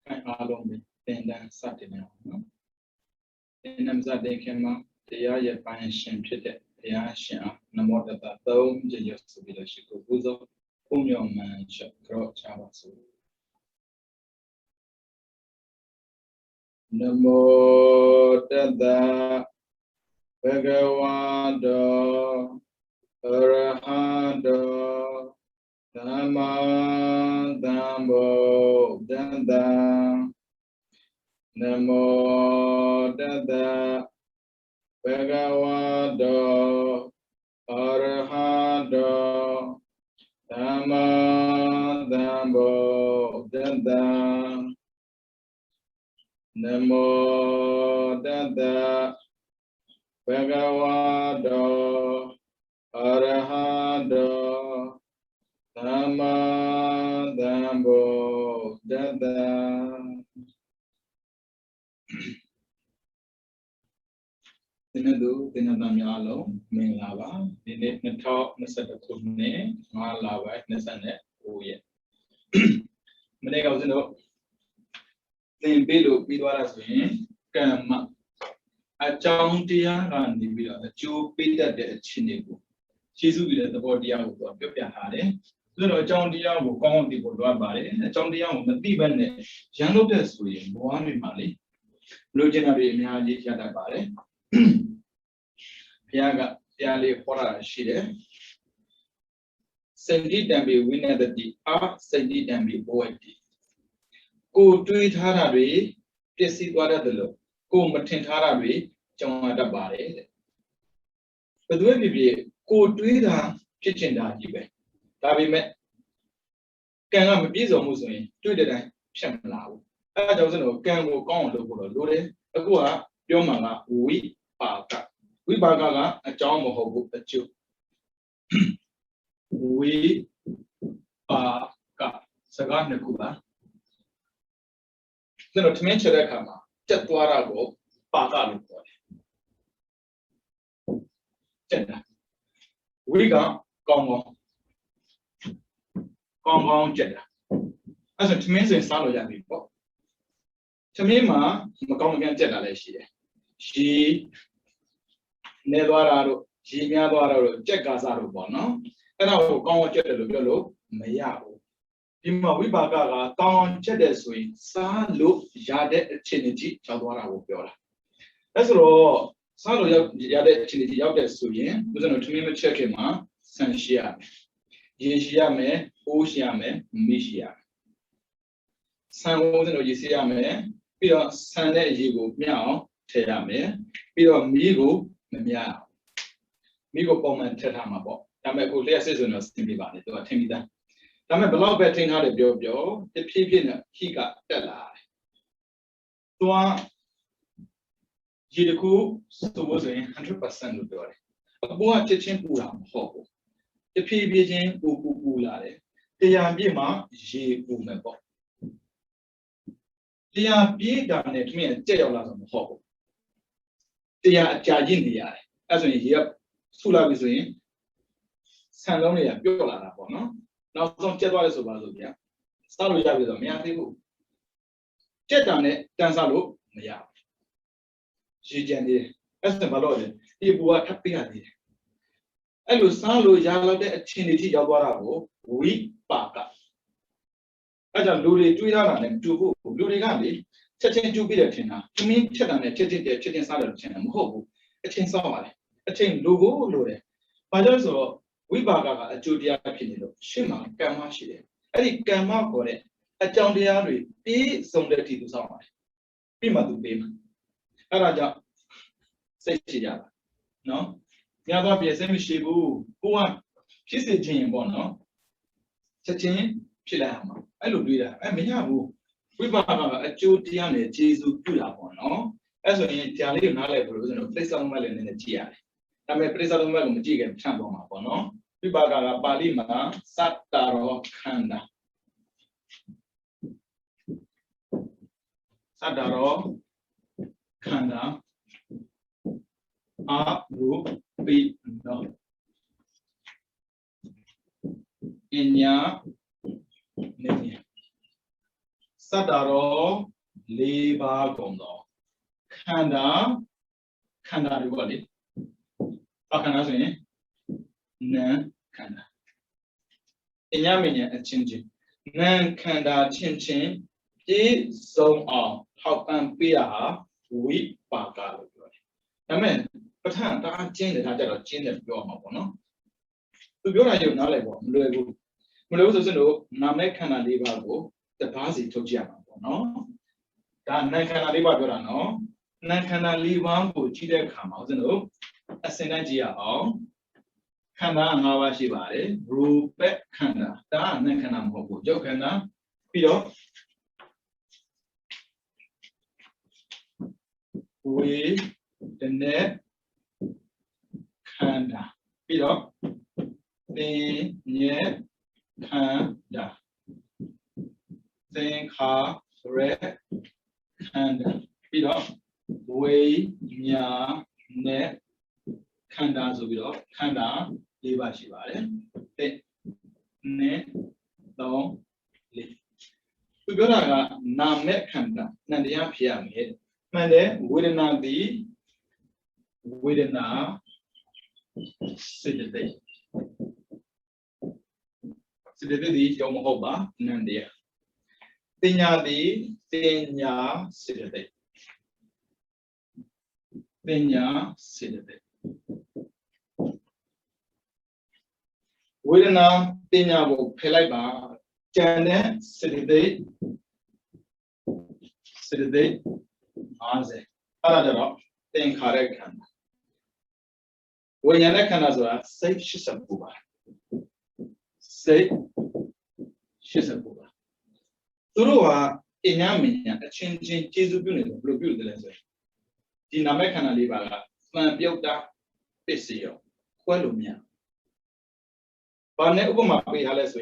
Kind along then Saturday. In them that they came up, they are yet by shame pitted, they are sham, no more than that, though, they used to be the Shikubuzo, whom your man shall grow Chavasu. No more than that, Begawado, Arahado, Dhamma, Dhammo, Danda. Namo Tassa Bhagavato Arahato Dhamma Dhammo Danda. Namo Tassa Bhagavato Arahato Dhamma Dhammo Danda. Tinadu, Tinadamyalo, Minglava, Dinit Natal, Nasata Kune, Malava, Nasanet, Oye. Many of the then below Piduaras Win, Kama, a Chauntia and the Villa, the Chu Peter de Chinibu. Chisu with the body out of Pipia Hare, little Chauntia will come the Bodwabare, a Chauntia on the Tiban, Janopes, one in Mali. Luginary Miaji Yadabare Piaga Piali Hora Shide Sendi Dambi winner the art Sendi Dambi Boati. Go to it Harabi, Tessi Guadalo, go Matin Harabi, Jamada Bare. But when we go to it, kitchen Dajibe. Tabi met Kanga Bizo Muslim, to the Shamlau. I don't know, can go on the Lure, a Gua, Yomanga, we Baka. We Bagaga, a Jam of Hobu, a Jew. We Baka, Sagana Kuba. Then to mention the Kama, Chatwarago, Baka. We got Congo Jeddah. As a to mention Salo before. To me, ma, Macom again Jeddah, she Nedwarado, she Miadwaro, Jekazaro Bono, and I will go on Jeddah Lugolo, Mayao. Pima Wibaga, Ton Jedesui, Sa Lu, Jade, Chinity, Chadwara Wopiola. That's all. Salo Yade Chinity Yade Suyin, was an ultimate checkima, Sanshia. Yeshiame, Oshiame, Mishia. San wasn't Oyisiame, Pira Sane Yigo, Miao, Teame, Pira Migo, Miao. Migo Bowman Tetamabo, Tamako season of Timibani, to a Timida. Tame below betting how the Bio, the Pipin, he got Bella. Tua Jidiku, so was 100% of the a boa teaching Uram Hobo. The PBJ Ubulare, the Yambima, G. Umebo. They are be done at me and jail as a hobo. They are judging the eye, as we hear Sula is in San Lonia, Biola, no? Now some Chedolas of Azulia. Saluya with a Miabu. Jetane, Danzalo, Mia. She jenny, as the Balode, he bought happy idea. I will Salo Yala de Chinity Yawarabo, we Baka. As a Luri Tuiran and Tubu, Luri Gandhi, Chetin to be a tina, to me, Chetan and Chetin, the Chetin Salad Chinam Hobo, a chin Sawai, a chin Lugo, Lure. But also, we baga a Judia Pinilo, Shima, Kamashi, Eddie Kama for it, a John Diari, be some dirty to Sawai. Pima to Bim. Araja, say Chia. No? Yada be a semi shibu, who are she's a gin bono. Chetin, Chilama. I look with that. I mean, we bought a Judian, Jesus, Pulabono, as an Italian level, place on Melon in the GI. I may place on Melon Jig and Chamboma, no? We bought a Balima, Sataro Kanda. Sataro Kanda. Be no. Inya. Sataro Leba Gondo Kanda Kanda Rivali Pakana Swing Nan Kanda Inyaminia a changing Nan Kanda Chin Chin Ye Zone of How and Pia we Paka. Amen. But I change the title of Chin of your Mono. To go at you knowledge, Mulu, Name Kana Libago, the Pasi to Jama, no? That Nakana Libago, Nakana Libango, Chida Kama, no? A Senagia all. Kanda Nawa Shibare, Rupe Kanda, Da Nakana Mogo, Jokana, Pido. We the net Kanda, Pido. The net Kanda. Think ha red Kanda. Pido. We nya net Kanda Zubido, Kanda, Liba Shibare, Ne, Long, Li. We got a Namet Kanda, Nadia Piamid, Mande, wouldn't not be, wouldn't not sit the day. Sit the day, Yomohoba, Nandia. Tinya di, Tinya, sit the day. Tinya, sit the day. Widena Tinyabo Pelaiba, Janet, City Maze, Paradero, then correct Kanda. When Yanakanaza, say Shisabuba. Say Shisabuba. Turua, Inyaminia, a changing Chizubuno, Blue the lesson. Dinamekana Libaga, Fan Biota, Pisio, Quelumia. But never my way, Alice,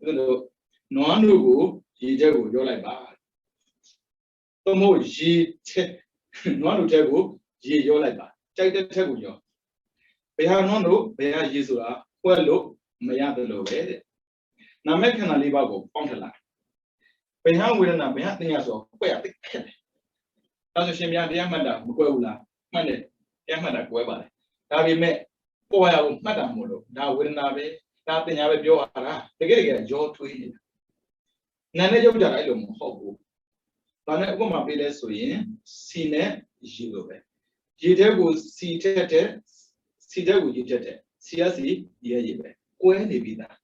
no one who you go like bad. No more ye, no one who tell you like bad. Take the table. They have no, they are Yesura, well, look, may have the low bed. Now, make an alibago, on the line. They have with an abandon as well, where they can. As a shame, Yamada, Guella, Monday, Yamada, Gueva. Have you met? Oh, I will, Madame Molo, now wouldn't have it. Nothing I will go around. They get a jaw to it. None of that I don't know. But I won't be less in, seen it, Jilobe. Jita will see tete, see that with Jita, see us, ye, where they be that.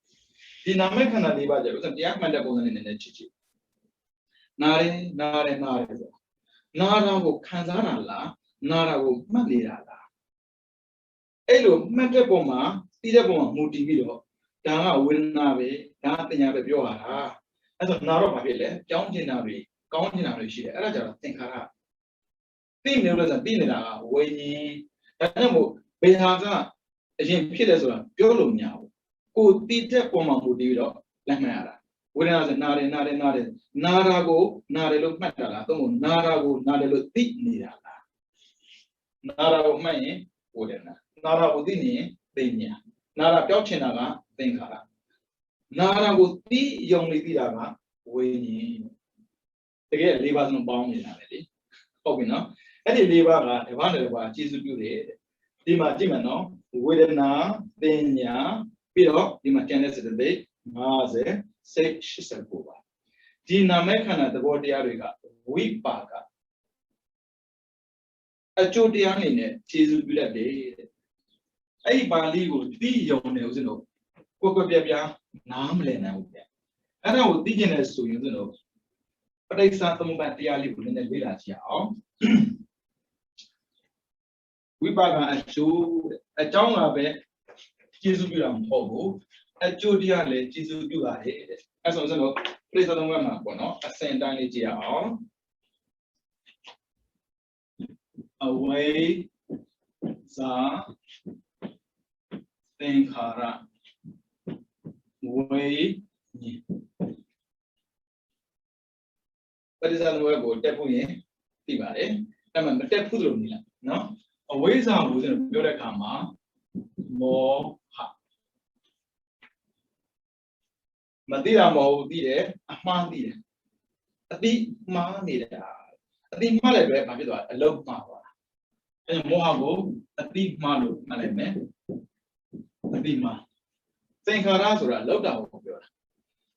The Namekan Aliba, there was a young man in the chichi. Nare, Nara will Kazarala, Nara will Manila. Elo, Matapoma, Tidaboma, Mutivido. Danga will nave, nothing of your ha. As a Narabile, Johnson Navi, County she, Raja, think her. Think there was a dinner when Anamo, Behaga, Jim Peterson, Yolumia, who did the Poma Mudido, Lamara. Whereas Nare, Narago, Nare look Matala, Narago, Nare look Nira. Nara May, wouldn't Nara Udini, Benia. Nara Piochinaga, Thinkara. Nara would be young Lidiaga, winning. Again, leave us no bound in reality. Hobina, any Livaga, a wonderful Jesus beauty. Dima Dimano, Widena, Benya, Piro, Dimacanes the day, Maze, say Shisakuba. Dina Mekana, the body ariga, we paga. A Jodian in it, Jesus beauty. A Bali would be young Neusino. Kokobia, Namle now. And I would begin as to you know. But I saw them back the alley in the village. We bag a shoe, a town of it, Jizubiam Hobo, a Jodiale, Jizubula, as I know, place on the woman, a Saint Daniel. Away, Za. Think hara way. But is that word go definitely? Tibare, I mean, but that put no? Away some was in a builder kama more ha. Madira mo did a man did. အတိမှားနေတာအတိမှားလိုက်ပဲဘာဖြစ်သွားအလုံးမှားသွားတာအဲမောဟကိုအတိမှားလို့မှတ်လိုက်မယ်အတိမှားသင်္ခါရဆိုတာလောက်တာကိုပြောတာ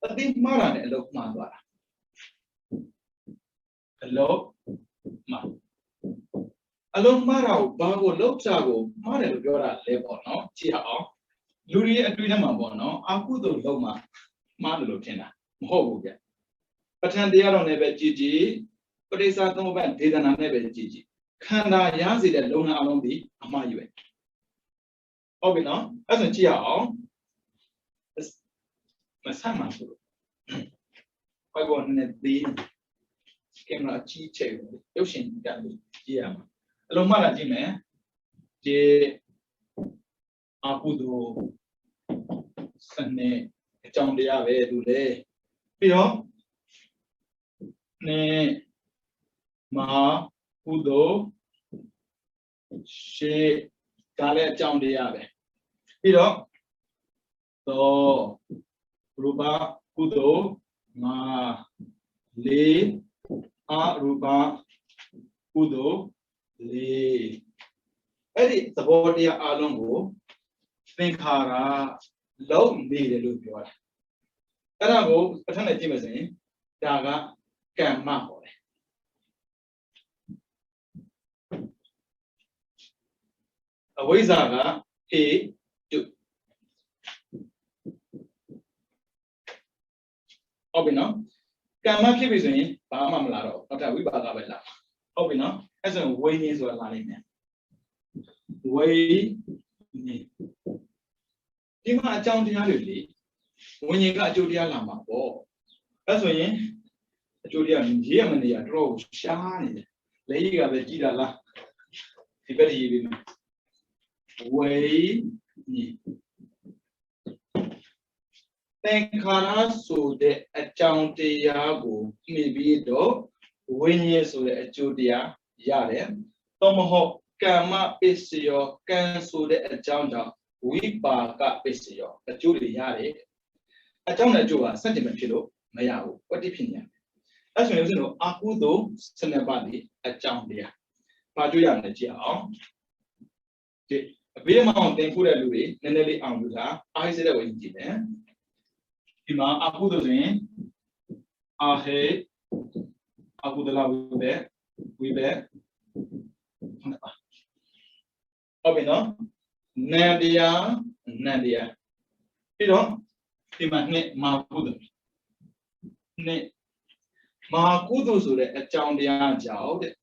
အတိမှားတာနဲ့အလုံးမှားသွားတာအလုံးမှားအလုံးမှားတာကိုဘာကိုလောက်တာကိုမှားတယ်လို့ပြောတာလဲပေါ့နော်ကြည့်အောင်လူတွေရဲ့အတွေ့အကြုံမှာပေါ့နော်အကုသိုလ်လုံးမှားတယ်လို့ထင်တာမဟုတ်ဘူးဗျပဋ္ဌာန်းတရားတော်နဲ့ပဲကြည်ကြည်ပရိစ္ဆာသမုပ္ပါဒ်ဒေသနာနဲ့ပဲကြည်ကြည်ခန္ဓာရစေတဲ့လုံနာအလုံးဒီအမှားယူပဲဟုတ်ပြီနော်အဲ့ဆိုကြည့်အောင်မဆမ်းပါဘူးဘယ်ပေါ်နဲ့ဒီကင်မရာကြည့်ချင်ရုပ်ရှင်တက်လို့ကြည့်ရမှာအလုံးမှားတာကြည့်မယ်ဒီအကုသိုလ်စနေအကြောင်းတရားပဲသူလေပြီးတော့နေမဟာကုသိုလ်ရှေဒါလည်းအကြောင်းတရားပဲပြီးတော့သောရူပကုသိုလ်ငါလေးအရူပကုသိုလ်လေးအဲ့ဒီသဘောတရားအလုံးကိုသင်္ခါရလုံးနေတယ်လို့ပြောတာအဲ့ဒါကိုပဋ္ဌာန်းနဲ့ကြည့်မယ်ဆိုရင်ဒါကကမ္မပေါ့လေအဝိဇ္ဇာကဟေတုဟုတ်ပြီနော်ကမ္မဖြစ်ပြီဆိုရင်ဘာမှမလာတော့နောက်ထပ်ဝိပါကပဲလာဟုတ်ပြီနော်အဲ့ဆိုရင်ဝိနည်းဆိုတာလာနိုင်တယ်ဝိနည်းဒီမှာအကြောင်းတရားတွေလေဝိညာဉ်ကအကျိုးတရားလာမှာပေါ့အဲ့ဆိုရင်အကျိုးတရားရေးရမနေရတော့ရှားနေတယ်လက်ရည်ကပဲကြည်တာလားဒီဘက်ရေးပြီးမယ်ဝိနည်းသင်္ခါရဆိုတဲ့အကြောင်းတရားကိုမှီပြီးတော့ဝိညာဉ်ဆိုတဲ့အကျိုးတရားရတယ်တော့မဟုတ်ကမ္မပစ္စယောကံဆိုတဲ့အကြောင်းကြောင့်ဝိပါကပစ္စယောအကျိုးတွေရတယ်အကြောင်းနဲ့အကျိုးကစัจ jin မဖြစ်လို့မရဘူးပဋိဖြစ်နေတယ်အဲ့ဆိုရင်ဦးဇင်းတို့အကုသိုလ်12ပါးဒီအကြောင်းတရားဘာကြွရမလဲကြည့်အောင်ဒီအဘိဓမ္မာအောင်သင်ဖို့တဲ့လူတွေနည်းနည်းလေးအောင်လို့လားအားရစေတဲ့ဝိညာဉ်ကြည့်တယ်ဒီမှာအကုသိုလ်ဆိုရင်အာဟေအကုသလဝိဘက်ဟုတ်ပြီနော်နန္တရားပြီးတော့ဒီမှာနှစ်မာကုသိုလ်နှစ်မာကုသိုလ်ဆိုတဲ့အကြောင်းတရားကြောင့်တဲ့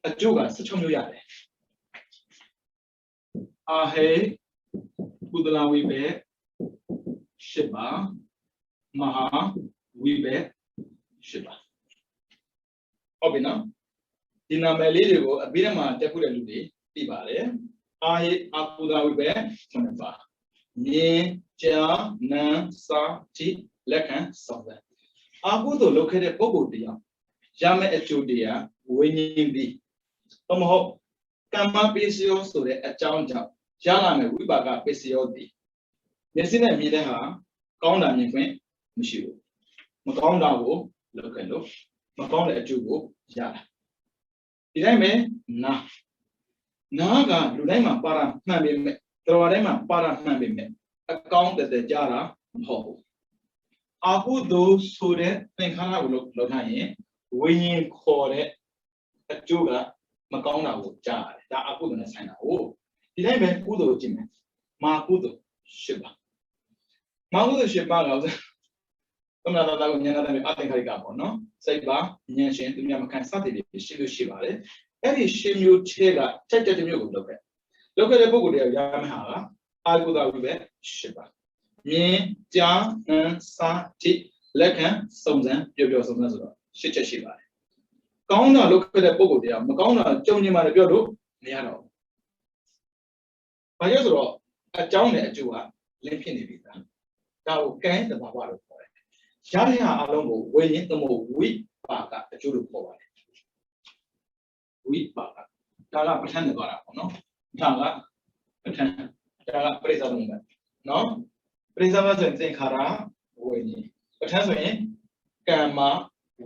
အကျိုးက16မျိုးရတယ်အာဟေကုသလဝိဘက်8ပါးမဟာဝိဘက်8ပါးဟုတ်ပြီနော်ဒီနာမည်လေးတွေကိုအဘိဓမ္မာတက်ဖို့တဲ့လူတွေသိပါတယ်အာဟေအကုသလဝိဘက်9ပါးမြင်ကြားနာစာကြည့်လက်ခံဆောင်တယ်အကုသိုလ်လုပ်ခဲ့တဲ့ပုဂ္ဂိုလ်တရားရမယ့်အကျိုးတရားဝိညာဉ်ပြီးတော့မဟုတ်ကမ္မပစ္စယောဆိုတဲ့အကြောင်းကြောင့်ရလာမယ့်ဝိပါကပစ္စယောဒီမျက်စိနဲ့မြင်တဲ့ဟာကောင်းတာမြင်ခွင့်မရှိဘူးမကောင်းတာကိုလုပ်ခဲ့လို့မကောင်းတဲ့အကျိုးကိုရတာဒီတိုင်းပဲနာကလူတိုင်းမှာပါရမှန်ပေမဲ့တော်တိုင်းမှာပါရမှန်ပေမဲ့အကောင်းတဲ့ကြတာမဟုတ်ဘူးအကုသိုလ်ဆိုတဲ့သင်္ခါရကိုလောက်ထားရင်ဝိညာဉ်ခေါ်တဲ့အကျိုးကမကောင်းတာကိုကြားရတယ်ဒါအကုသိုလ်နဲ့ဆိုင်တာဟုတ်ဒီတိုင်းပဲကုသိုလ်ကြည့်မယ်မာကုသိုလ်၈ပါးမာကုသိုလ်၈ပါးကသမဏတာကိုဉာဏ်နဲ့အသင်္ခါရိကပေါ့နော်စိတ်ပါဉာဏ်ရှင်သူများမခံစသည်တွေရှိလို့ရှိပါတယ်အဲ့ဒီ၈မျိုးချဲကချက်ချက်မျိုးကိုလုပ်ခဲ့တဲ့ပုဂ္ဂိုလ်တွေရမယ့်ဟာကအာကုသဝိဘက်၈ပါးမြင်ကြားနာစာကြည့်လက်ခံစုံစမ်းပြောစုံစမ်းဆိုတော့၈ချက်ရှိပါတယ်ကောင်းတာလုပ်ခဲ့တဲ့ပုဂ္ဂိုလ်တွေကမကောင်းတာကြုံနေမှလည်းပြောလို့မရတော့ဘူးဘာလို့ဆိုတော့အကြောင်းနဲ့အကျိုးကလင်းဖြစ်နေပြီသားဒါကိုကံတဘာဝလို့ခေါ်တယ်ရတဲ့ဟာအလုံးကိုဝိညာဉ်သမုတ်ဝိပါကအကျိုးလို့ခေါ်ပါတယ်ဝိပါကဒါကပဋ္ဌာန်းနဲ့သွားတာပေါ့နော်ဒါကပဋ္ဌာန်းဒါကပရိစ္ဆာသမုပ္ပါဒ်နော်ပရိစ္ဆာသမုပ္ပါဒ်ဆိုရင်သင်္ခါရဝိညာဉ်ပဋ္ဌာန်းဆိုရင်ကမ္မ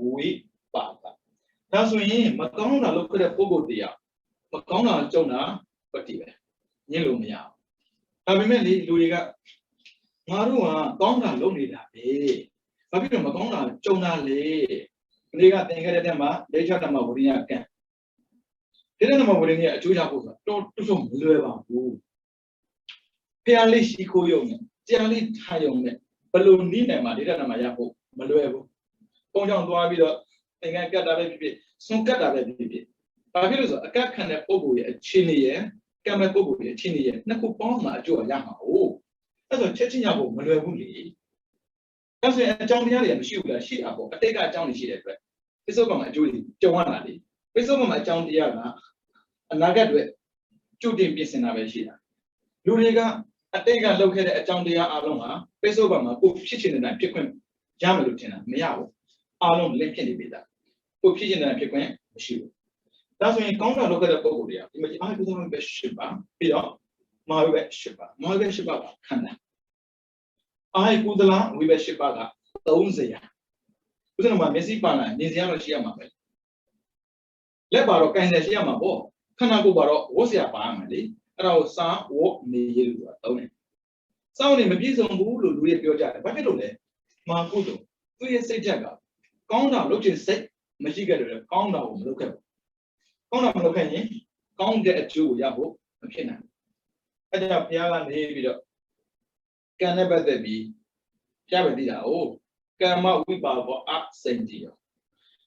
ဝိပါ ဒါဆိုရင်မကောင်းတာလုပ်ခဲ့တဲ့ပုံကိုတရားမကောင်းတာကြုံတာပတိပဲညင်လို့မရဘူးဒါပေမဲ့လေလူတွေကငါတို့ကကောင်းတာလုပ်နေတာပဲဘာဖြစ်လို့မကောင်းတာကြုံတာလေဒီနေ့ကသင်ခဲ့တဲ့တက်မှာဒိဋ္ဌဓမ္မဝိရိယကံဒိဋ္ဌဓမ္မဝိရိယအကျိုးရဖို့ဆိုတော့တော်မလွယ်ပါဘူးဖျားလေးရှိခိုးရုံနဲ့ကြာလေးထားရုံနဲ့ဘလို့နီးနိုင်မှာဒိဋ္ဌဓမ္မရဖို့မလွယ်ဘူးပုံကြောင့်သွားပြီးတော့သင်္ကန်းကတ်တာပဲဖြစ်ဖြစ်ဆွန်ကတ်တာပဲဖြစ်ဖြစ်ဘာဖြစ်လို့ဆိုအကတ်ခံတဲ့ပုံကိုရဲ့အခြေအနေရဲ့ကံမဲ့ပုံကိုရဲ့အခြေအနေရဲ့နှစ်ခုပေါင်းမှအကျိုးရမှာဟုတ်အဲ့ဆိုချက်ချင်းရဖို့မလွယ်ဘူးလေဒါဆိုရင်အကြောင်းတရားတွေမရှိဘူးလားရှိတာပေါ့အတိတ်ကအကြောင်းတွေရှိတဲ့အတွက်ပိဿုပံမှာအကျိုးတွေကြုံရတာလေပိဿုပံမှာအကြောင်းတရားကအနာဂတ်တွေကြိုတင်ပြင်ဆင်တာပဲရှိတာလူတွေကအတိတ်ကလုပ်ခဲ့တဲ့အကြောင်းတရားအလုံးဟာပိဿုပံမှာကိုဖြစ်ချင်တဲ့ဖြစ်ခွင့်ရမယ်လို့ထင်တာမရဘူးအားလုံးလက်ဖြစ်နေပြီသားကိုဖြစ်ချင်တဲ့ဖြစ်ခွင့်မရှိဘူးဒါဆိုရင်ကောင်းတာလုပ်ခဲ့တဲ့ပုံကိုယ်တွေကဒီမှာအားကုသမှုပဲရှိပါပြီးတော့မဟာဝိဘရှိပါမဟာဝိဘရှိပါကခန္ဓာအားကုသလဝိဘရှိပါက30ရာဥစ္စာမှာမျက်စိပါလာနေစရာတော့ရှိရမှာပဲလက်ပါတော့ကင်ဆယ်ရှိရမှာပေါ့ခန္ဓာကိုယ်ပါတော့ဝတ်စရာပါမှာလေအဲ့ဒါကိုစာဝတ်နေရလို့ဆိုတာသုံးတယ်စောင့်နေမပြည့်စုံဘူးလို့လူတွေပြောကြတယ်ဘာဖြစ်လို့လဲမာကုသိုလ်သူရဲ့စိတ်ဓာတ်ကကောင်းတာလုပ်ချင်စိတ်မရှိခဲ့တယ်ကောင်းတာကိုမလုပ်ခဲ့ဘူးကောင်းတာမလုပ်ခဲ့ရင်ကောင်းတဲ့အကျိုးကိုရဖို့မဖြစ်နိုင်ဘူးအဲ့ဒါဘုရားကနေပြီးတော့ကံနဲ့ပတ်သက်ပြီးပြပဲသိတာ哦ကမ္မဝိပါကောအစိန်တီရော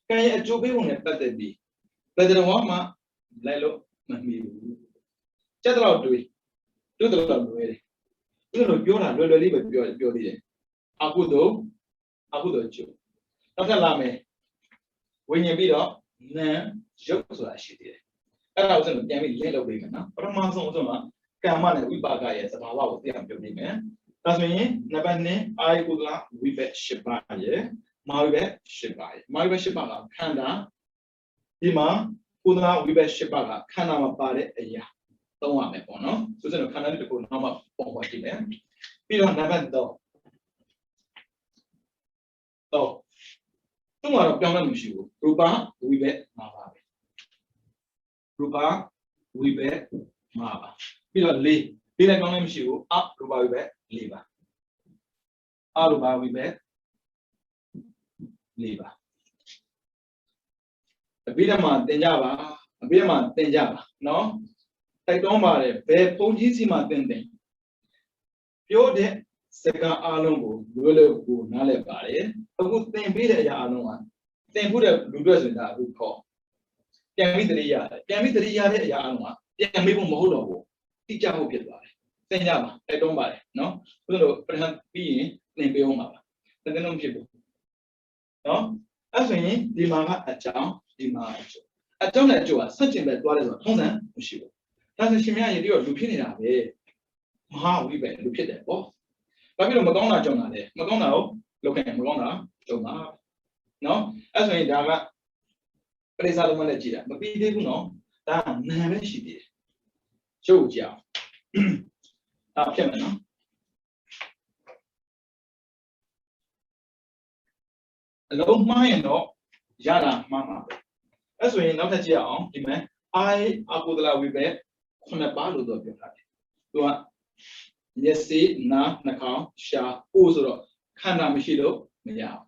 ကံရဲ့အကျိုးပေးပုံနဲ့ပတ်သက်ပြီးဘယ်တော်မှလိုက်လို့မမီဘူးစက်တော့တွေးတော့လွယ်တယ်သူတို့ပြောတာလွယ်လေးပဲပြောသေးတယ်အကုသိုလ်ကျိုးနောက်ထပ်လာမယ်ဝိညာဉ်ပြီးတော့နာမ်ရုပ်ဆိုတာရှိသေးတယ်အဲ့ဒါဥစ္စာကိုပြန်ပြီးလင်းလုပ်ပေးမယ်နော်ပထမဆုံးဥစ္စာကကမ္မနဲ့ဝိပါကရဲ့သဘာဝကိုသိအောင်ပြောပြမယ်ဒါဆိုရင်နံပါတ်2အာယကုသလဝိဘက်8ပါးရဲ့မာဝိဘက်8ပါးရဲ့မာဝိဘက်8ပါးကခန္ဓာဒီမှာကုသလဝိဘက်8ပါးကခန္ဓာမှာပါတဲ့အရာသုံးရမယ်ပေါ့နော်ဆိုတော့ခန္ဓာလေးတစ်ခုနောက်မှပုံပေါ်ကြည့်မယ်ပြီးတော့နံပါတ်3တော့သူ့မှာတော့ပြောင်းလဲမရှိဘူးရူပဝိဘက်5ပါးပဲရူပဝိဘက်5ပါးပြီးတော့4လည်းပြောင်းလဲမရှိဘူးအရူပဝိဘက်4ပါးအရူပဝိဘက်4ပါးအဘိဓမ္မာသင်ကြပါနော်တိုက်တွန်းပါတယ်ဘယ်ဘုန်းကြီးစီမှာသင်ပြောတဲ့စကားအလုံးကိုလွယ်လွယ်ကိုနားလည်ပါတယ်အခုသင်ပေးတဲ့အရာအလုံးကသင်ဖို့တဲ့လူတွေဆိုတာအခုခေါ်ပြန်ပြီးတတိယတဲ့အရာအလုံးကပြန်မေးဖို့မဟုတ်တော့ဘူးတိကျဖို့ဖြစ်သွားတယ်သင်ကြပါတိုက်တွန်းပါတယ်နော်ဘုရားတို့ပထမပြီးရင်သင်ပေးအောင်ပါသင်လုံးဖြစ်ဖို့နော်အဲ့ဆိုရင်ဒီမှာကအကြောင်းဒီမှာအကျိုးနဲ့အကျိုးကဆက်ကျင်ပဲသွားတယ်ဆိုတော့ထုံးစံမရှိဘူးဒါဆိုရှင်မရည်တို့လူဖြစ်နေတာပဲမဟာဝိပဲလူဖြစ်တယ်ပေါ့ဘာဖြစ်လို့မကောင်းတာကြုံတာလဲမကောင်းတာကိုလုပ်ခဲ့ရင်မကောင်းတာကြုံတာနော်အဲ့ဆိုရင်ဒါကပရိစ္ဆာလုံးမနဲ့ကြည့်တာမပြီးသေးဘူးနော်ဒါကနာပဲရှိသေးတယ်ကျုပ်ကြအောင်ဒါဖြစ်မယ်နော်အလုံးမှားရင်တော့ရတာမှားမှာပဲအဲ့ဆိုရင်နောက်ထပ်ကြည့်အောင်ဒီမှာအာကုသလဝိပဲ9ပါးလို့တော့ပြောထားတယ်သူကမျက်စိနားနှာခေါင်းရှားကိုယ်ဆိုတော့ခန္ဓာမရှိလို့မရဘူး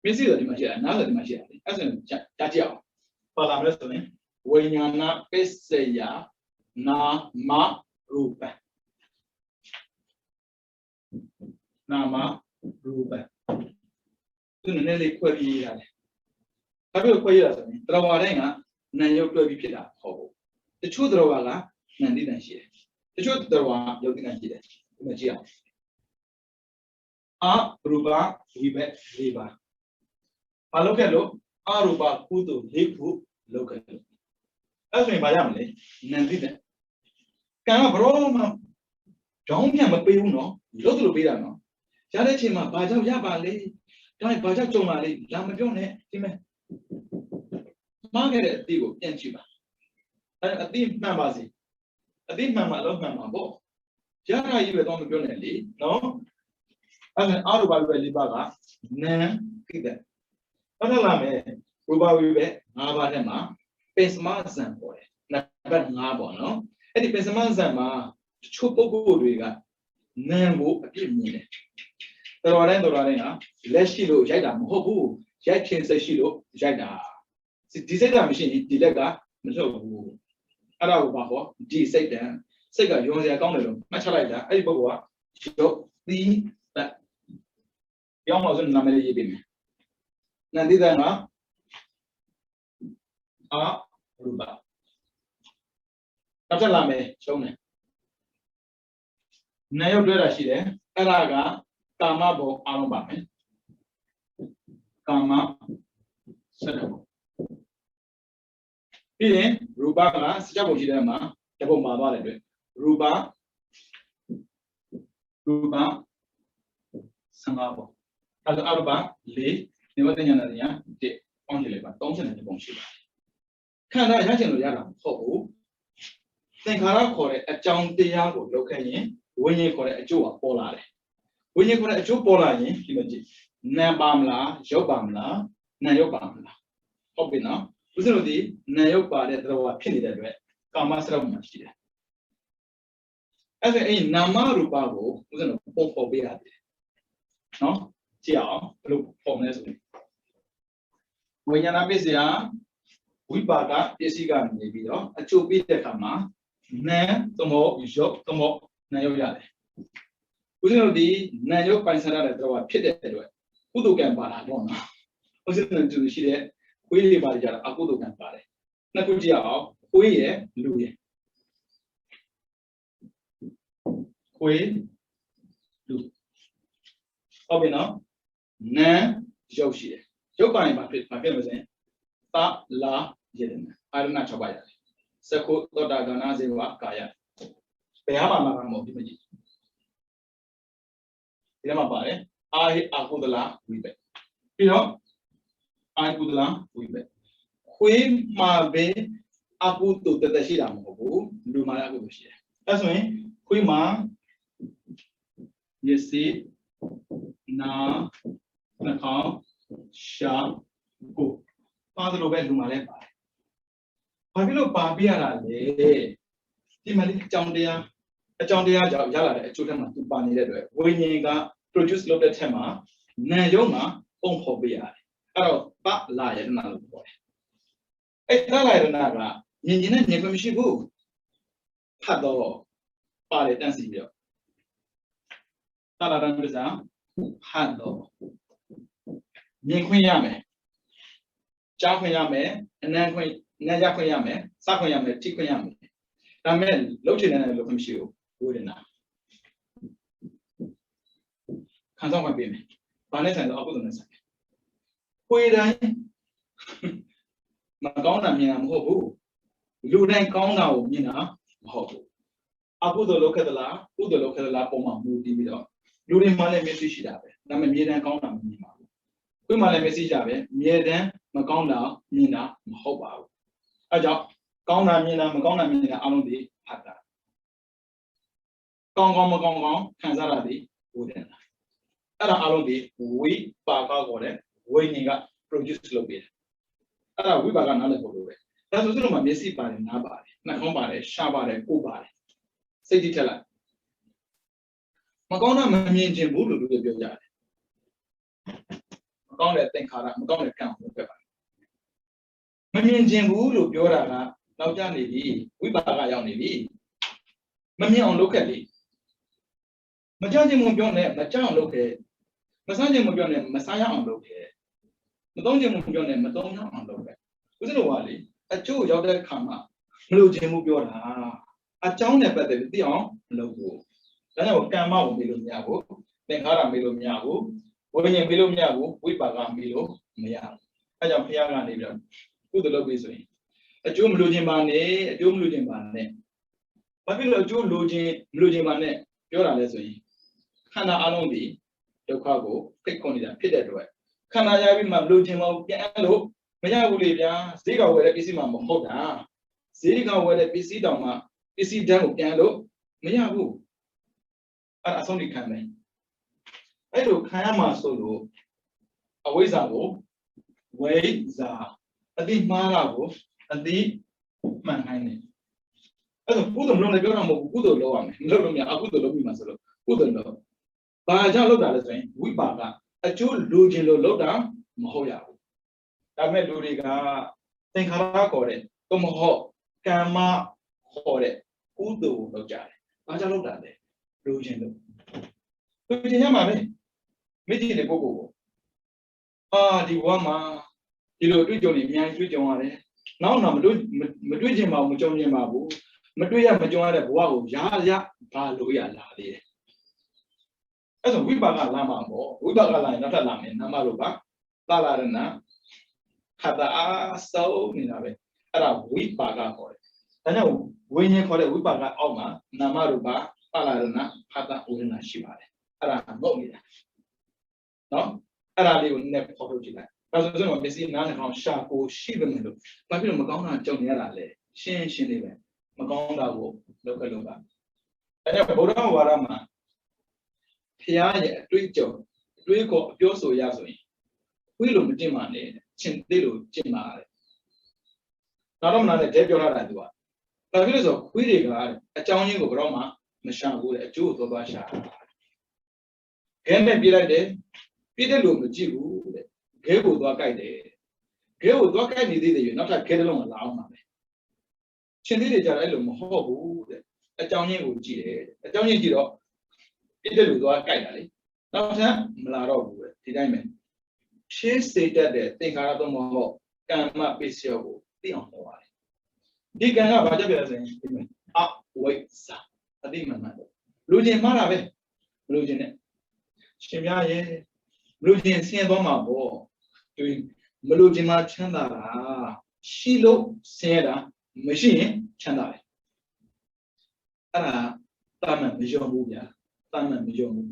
မျက်စိတော့ဒီမှာရှိတာနားဆိုဒီမှာရှိတာလေအဲ့ဆိုရင်ကြားကြည့်အောင်ပါလာမလို့ဆိုရင်ဝိညာဏပစ္စယနာမရူပနာမရူပသူနည်းနည်းလေးခွဲပြီးရေးရတယ်ဘာဖြစ်လို့ခွဲရတာဆိုရင်သရဝါတိုင်းကနာမ်ရုပ်တွဲပြီးဖြစ်တာဟုတ်ဘူးတချို့သရဝါကနန္တိတန်ရှိတယ်တချို့သရဝါယုတ်တိတန်ရှိတယ်ဒီမှာကြည့်အောင်အရူပဝိဘက်၄ပါးဘာလုပ်ခဲ့လို့အရူပကုသိုလ်၄ခုလုပ်ခဲ့လို့အဲ့ဆိုရင်ဘာရမလဲနန္တိတန်ကံကဘရောမှကြောင်းပြန်မပေးဘူးနော်လို့တို့ပေးတာနော်ရတဲ့အချိန်မှာဘာကြောင့်ရပါလဲဒါဘာကြောင့်ကြုံလာလဲလာမပြောနဲ့ဒီမဲ့မှားခဲ့တဲ့အသည့်ကိုပြန်ကြည့်ပါအဲ့အသည့်မှန်ပါစေအသည့်မှန်မှာတော့မှန်ပါပေါ့ရတာကြီးပဲတော့မပြောနဲ့လေနော်အဲ့ဒါအာရူပပဲ၄ပါးကနံကိတ္တဘာလို့လာမယ် Ruba Wibe, Navadema, Pesma Zamboy, Nabat Nabono, and the Pesma Zama, Chupo Riga, Nambo, a minute. The Lorena, Leshilo, Jada, Mobu, Jack Shilo, Jada. This is a machine, Dilega, Mzo. Arabaho, D. Satan, Sega, you want to account much like that. I boa, show the that. Young wasn't nominated. Nandidana a Ruba. After Lame, show me. Nayo Dura Araga, Kamabo, Alabama. Kama Sedabo. Pin, Ruba, Sabo Hidema, Dabo Mabale. Ruba, Sangabo. As Alba, Lee, never the Yanania, the only labor, don't send the Bonship. Can I have Yara, Hobo? Think I call it a John Diago, Locani, when you call it a Joe Polare. When you call it a Joe Polani, Nabamla, Jobamla, Nayobamla. Hobina, Uzudi, Nayoba, that there were penny that way, Kamasra Machida. As a Namarubago, was a pop for Beade. No? Tia, look for Nesby. When Yanabizia, we baga, Yesigan, maybe, a two bit the Kama, Ne, Tomo, Ishop, Tomo, Nayoyade. Uzino Nayo Pansana that were pitted away. Udu can Barabona. Wasn't to the Shide, we live by Jara, Akudu can Bare. Nakujia, we, Louis. We, Louis. Obina, Ne, Joshi. Jokai, my famous name. Ta la Jeden. I don't know Chabaya. Sako Dodagana Zewa Kaya. Pehama Mamo, Dimaji. Yamabare, I Akudala, we bet. You know, I Kudala, we bet. Queen Mabe Akutu the Shida Mobu, Lumana Gushia. That's me, Queen Ma, you see, Na, Naka, Sha, Go. Father of Lumale. Pavilo Babia, Timali Chandia, a Chandia Yala, a children to Bani, when you got produced loaded Tema, Nayoma, on Hobia, out of Lie another boy. A Talayanaga, Nina Negomishibu, Pado, Pale Dancing. Talaranza, Hado, Ninkuyame, Chakuyame, and then Najakuyame, Sakuyame, Tikuyame. Amen. Lotin and look you, good enough. Can't talk about me. Panes and opposite. Wait, Magona Mina Hobu. Ludan Kona Mina Hobu. Abu the local who the local la Poma Mudido. Ludin Male Messishida, Namadan Kona Mina. We Male Messijabe, Miedan, Magona, Mina, Hoba. A job. Kona Mina, Magona Mina, Alundi, Hata. Gong, Kanzaradi, Wooden. Ada Alundi, we Baga Gordon, Wayniga, produce Lobit. Ada we Baga Nalago. That's also my messy by Nabari, Nakombare, Shabare, Ubare. Say detail. Magona means Jimbu to do the yard. Magona think Magona count. Mean Jimbu to Biora. Now, Johnny, we buy on the Mammy on locally. Majority Mubionet, Majan locate. Massaja Mubionet, Messiah on locate. Madonja Mubionet, Madonna on locate. Within a while, a Jew of that comma, Blue Jimubiora. A town at the Dion, logo. Then I will come out Milumiago, then Hara Milumiago, when you Milumiago, we buy Milo, Mia. I am Piagan, who the lobby is doing. A Jum losing money, a Jum losing money. But we lose losing money, you're a lesson. Can I alone the cargo, pick on it, pitted away. Can I have my losing of Piano? May I believe ya? Stick away a busy mamma, hold on. Sitting away a busy dama, busy demo piano, may I go? As only can they. I do Kayama solo. A ways ago, way za အတိမှားတာကိုအတိမှန်ခိုင်းတယ်အဲ့တော့ကုသိုလ်လုံးလည်းပြောတာမဟုတ်ဘူးကုသိုလ်လုပ်ရမယ်မလုပ်လို့မရအကုသိုလ်လုပ်ပြီးမှဆိုလို့ကုသိုလ်လုပ်ဘာကြောင့်လုပ်တာလဲဆိုရင်ဝိပါကအကျိုးလိုချင်လို့လုပ်တာမဟုတ်ရဘူးဒါပေမဲ့လူတွေကသင်္ခါရခေါ်တဲ့တော့မဟုတ်ကမ္မခေါ်တဲ့ကုသိုလ်လုပ်ကြတယ်ဘာကြောင့်လုပ်တာလဲလိုချင်လို့လိုချင်ရမှာပဲမိကြည့်တဲ့ပုဂ္ဂိုလ်ကိုဒီဘဝမှာဒီလိုတွေ့ကြုံနေအများကြီးတွေ့ကြုံရတယ်နောက်တော့မတွေ့ချင်ပါဘူးမကြုံချင်ပါဘူးမတွေ့ရမကြုံရတဲ့ဘဝကိုရဘာလို့ရလာသေးတယ်အဲ့ဆိုဝိပါကလာမှာပေါ့ဝိပါကလာရင်နောက်ထပ်လာမယ်နာမလို့ပါသာလာရဏခတ္တအားစုံနေတာပဲအဲ့ဒါဝိပါကခေါ်တယ်ဒါကြောင့်ဝိညာဉ်ခေါ်တဲ့ဝိပါကအောက်မှာနာမရူပသာလာရဏခတ္တဝေဒနာရှိပါတယ်အဲ့ဒါငုတ်နေတာနော်အဲ့ဒါလေးကိုနည်းနည်းဖော်ထုတ်ကြည့်လိုက်ဒါဆိုရင်မျက်စိနားနှာခေါင်းရှာကိုရှိပါမယ်လို့ဘာဖြစ်လို့မကောင်းတာကြုံနေရတာလဲရှင်းလေးပဲမကောင်းတာကိုလုပ်ခဲ့လို့ပါဒါကြောင့်ဗုဒ္ဓဝါဒမှာဖျားရဲ့အတွေ့အကြုံအတွေ့အခေါ်အပြောဆိုရဆိုရင်ဝိလို့မတင်ပါနဲ့ချင်းသေးလို့ကျင့်ပါရတယ်နောက်တော့မလားနဲ့တဲပြောလာတာသူကဘာဖြစ်လို့ဆိုခွေးတွေကအကြောင်းရင်းကိုဘယ်တော့မှမရှာဘူးတဲ့အကျိုးကိုသွားရှာခဲနဲ့ပြေးလိုက်တယ်ပြေးတယ်လို့မကြည့်ဘူးတဲ့ခဲကိုသွားကြိုက်တယ်ခဲကိုသွားကြိုက်နေသေးတယ်နောက်ထပ်ခဲတစ်လုံးကလာအောင်ပါပဲချင်းသေးတွေကြတော့အဲ့လိုမဟုတ်ဘူးတဲ့အကြောင်းရင်းကိုကြည့်တယ်အကြောင်းရင်းကြည့်တော့ပြေးတယ်လို့သွားကြိုက်တာလေနောက်ထပ်မလာတော့ဘူးတဲ့ဒီတိုင်းပဲရှင်းစေတတ်တဲ့သင်္ခါရသုံးပါးကမ္မပစ္စယောကိုသိအောင်ဟောပါတယ်ဒီကံကဘာကြောင့်ပြလဲဆိုရင်ဒီမှာအဝိဇ္ဇာအတိမမှန်တော့လူချင်းမှားတာပဲမလူချင်းနဲ့ရှင်များရဲ့မလူချင်းဆင်းသွားမှာပေါ့ဒီမလူချင်းမှာချမ်းသာတာရှိလို့ဆင်းရတာမရှိရင်ချမ်းသာတယ်အဲ့ဒါတာမန်မယုံဘူးဗျာတာမန်မယုံဘူး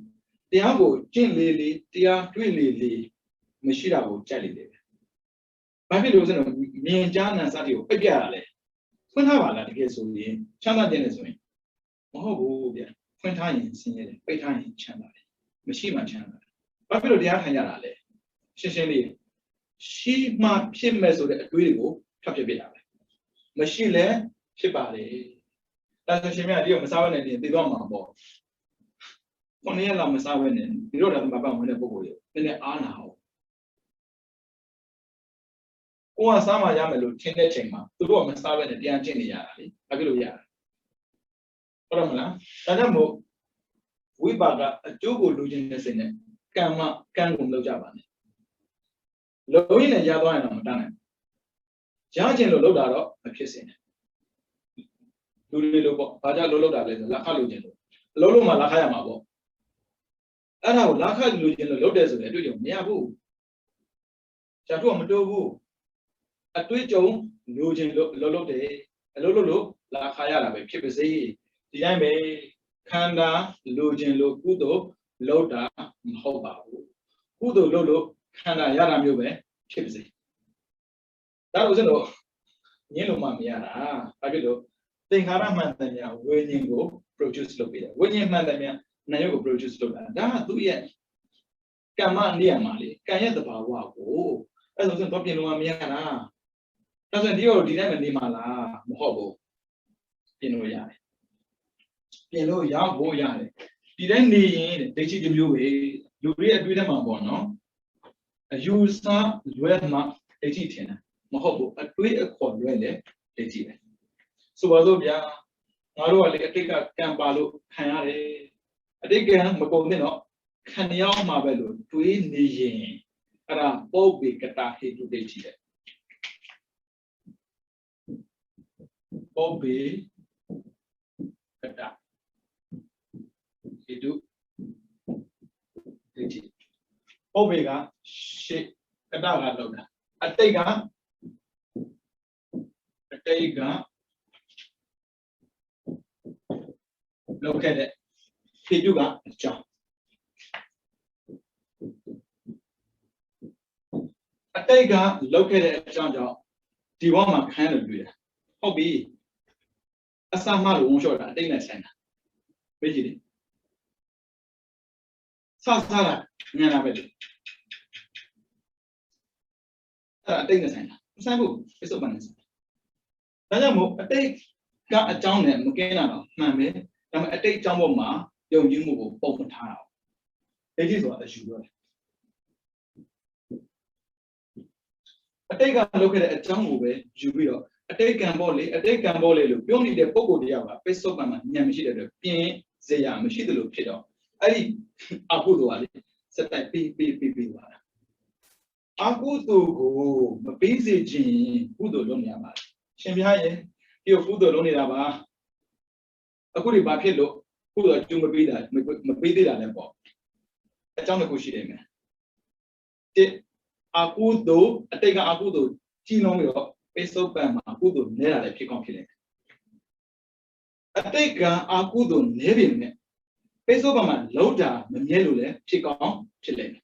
တရားကိုကျင့်လေလေတရားတွေ့လေလေမရှိတာကိုကြိုက်လေလေဘာဖြစ်လို့ဆိုတော့မြင်ကြားနာစသည်ကိုပိတ်ပြရတာလေဖွင့်ထားပါလားတကယ်ဆိုရင်ချမ်းသာခြင်းနဲ့ဆိုရင်မဟုတ်ဘူးဗျဖွင့်ထားရင်ဆင်းရဲတယ်ပိတ်ထားရင်ချမ်းသာတယ်မရှိမှချမ်းသာတယ်ဘာဖြစ်လို့တရားထိုင်ရတာလဲရှင်းရှင်းလေးရှိမှဖြစ်မဲ့ဆိုတဲ့အတွေးတွေကိုဖျက်ပြပြတာပဲမရှိလဲဖြစ်ပါလေဒါဆိုရှင်မြတ်ဒီကိုမစားဘဲနဲ့နေသိသွားမှာပေါ့ခုနှစ်ရက်လောက်မစားဘဲနဲ့ဒီတော့ဒါမှပတ်ဝင်တဲ့ပုံကိုနည်းနည်းအားနာအောင်ကိုကစားမှရမယ်လို့ထင်တဲ့ချိန်မှာသူတို့ကမစားဘဲနဲ့တရားကျင့်နေရတာလေဘာဖြစ်လို့ရတာဟုတ်တယ်မလားဒါကြောင့်မို့ဝိပါကအကျိုးကိုလူချင်းတဲ့စိတ်နဲ့ကံကိုမလုပ်ကြပါနဲ့လုံးရင်းနဲ့ရသွားရင်တော့မတတ်နိုင်ရခြင်းလို့လုပ်တာတော့မဖြစ်စေနဲ့လူတွေလို့ပေါ့ဘာကြောင့်လုပ်တာလဲဆိုလက်ခလူချင်းလို့အလုံးလုံးမှလက်ခရမှာပေါ့အဲ့ဒါကိုလက်ခလူချင်းလို့လုပ်တယ်ဆိုရင်အတွေ့အကြုံမရဘူးဇာတုကမတိုးဘူးအတွေ့အကြုံလူချင်းလို့လုပ်တယ်အလုပ်လို့လက်ခရတာပဲဖြစ်ပါစေဒီတိုင်းပဲခန္ဓာလူချင်းလို့ကုသိုလ်လုပ်တာမဟုတ်ပါဘူးကုသိုလ်လုပ်လို့ခန္ဓာရတာမျိုးပဲဖြစ်ပါစေဒါလို့ဆိုတော့ညင်းလို့မှမရတာဘာဖြစ်လို့သင်္ခါရမှန်တယ်များဝိညာဉ်ကို produce လုပ်ပေးတယ်ဝိညာဉ်မှန်တယ်များနာယုတ်ကို produce လုပ်တာဒါကသူ့ရဲ့ကမ္မနေရာမှာလေကံရဲ့သဘာဝကိုအဲ့ဆိုတော့ပြင်လို့မရတာဒါဆိုရင်ဒီတော့ဒီတိုင်းမနေမှာလားမဟုတ်ဘူးပြင်လို့ရတယ်ပြင်လို့ရဖို့ရတယ်ဒီတိုင်းနေရင်ဒိဋ္ဌိတစ်မျိုးပဲလူတွေအတွေ့အထဲမှာပေါ့နော်အယူဆလွဲမှာဒိဋ္ဌိထင်တာမဟုတ်ဘူးအတွေးအခေါ်လွဲလေဒိဋ္ဌိပဲဆိုပါစို့ဗျာငါတို့ကလေအတိတ်ကကံပါလို့ခံရတယ်အတိတ်ကံမကုန်တဲ့တော့ခံရအောင်မှာပဲလို့တွေးနေရင်အဲ့ဒါပုပ္ပေကတဟေတုဒိဋ္ဌိတဲ့ပုပ္ပေကတဟေတုဒိဋ္ဌိပုပ္ပေကရှေ့ကတကလောက်တာအတိတ်ကလောက်ခဲ့တဲ့ဟေတုကအကြောင်းအတိတ်ကလောက်ခဲ့တဲ့အကြောင်းကြောင့်ဒီဘဝမှာခံရလို့တွေ့တာဟုတ်ပြီအစမှလို့ဝန်လျှော့တာအတိတ်နဲ့ဆိုင်တာမေးကြည့်လေစတာညံတာပဲအဲ့ဒါအတိတ်နဲ့ဆိုင်တာ ဆိုင်ဘူးပိစုံပန်နေဆိုင်ဒါကြောင့်မို့အတိတ်ကအကြောင်းနဲ့မကင်းတာတော့မှန်ပဲဒါပေမဲ့အတိတ်အကြောင်းပေါ်မှာယုံကြည်မှုကိုပုံမထားတာဒိဋ္ဌိဆိုတာအယူပြောတယ်အတိတ်ကလုပ်ခဲ့တဲ့အကြောင်းကိုပဲယူပြီးတော့အတိတ်ကံပေါ်လေလို့ပြောနေတဲ့ပုံကိုတရားကပိစုံပန်မှာဉာဏ်မရှိတဲ့အတွက်ပြင်းစရာမရှိသလိုဖြစ်တော့အဲ့ဒီအကုသိုလ်ကလေစက်တိုက်ပေးသွားတာအကုသိုလ်ကိုမပေးစေခြင်းကုသိုလ်လုပ်နေရပါတယ်ရှင်ဘုရားရဲ့ဒီကုသိုလ်လုပ်နေတာပါအခုဒီဘာဖြစ်လို့ကုသိုလ်ကျုံမပေးတာမပေးသေးတာလည်းပေါ့အကြောင်းတစ်ခုရှိတယ်မယ်အကုသိုလ်အတိတ်ကအကုသိုလ်ကြီးလုံးပြီးတော့ပိစုံပန်မှာအကုသိုလ်နဲတာလည်းဖြစ်ကောင်းဖြစ်လိမ့်မယ်အတိတ်ကအကုသိုလ်နဲပြီနဲ့ပိစုံပန်မှာလောက်တာမမြဲလို့လည်းဖြစ်ကောင်းဖြစ်လိမ့်မယ်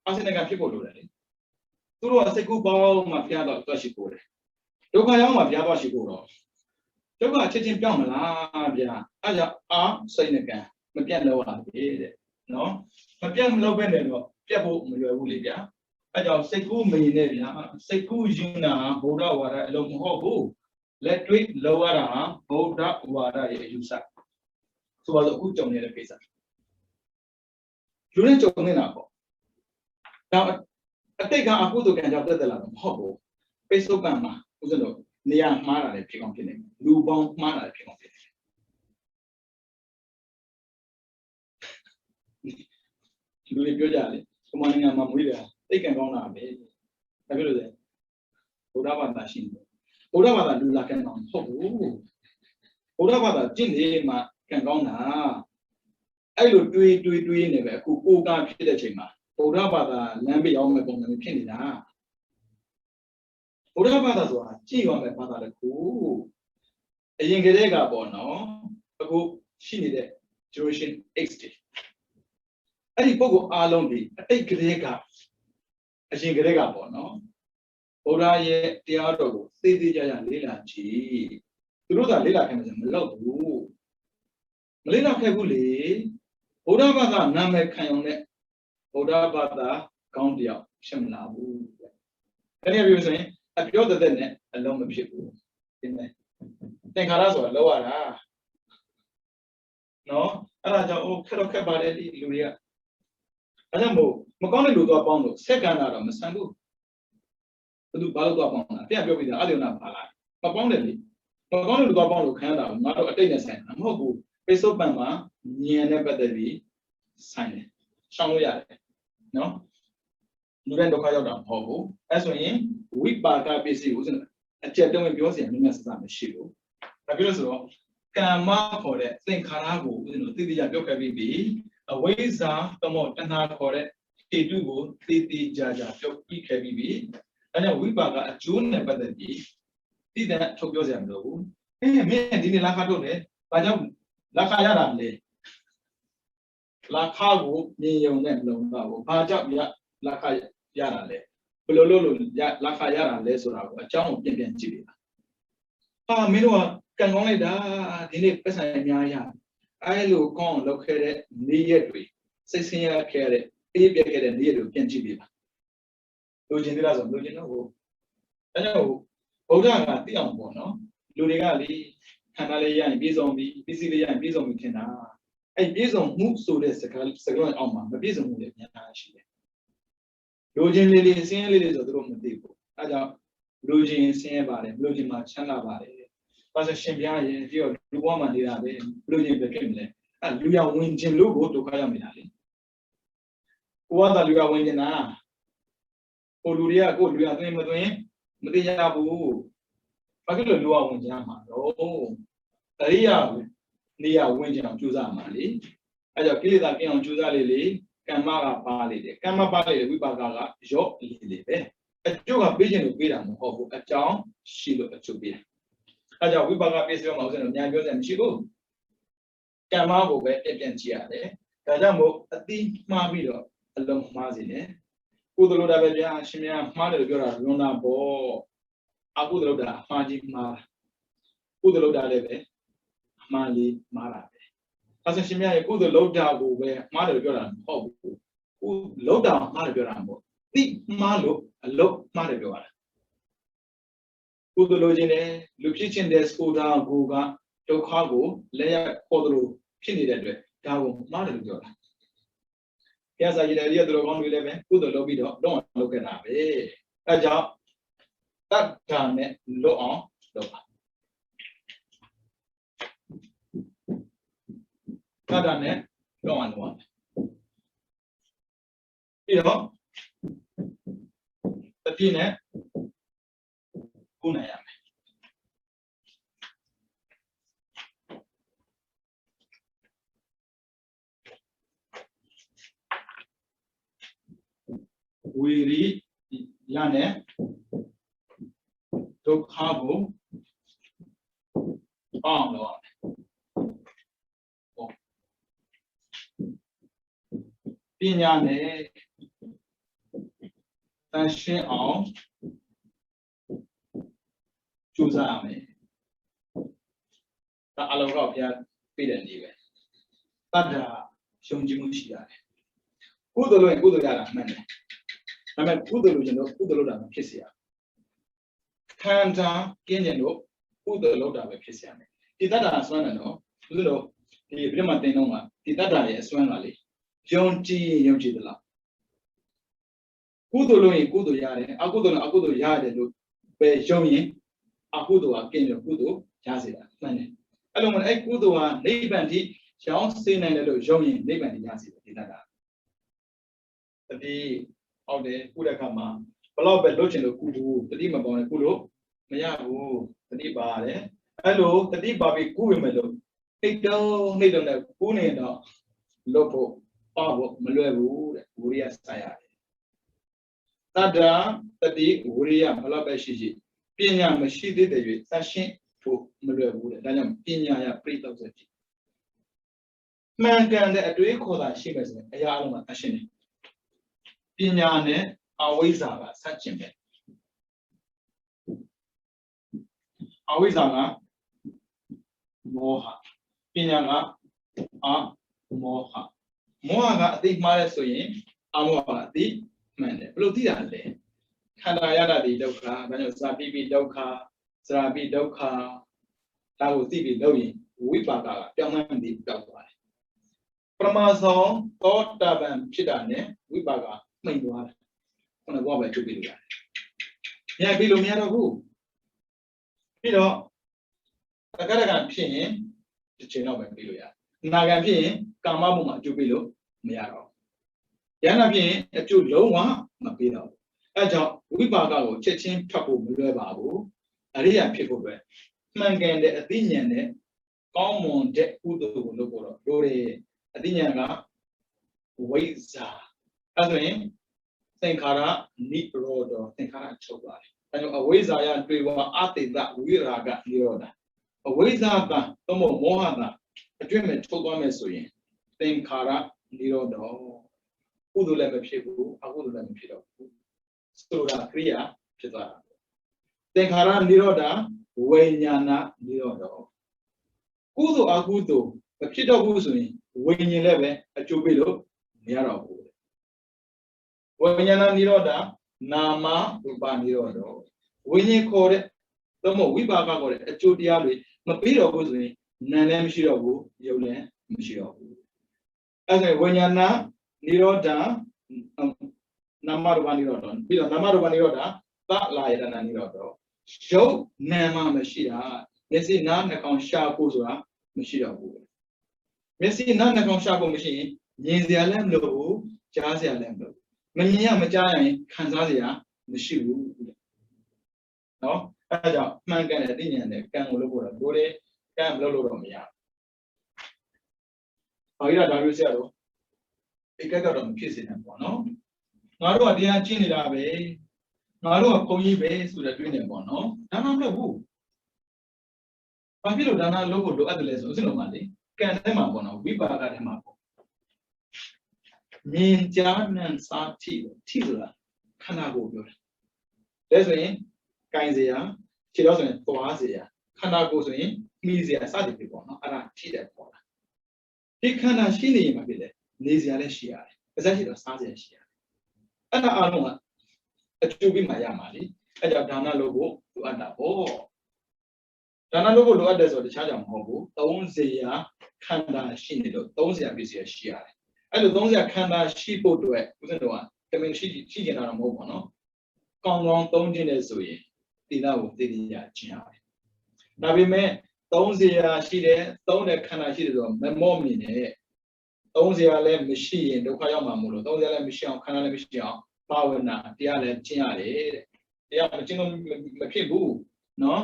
အစင်ကဖြစ်ဖို့လိုတယ်လေသူတို့ကစိတ်ကူးပေါင်းမှဖျားတော့တွက်ရှိဖို့တယ်ဒုက္ခရောက်မှဖျားတော့ရှိဖို့တော့ဒုက္ခအချက်ချင်းပြောင်းမလားဗျာအဲ့ကြောင့်အာစိတ်နဲ့ကံမပြတ်လို့ရသေးတဲ့နော်မပြတ်မလို့ပဲနဲ့တော့ပြတ်ဖို့မလွယ်ဘူးလေဗျာအဲ့ကြောင့်စိတ်ကူးမရင်နဲ့ဗျာစိတ်ကူးရင်းတာဗုဒ္ဓဝါဒအလုံးမဟုတ်ဘူးလက်တွေ့လောရတာဗုဒ္ဓဝါဒရဲ့အယူဆဆိုပါတော့အခုကြုံနေတဲ့ကိစ္စလူနဲ့ကြုံနေတာပေါ့ဒါအတိတ်ကအကုသိုလ်ကံကြောင့်တက်တက်လာတော့မဟုတ်ဘူးပိစုံပန်မှာဦးဇင်းတို့နေရာမှားတာလည်းဖြစ်ကောင်းဖြစ်နေတယ်လူပေါင်းမှားတာလည်းဖြစ်ကောင်းဖြစ်နေတယ်လူတွေပြောကြတယ်ကမ္ဘာနိုင်ငံမှာမွေးတာသိက္ခာကောင်းတာပဲဘာဖြစ်လို့လဲဘုရားဘာသာရှိတယ်ဘုရားဘာသာလူလာကံကောင်းဟုတ်ဘူးဘုရားဘာသာကျင့်နေမှာကံကောင်းတာအဲ့လိုတွေးနေပဲအခုကိုကဖြစ်တဲ့ချိန်မှာဘုရားဘာသာလမ်းပြရောက်မဲ့ပုံစံမျိုးဖြစ်နေတာဘုရားဘာသာဆိုတာကြည့်ရမယ်ဘာသာတခုအရင်ကတည်းကပေါ့နော်အခုရှိနေတဲ့ generation X တွေအဲ့ဒီပုံကိုအားလုံးဒီအတိတ်ကလေးကအရင်ကတည်းကပေါ့နော်ဘုရားရဲ့တရားတော်ကိုသိသိကြရလေ့လာကြည့်သူတို့ကလေ့လာခဲ့မှမလုပ်ဘူးမလေ့လာခဲ့ဘူးလေဘုရားဘာသာနာမည်ခံရုံနဲ့ဘုရားဘာသာကောင်းတရားဖြစ်မလာဘူးတဲ့ဒါပြောဆိုရင်အပြောတဲ့နဲ့အလုံးမဖြစ်ဘူးဒီမဲ့သင်္ခါရဆိုတာလောက်ရတာနော်အဲ့ဒါကြောင့်ခက်တော့ခက်ပါတယ်ဒီလူတွေကအဲ့ဒါမို့မကောင်းတဲ့လူတော့ပေါင်းလို့ဆက်ကန်းတာတော့မဆန်ဘူးဘယ်သူဘာလို့တော့ပေါင်းတာပြန်ပြောပြီးသားအလျောနာပါလာမပေါင်းတယ်လေမကောင်းတဲ့လူတော့ပေါင်းလို့ခံရတာငါတို့အတိတ်နဲ့ဆိုင်တာမဟုတ်ဘူးပိစုံပန်မှာဉာဏ်နဲ့ပတ်သက်ပြီးဆိုင်တယ်ရှောင်လို့ရတယ်နော်လူတိုင်းဒုက္ခရောက်တာမဟုတ်ဘူးအဲဆိုရင်ဝိပါကပစ္စည်းကိုအကျက်တုံးပြောစရာမြတ်စစမရှိဘူးဒါပြောလို့ဆိုတော့ကမ္မခေါ်တဲ့သင်္ခါရကိုဦးဇင်းတို့သိသိကြပြောခဲ့ပြီးအဝိဇ္ဇာတမောတဏှာခေါ်တဲ့ဟေတုကိုသိသိကြပြောပြီးခဲ့ပြီးအဲကြောင့်ဝိပါကအကျိုးနဲ့ပတ်သက်ပြီးသိတဲ့ထုတ်ပြောစရာမလိုဘူးမင်းဒီနေ့လာခထုတ်တယ်ဘာကြောင့်လာခရတာလဲလာခကိုမြင်ရုံနဲ့မလုံတော့ဘူးဘာကြောင့်လာခရတာလဲဘယ်လိုလုပ်လို့လာခရတာလဲဆိုတာကိုအကြောင်းကိုပြန်ကြည့်ပြပါဟာမင်းတို့ကကံကောင်းလိုက်တာဒီနေ့ပတ်ဆိုင်အများရအဲလိုကောင်းလောက်ခဲ့တဲ့နေ့ရက်တွေစိတ်ဆင်းရဲခဲ့တဲ့အေးပြခဲ့တဲ့နေ့ရက်တွေပြန်ကြည့်ပြပါလူချင်းသေးလားဆိုလူချင်းတော့ဟိုအဲကြောင့်ဗုဒ္ဓကသိအောင်ပေါ့နော်လူတွေကလေခန္ဓာလေးရရင်ပြည့်စုံပြီပစ္စည်းလေးရရင်ပြည့်စုံပြီထင်တာအဲ့ပြည့်စုံမှုဆိုတဲ့စကားအောက်မှာမပြည့်စုံမှုလည်းအများကြီးရှိတယ်လူချင်းလေးဆင်းရဲလေးတွေဆိုသူတို့မသိဘူးအဲကြောင့်လူချင်းဆင်းရဲပါတယ်လူချင်းမှာချမ်းသာပါတယ်ဘာလို့ရှင်ပြားရင်ပြီးတော့လူဘဝမှာနေတာလေဘလို့ချင်းပဲဖြစ်မလဲအဲလူရဝင်ခြင်းလို့ကိုဒုက္ခရောက်နေတာလေကိုကလူရဝင်နေတာကိုလူတွေကကိုလူရသွင်းမသွင်းမသိရဘူးဘာဖြစ်လို့လူရဝင်ခြင်းမှာတော့အရိယာနေရဝင်ခြင်းအောင်ကြိုးစားမှာလေအဲကြောင့်ကိလေသာကင်းအောင်ကြိုးစားလေကမ္မကပါလေတယ်ကမ္မပါလေဝိပါကကရော့လေပဲအကျိုးကပေးခြင်းလို့ပေးတာမဟုတ်ဘူးအကြောင်းရှိလို့အကျိုးပေးတာအဲကြောင့်ဝိပါကပစ္စည်းမှာဦးဇင်းတို့ညာပြောစရာမရှိဘူးကမ္မကိုပဲပြန်ကြည့်ရတယ်ဒါကြောင့်မို့အတိမှားပြီးတော့အလုံးမှားစေတယ်ကုသလိုတာပဲဗျာရှင်များမှားတယ်လို့ပြောတာလွန်တာပေါ့အကုသလိုတာမှားကြီးမှားကုသလိုတာလည်းပဲအမှားလေးမှားတာပဲအဲဆိုရှင်များရဲ့ကုသလိုတာကိုပဲမှားတယ်လို့ပြောတာမဟုတ်ဘူးကုလိုတာမှားတယ်ပြောတာမဟုတ်တိမှားလို့အလုံးမှားတယ်ပြောတာ ကုသလိုခြင်းနဲ့လူဖြစ်ခြင်းတဲ့ဆိုတာကိုကဒုက္ခကိုလက်ရခေါ်သလိုဖြစ်နေတဲ့အတွက်ဒါကိုမှားတယ်လို့ပြောတာဘုရားစာရည်တဲ့သူတော်ကောင်းတွေလည်းပဲကုသလုပ်ပြီးတော့လုံးအောင်လုပ်ခဲ့တာပဲအဲကြောင့်တတ်တာနဲ့လွတ်အောင်လုပ်ပါတတ်တာနဲ့လွတ်အောင်လုပ်ပါပြီးတော့တတိနဲ့ကုနိုင်ရမယ်ဝီရိယနဲ့ဒုက္ခကိုအောင်လို့ပညာနဲ့တန်ရှင်းအောင်ကြိုးစားရမယ်ဒါအလုံးတော့ဘုရားပြည့်တဲ့နေပဲတတ်တာရှုံကြည့်မှုရှိရတယ်ကုသိုလ်လို့ကုသိုလ်ရတာမှန်တယ်ဒါပေမဲ့ကုသိုလ်လို့ကျွန်တော်ကုသိုလ်လုပ်တာမဖြစ်เสียခန္ဓာကင်းတယ်လို့ကုသိုလ်လုပ်တာပဲဖြစ်เสียမယ်ဒီတတ်တာအစွမ်းတယ်နော်ဘုလို့ဒီပြမတင်တော့ကဒီတတ်တာရဲ့အစွမ်းလာလေယုံကြည်သလားကုသိုလ်လို့ရင်ကုသိုလ်ရတယ်အကုသိုလ်လို့အကုသိုလ်ရတယ်လို့ပဲယုံရင်အကုသိုလ်ကကင်းတယ်ကုသိုလ်ရစေတာမှန်တယ်အဲ့လိုမှအဲ့ကုသိုလ်ကနိဗ္ဗာန်ထိရောင်းစေနိုင်တယ်လို့ယုံရင်နိဗ္ဗာန်ထိရစေတယ်ဒီတတ်တာတတိဟုတ်တယ်ကုတဲ့အခါမှာဘလောက်ပဲလုပ်ချင်လို့ကုဘူးတတိမပေါင်းနဲ့ကုလို့မရဘူးတတိပါတယ်အဲ့လိုတတိပါပြီးကုဝင်မယ်လို့နှိတ်တော့နဲ့ကုနေတော့လုပ်ဖို့ပေါ့ဖို့မလွယ်ဘူးတဲ့ဝိရိယစရတယ်တတ္တတတိဝိရိယဘလောက်ပဲရှိရှိပညာမရှိသေးတဲ့၍သရှင်းဖို့မလွယ်ဘူးတဲ့ဒါကြောင့်ပညာရပြိတ္တောစတိမှန်ကန်တဲ့အတွေးခေါ်တာရှိမယ်ဆိုရင်အရာအလုံးကသရှင်းတယ်ပညာနဲ့အဝိဇ္ဇာကဆက်ကျင်ပဲအဝိဇ္ဇာကမောဟပညာကအမောဟမောဟကအသိမှားလဲဆိုရင်အမောဟကအသိမှန်တယ်ဘယ်လိုသိတာလဲခန္ဓာရတ္တိဒုက္ခဒါကြောင့်ဇာပိပိဒုက္ခဇရာပိဒုက္ခဒါကိုသိပြီးလို့ရင်ဝိပါကပြောင်းမှန်းပြီးပြောက်သွားတယ်ပရမသောသောတာပန်ဖြစ်တာနဲ့ဝိပါကမှိန်သွားတယ်ခုနကပဲချုပ်ပြီးလို့ရတယ်။မြန်ပြီးလို့မရတော့ဘူး။ပြီးတော့တက္ကရာကဖြစ်ရင်ဒီချိန်တော့ပဲပြီးလို့ရတယ်။နာဂံဖြစ်ရင်ကာမဘုံမှာအကျိုးပေးလို့မရတော့ဘူး။ယန္နာဖြစ်ရင်အကျိုးလုံးဝမပေးတော့ဘူး။အဲကြောင့်ဝိပါကကိုချက်ချင်းဖြတ်ဖို့မလွယ်ပါဘူး။အရိယာဖြစ်ဖို့ပဲမှန်ကန်တဲ့အသိဉာဏ်နဲ့ကောင်းမွန်တဲ့ကုသိုလ်ကိုလုပ်ဖို့တော့လိုတယ်။အသိဉာဏ်ကဝိဇ္ဇာအဲဆိုရင်သင်္ခါရနိရောဓသင်္ခါရချုပ်သွားတယ်။အဲကြောင့်အဝိဇ္ဇာယတွေ့ဝအတေတဝိရာဂနိရောဓအဝိဇ္ဇာကသို့မဟုတ်မောဟကအတွင်းမဲ့ထုတ်သွားမယ်ဆိုရင်သင်္ခါရနိရောဓကုသိုလ်လည်းမဖြစ်ဘူးအကုသိုလ်လည်းမဖြစ်တော့ဘူးဆိုတာကရိယာဖြစ်သွားတာသင်္ခါရနိရောဓဝိညာဏနိရောဓကုသိုလ်အကုသိုလ်မဖြစ်တော့ဘူးဆိုရင်ဝိညာဉ်လည်းပဲအကျိုးပေးလို့မရတော့ဘူးဝိညာဏနိရောဓနာမရူပနိရောဓဝိညာဉ်ခေါ်တဲ့သို့မဟုတ်ဝိပါကခေါ်တဲ့အကျိုးတရားတွေမပေးတော့ဘူးဆိုရင်နာလည်းမရှိတော့ဘူးယုတ်လည်းမရှိတော့ဘူးအဲဒါဝိညာဏနိရောဓနာမရူပနိရောဓပြီးတော့နာမရူပနိရောဓသလာယတနာနိရောဓယုတ်နာမမရှိတာမျက်စိနားနှာခေါင်းရှာဖို့ဆိုတာမရှိတော့ဘူးမျက်စိနားနှာခေါင်းရှာဖို့မရှိရင်မြင်စရာလည်းမလိုဘူးကြားစရာလည်းမလိုမမြင်ရမကြားရင်ခံစားစရာမရှိဘူးနော်အဲဒါကြောင့်မှန်ကန်တဲ့အသိဉာဏ်နဲ့ကံကိုလုပ်ဖို့တော့လိုတယ်ကံမလုပ်လို့တော့မရဘူးဘာလို့ဒါလို့ဆရာတို့ဒီကက်ကတော့မဖြစ်စေနဲ့ပေါ့နော်ငါတို့ကတရားကျင့်နေတာပဲငါတို့ကဘုံကြီးပဲဆိုတဲ့တွင်းနေပေါ့နော်ဒါမှမဟုတ်ဘူးဘာဖြစ်လို့ဒါနလုပ်ဖို့လိုအပ်တယ်လဲဆိုဥစဉ်လုံးပါလေကံထဲမှာပေါ့နော်ဝိပါကထဲမှာပေါ့မြင်ကြားနံစာတိဆိုတာခန္ဓာကိုယ်ပြောတယ်ဒါဆိုရင်ကိုင်စရာခြေတော်ဆိုရင်သွားစရာခန္ဓာကိုယ်ဆိုရင်မိစရာစသည်ဖြစ်ပေါ့နော်အဲ့ဒါထိတယ်ပေါ့လားဒီခန္ဓာရှိနေရင်မဖြစ်လေနေစရာလည်းရှိရတယ်ပါဇက်ရှိတော့စားစရာရှိရတယ်အဲ့ဒါအားလုံးကအကျိုးပေးမှရမှာလေ အဲ့ကြောင့်ဒါနလုပ်ဖို့လိုအပ်တာပေါ့ဒါနလုပ်ဖို့လိုအပ်တယ်ဆိုတော့တခြားကြောင့်မဟုတ်ဘူး30ရာခန္ဓာရှိနေလို့30ရာပစ္စည်းရှိရတယ်အဲ့လို30ရာခန္ဓာရှိဖို့အတွက်ဦးဇင်းတို့ကတမင်ရှိကျင်တာတော့မဟုတ်ပါနော်ကောင်းကောင်းသုံးခြင်းနဲ့ဆိုရင်သီလကိုသိသိရခြင်းရတယ်ဒါပေမဲ့30ရာရှိတယ်သုံးတဲ့ခန္ဓာရှိတယ်ဆိုတော့မမော့မြင်နဲ့30ရာလည်းမရှိရင်ဒုက္ခရောက်မှာမို့လို့30ရာလည်းမရှိအောင်ခန္ဓာလည်းမရှိအောင်ဘာဝနာတရားလည်းကျင့်ရတယ်တဲ့တရားမကျင့်လို့မဖြစ်ဘူးနော်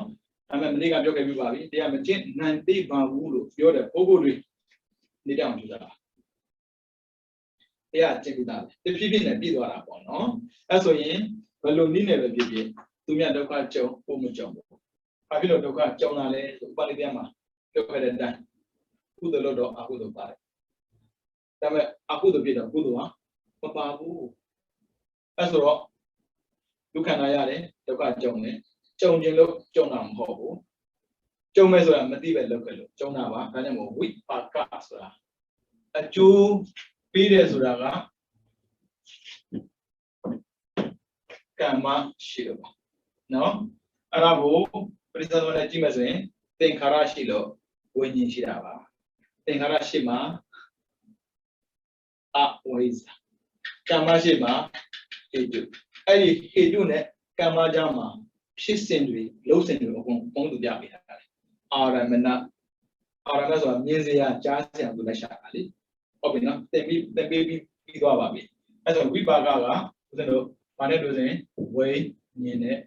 ဒါပေမဲ့မနေ့ကပြောခဲ့ပြီးပါပြီတရားမကျင့်နိုင်သေးပါဘူးလို့ပြောတဲ့ပုဂ္ဂိုလ်တွေနေတောင်ကြည့်တာတရားကျင့်ပြီးသားတဖြည်းဖြည်းနဲ့ပြီးသွားတာပေါ့နော်အဲဆိုရင်ဘယ်လိုနည်းနဲ့ပဲဖြစ်ဖြစ်သူများဒုက္ခကြုံဖို့မကြုံဘူးဘာဖြစ်လို့ဒုက္ခကြုံလာလဲဆိုဥပနိဒေယမှာပြောခဲ့တဲ့အတိုင်းကုသိုလ်လို့တော့အကုသိုလ်ပါတယ်ဒါပေမဲ့အကုသိုလ်ဖြစ်တော့ကုသိုလ်ဟာမပါဘူးအဲဆိုတော့ဒုက္ခနာရတယ်ဒုက္ခကြုံတယ်ကြုံခြင်းလို့ကြုံတာမဟုတ်ဘူးကြုံမယ်ဆိုတာမသိပဲလုပ်ခဲ့လို့ကြုံတာပါဒါကြောင့်မို့ဝိပါကဆိုတာအကျိုးပေးတယ်ဆိုတာကကမ္မရှိလို့ပါနော်အဲ့ဒါကိုပရိသတ်တော်နဲ့ကြည့်မယ်ဆိုရင်သင်္ခါရရှိလို့ဝိညာဉ်ရှိတာပါသင်္ခါရရှိမှာအဝိဇ္ဇာကမ္မရှိမှာဟေတုအဲ့ဒီဟေတုနဲ့ကမ္မကြမှာဖြစ်စဉ်တွေလုံးစဉ်တွေအကုန်ပုံသူပြပေးတာလေအာရမဏဆိုတာမြင်စရာကြားစရာသူလက်ရှာတာလေဟုတ်ပြီနော်သင်ပေးပြီးသွားပါပြီအဲ့ဆိုဝိပါကဦးဇင်းတို့ဘာနဲ့တွေ့စဉ်ဝိမြင်နဲ့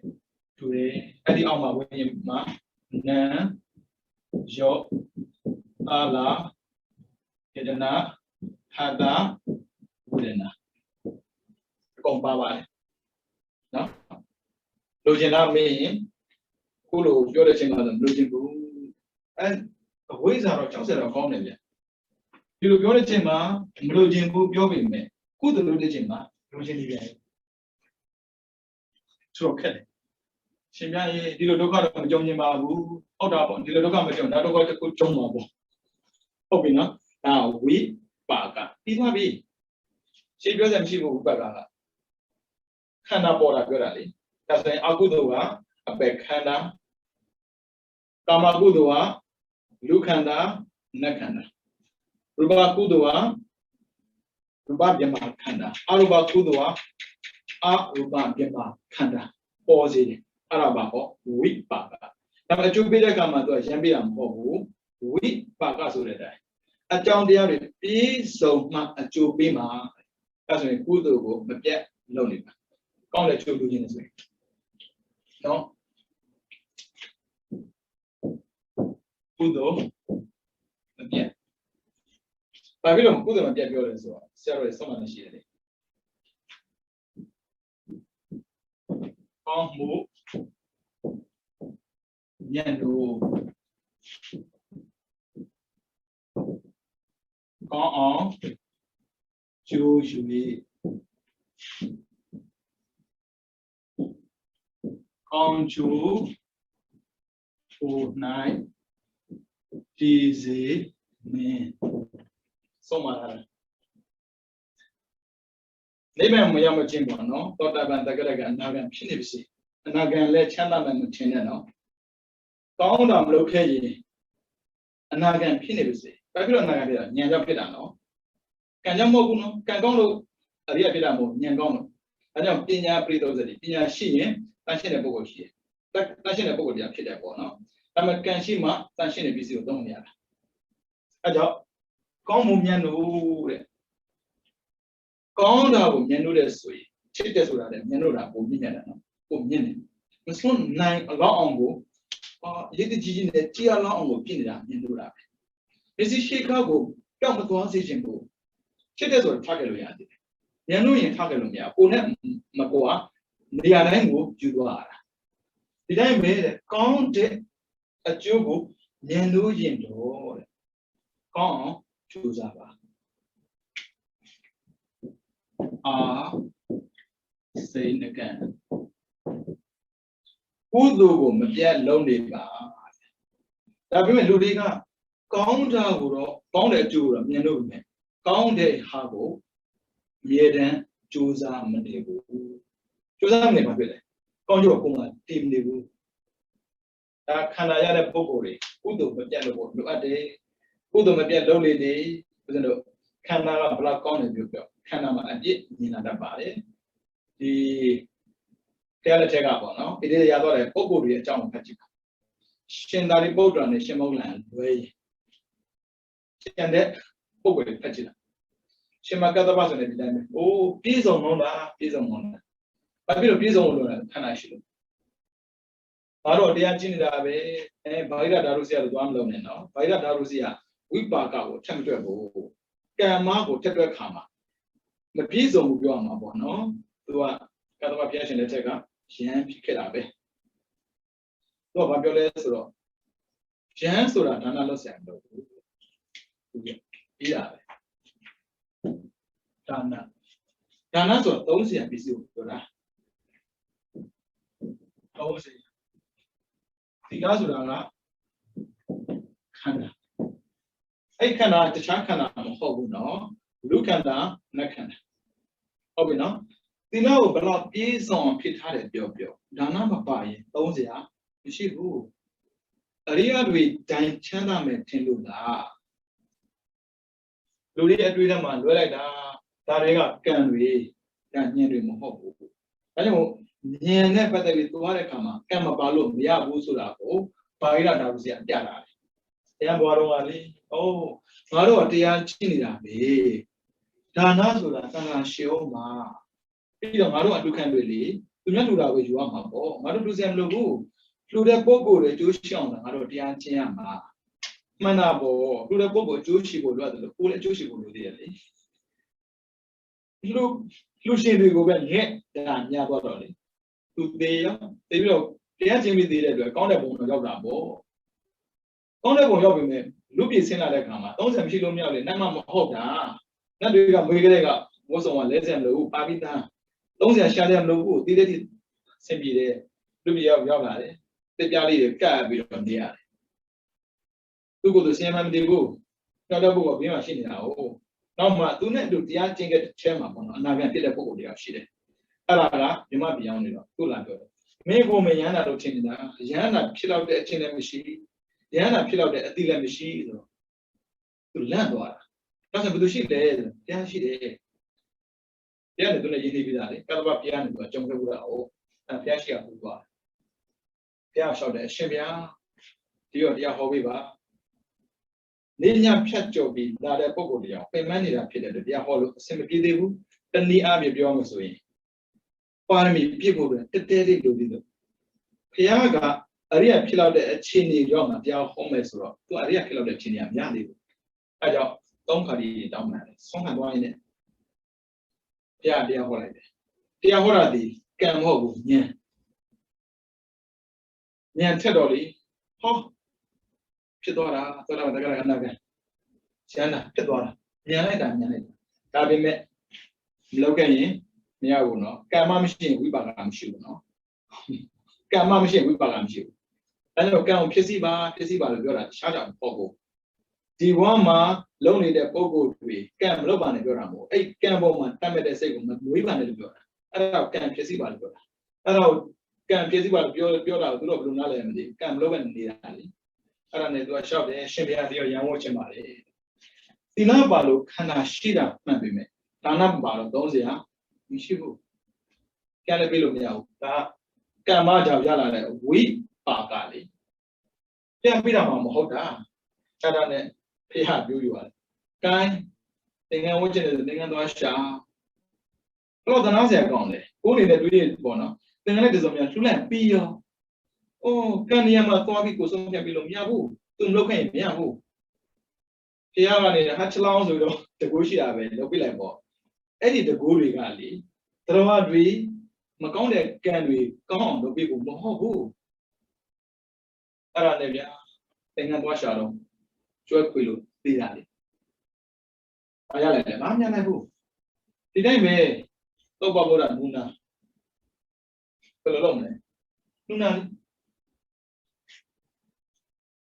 တွေ့တယ်အဲ့ဒီအောက်မှာဝိညာဉ်မှာနာယောအာလာကေဒနာဟာတာဝိဒနာအကုန်ပါပါတယ်နော်လိုချင်တာမင်းရင်ခုလိုပြောတဲ့ချိန်မှာတော့မလိုချင်ဘူးအဲအဝိဇ္ဇာတော့60တော့ကောင်းတယ်ဗျဒီလိုပြောတဲ့ချိန်မှာမလိုချင်ဘူးပြောပေမဲ့ကုသလိုတဲ့ချိန်မှာလိုချင်နေပြန်ဆိုတော့ခက်တယ်ရှင်ပြရေးဒီလိုဒုက္ခတော့မကြုံချင်ပါဘူးဟုတ်တာပေါ့ဒီလိုဒုက္ခမကြုံဒါဒုက္ခတစ်ခုကြုံမှာပေါ့ဟုတ်ပြီနော်ဒါဝိပါကပြီးသွားပြီရှင်းပြောစရာမရှိဘူးဝိပါကခန္ဓာပေါ်တာပြောတာလေဒါဆိုရင်အကုသိုလ်ကအပယ်ခန္ဓာကာမကုသိုလ်ကလူခန္ဓာနတ်ခန္ဓာရူပကုသိုလ်ကရူပပြမခန္ဓာအရူပကုသိုလ်ကအရူပပြမခန္ဓာပေါ်စေတယ်အဲ့ဒါပါဟောဝိပါကဒါပေမဲ့အကျိုးပေးတဲ့ကံမှာသူကရမ်းပေးတာမဟုတ်ဘူးဝိပါကဆိုတဲ့အတိုင်းအကြောင်းတရားတွေပြည့်စုံမှအကျိုးပေးမှာအဲ့ဆိုရင်ကုသိုလ်ကိုမပြတ်လုပ်နေပါကောင်းတဲ့ကျိုးလူချင်းနေဆိုရင်နော်ကုသိုလ်မပြတ်ဘာဖြစ်လို့ကုသိုလ်မပြတ်ပြောလဲဆိုတော့ဆရာတော်တွေဆုံးမနေရှိတယ်လေကောင်းမှုဉာဏ်တို့ကောင်းအောင်ကျိုးယူပြီးကောင်းကျိုးကိုနိုင်တည်စေမင်းဆုံးမလာနိဗ္ဗာန်မရောက်မချင်းပေါ့နော်သောတာပန်တက္ကရာကအနာဂံဖြစ်နေပြီစီအနာဂံလည်းချမ်းသာမှမထင်နဲ့နော်ကောင်းတာမလုပ်ခဲ့ရင်အနာဂံဖြစ်နေပြီစီဘာဖြစ်လို့အနာဂံဖြစ်တာဉာဏ်ကြောင့်ဖြစ်တာနော်ကံကြောင့်မဟုတ်ဘူးနော်ကံကောင်းလို့အရိယဖြစ်တာမဟုတ်ဉာဏ်ကောင်းလို့အဲကြောင့်ပညာပရိသောစတိပညာရှိရင်တန်ရှင်းတဲ့ပုဂ္ဂိုလ်ရှိတယ်တန်ရှင်းတဲ့ပုဂ္ဂိုလ်တရားဖြစ်တယ်ပေါ့နော်ဒါပေမဲ့ကံရှိမှတန်ရှင်းတဲ့ပစ္စည်းကိုသုံးနေရတာအဲကြောင့်ကောင်းမှုဉာဏ်တို့တဲ့ကောင်းတာကိုဉာဏ်တို့တဲ့ဆိုရင်ချစ်တယ်ဆိုတာလည်းဉာဏ်တို့တာပုံမြင်ရတယ်နော်ပုံမြင်တယ်မစွန်းနိုင်အလောက်အောင်ကိုရည်တည်ကြီးနဲ့ကြည်အလောက်အောင်ကိုပြင်နေတာဉာဏ်တို့တာပဲပစ္စည်းရှိခါကိုကြောက်မသွားစေခြင်းကိုချစ်တယ်ဆိုတော့ထားခဲ့လို့ရတယ်ဉာဏ်တို့ရင်ထားခဲ့လို့မရကိုနဲ့မကိုကနေရာတိုင်းကိုယူသွားတာဒီတိုင်းပဲတဲ့ကောင်းတဲ့အကျိုးကိုဉာဏ်တို့ရင်တော့တဲ့ကောင်းအောင်ကြိုးစားပါစိတ်နှကံကုသိုလ်ကိုမပြတ်လုံးနေပါဒါပေမဲ့လူတွေကကောင်းတာကိုတော့ကောင်းတဲ့အကျိုးကိုတော့မြင်လို့ပဲကောင်းတဲ့ဟာကိုအမြဲတမ်းကြိုးစားမနေဘူးကြိုးစားမနေပါဖြစ်တယ် ကောင်းကျိုးကိုမှတည်မနေဘူးဒါခန္ဓာရတဲ့ပုဂ္ဂိုလ်တွေကုသိုလ်မပြတ်လို့လိုအပ်တယ်ကုသိုလ်မပြတ်လုပ်လေနေဦးဇင်းတို့ခန္ဓာကဘလောက်ကောင်းတယ်ပြောခန္ဓာမှာအပြည့်မြင်လာတတ်ပါတယ်ဒီတရားလက်ထက်ကပေါ့နော်ဒီရတော့တဲ့ပုဂ္ဂိုလ်တွေအကြောင်းကိုဖတ်ကြည့်ပါရှင်သာရိပုတ္တရာနဲ့ရှင်မောဂလန်လွဲကျန်တဲ့ပုဂ္ဂိုလ်တွေဖတ်ကြည့်လားရှင်မကတ္တဗဆိုတဲ့ဒီတိုင်းပဲအိုးပြည့်စုံလုံးလားပြည့်စုံလုံးလားဘာဖြစ်လို့ပြည့်စုံလို့လဲခန္ဓာရှိလို့ဘာတော့တရားကျင့်နေတာပဲဗာရိဒဓာရုစီကတော့သွားမလုံးနဲ့နော်ဗာရိဒဓာရုစီကဝိပါကကိုထက်မတွက်ဘူးကံမကိုထက်တွက်ခါမှာမပြည့်စုံဘူးပြောရမှာပေါ့နော်သူကကတ္တဗဘုရားရှင်လက်ထက်ကရဟန်းဖြစ်ခဲ့တာပဲသူကဘာပြောလဲဆိုတော့ရဟန်းဆိုတာဒါနလုပ်ဆိုင်တော့ဘူးပြီးတာပဲဒါနဆိုတော့30ရာပစ္စည်းကိုပြောတာ30ဒီကားဆိုတာကခန္ဓာအဲ့ခန္ဓာတခြားခန္ဓာမဟုတ်ဘူးနော်လူခန္ဓာနတ်ခန္ဓာဟုတ်ပြီနော်ဒီလောက်ဘယ်တော့ပြေးဆောင်ဖြစ်ထားတယ်ပြောဒါနမပါရင်30ရာမရှိဘူးအရိယတွေဒိုင်ချမ်းသာမယ်ထင်လို့လားလူတွေအတွေ့အကြုံမှာလွဲလိုက်တာဒါတွေကကံတွေကံညင်တွေမဟုတ်ဘူးဒါကြောင့်ဉာဏ်နဲ့ပတ်သက်ပြီးသွားတဲ့အခါမှာကံမပါလို့မရဘူးဆိုတာကိုဗာရိဒဓာရုစီကပြတာတယ်တရားဘွားတော်ကလေငါတို့ကတရားကြည့်နေတာပဲဒါနဆိုတာသံဃာရှေအောင်မှာပြီးတော့ငါတို့အတုခံတွေလေသူများလူတာကိုယူရမှာပေါ့ငါတို့လူစံမလို့ဘူးလူတဲ့ပုဂ္ဂိုလ်တွေကျိုးရှောင်တာငါတို့တရားကျင့်ရမှာမှန်တာပေါ့လူတဲ့ပုဂ္ဂိုလ်အကျိုးရှိဖို့လိုတယ်လို့ကိုယ်လည်းအကျိုးရှိဖို့လိုသေးတယ်လေလူရှင်တွေကိုပဲငဲ့ဒါညာသွားတော့လေသူသေးရောသေးပြီးတော့တရားကျင့်ပြီးသေးတဲ့အတွက်ကောင်းတဲ့ပုံတော့ရောက်တာပေါ့ကောင်းတဲ့ပုံရောက်ပြီမဲ့လူပြည်ဆင်းလာတဲ့ခါမှာ30မရှိလို့မရလေနတ်မမဟုတ်တာနတ်တွေကမွေးကလေးကဝတ်ဆောင်ကလဲစံမလို့ပါပိတန်း30ရှာတယ်မလို့ဘူးတည်တည်ဆင်ပြေတယ်လူပြည်ရောက်လာတယ်တက်ပြလေးတွေကပ်ပြီးတော့နေရတယ်သူကသူဆင်းမှမတည်ဘူးတော်တဲ့ပုဂ္ဂိုလ်ကဘေးမှာရှိနေတာဟုတ်နောက်မှသူနဲ့အတူတရားကျင့်တဲ့ချဲမှာပေါ့နော်အနာဂတ်ဖြစ်တဲ့ပုဂ္ဂိုလ်တရားရှိတယ်အဲ့ဒါကမြမပြောင်းနေတော့သူ့လာပြောတယ်မင်းကိုမရဟန္တာလို့ထင်နေတာရဟန္တာဖြစ်တော့တဲ့အချင်းလည်းမရှိရဟန္တာဖြစ်တော့တဲ့အတိလည်းမရှိဆိုတော့သူလန့်သွားတာဒါဆိုဘယ်သူရှိလဲတရားရှိတယ်တရားနဲ့သူနဲ့ရင်းနှီးပြီးသားလေကတ္တဗဘုရားနဲ့သူအကြုံခဲ့ဘူးတာဟုတ်အဲ့ဘုရားရှိရပူသွားဘုရားလျှောက်တယ်အရှင်ဘုရားဒီတော့တရားဟောပေးပါနေညာဖြတ်ကျော်ပြီးလာတဲ့ပုဂ္ဂိုလ်တရားပင်မနေတာဖြစ်တဲ့တရားဟောလို့အဆင်မပြေသေးဘူးတနည်းအားဖြင့်ပြောမှဆိုရင်ပါရမီပြည့်ဖို့တက်တဲလေးလိုသေးတယ်ဘုရားကအရိယာဖြစ်လောက်တဲ့အခြေအနေရောက်မှတရားဟောမယ်ဆိုတော့သူအရိယာဖြစ်လောက်တဲ့အခြေအနေကမရသေးဘူးအဲကြောင့်သုံးခါဒီတောင်းပန်တယ်ဆုံးခံသွားရင်လည်းဘုရားတရားဟောလိုက်တယ်တရားဟောတာဒီကံမဟုတ်ဘူးဉာဏ်ထက်တော့လေဟောဖြစ်သွားတာသောတာပန်တက္ကရာအနာဂတ်ဉာဏ်ဖြစ်သွားတာဉာဏ်လိုက်တာဒါပေမဲ့မလောက်ခဲ့ရင်မရဘူးနော်ကံမမရှိရင်ဝိပါကမရှိဘူးနော်ကံမမရှိရင်ဝိပါကမရှိဘူးအဲဒါကြောင့်ကံကိုဖြစ်စီပါလို့ပြောတာရှားကြပေါ့ကိုဒီဘဝမှာလုံနေတဲ့ပုံကိုယ်တွေကံမလုပ်ပါနဲ့ပြောတာမဟုတ်အဲ့ကံပေါ်မှာတတ်မဲ့တဲ့စိတ်ကိုမဝိပါနဲ့လို့ပြောတာအဲ့ဒါကံဖြစ်စီပါလို့ပြောတာအဲ့ဒါကံဖြစ်စီပါလို့ပြောတာကိုသူတို့ဘယ်လိုနားလဲမသိဘူးကံမလုပ်ဘဲနေတာလေအဲ့ဒါနဲ့သူကရှောက်တယ်ရှင်ဘုရားတရားရန်ဝတ်ချင်ပါလေသီလပါလို့ခန္ဓာရှိတာမှန်ပေမဲ့ဒါနပါတော့30ဟာမရှိဘူးကံလည်းပြေးလို့မရဘူးဒါကံမကြောင့်ရလာတဲ့ဝိပါကလေပြန်ပြီးတာမှမဟုတ်တာအဲ့ဒါနဲ့ဖေဟာပြောယူရတယ်ကိုင်းသင်္ကန်းဝတ်ချင်တယ်သင်္ကန်းသွားရှာဘလို့သနာစရာကောင်းတယ်ကိုယ်နေတဲ့တွေးရပေါ့နော်သင်္ကန်းနဲ့တစုံများလှူလိုက်ပြီးရောအိုးကံနေရာမှာသွားပြီးကိုဆုံးဖြတ်ပြီးလို့မရဘူးသူမလုပ်ခဲ့ရင်မရဘူးဖေဟာကနေဟာချလောင်းဆိုတော့တကူရှိတာပဲလုပ်ပြလိုက်ပေါ့အဲ့ဒီတကူတွေကလေတော်တွေမကောင်းတဲ့ကံတွေကောင်းအောင်လုပ်ပေးဖို့မဟုတ်ဘူးအဲ့ဒါနဲ့ဗျာသင်္ကန်းသွားရှာတော့ကျွဲခွေလို့သိတာလေအားရလိုက်တယ်မများနိုင်ဘူးဒီတိုင်းပဲသောပဗုဒ္ဓနုနာဘယ်လိုလုပ်မလဲနုနာ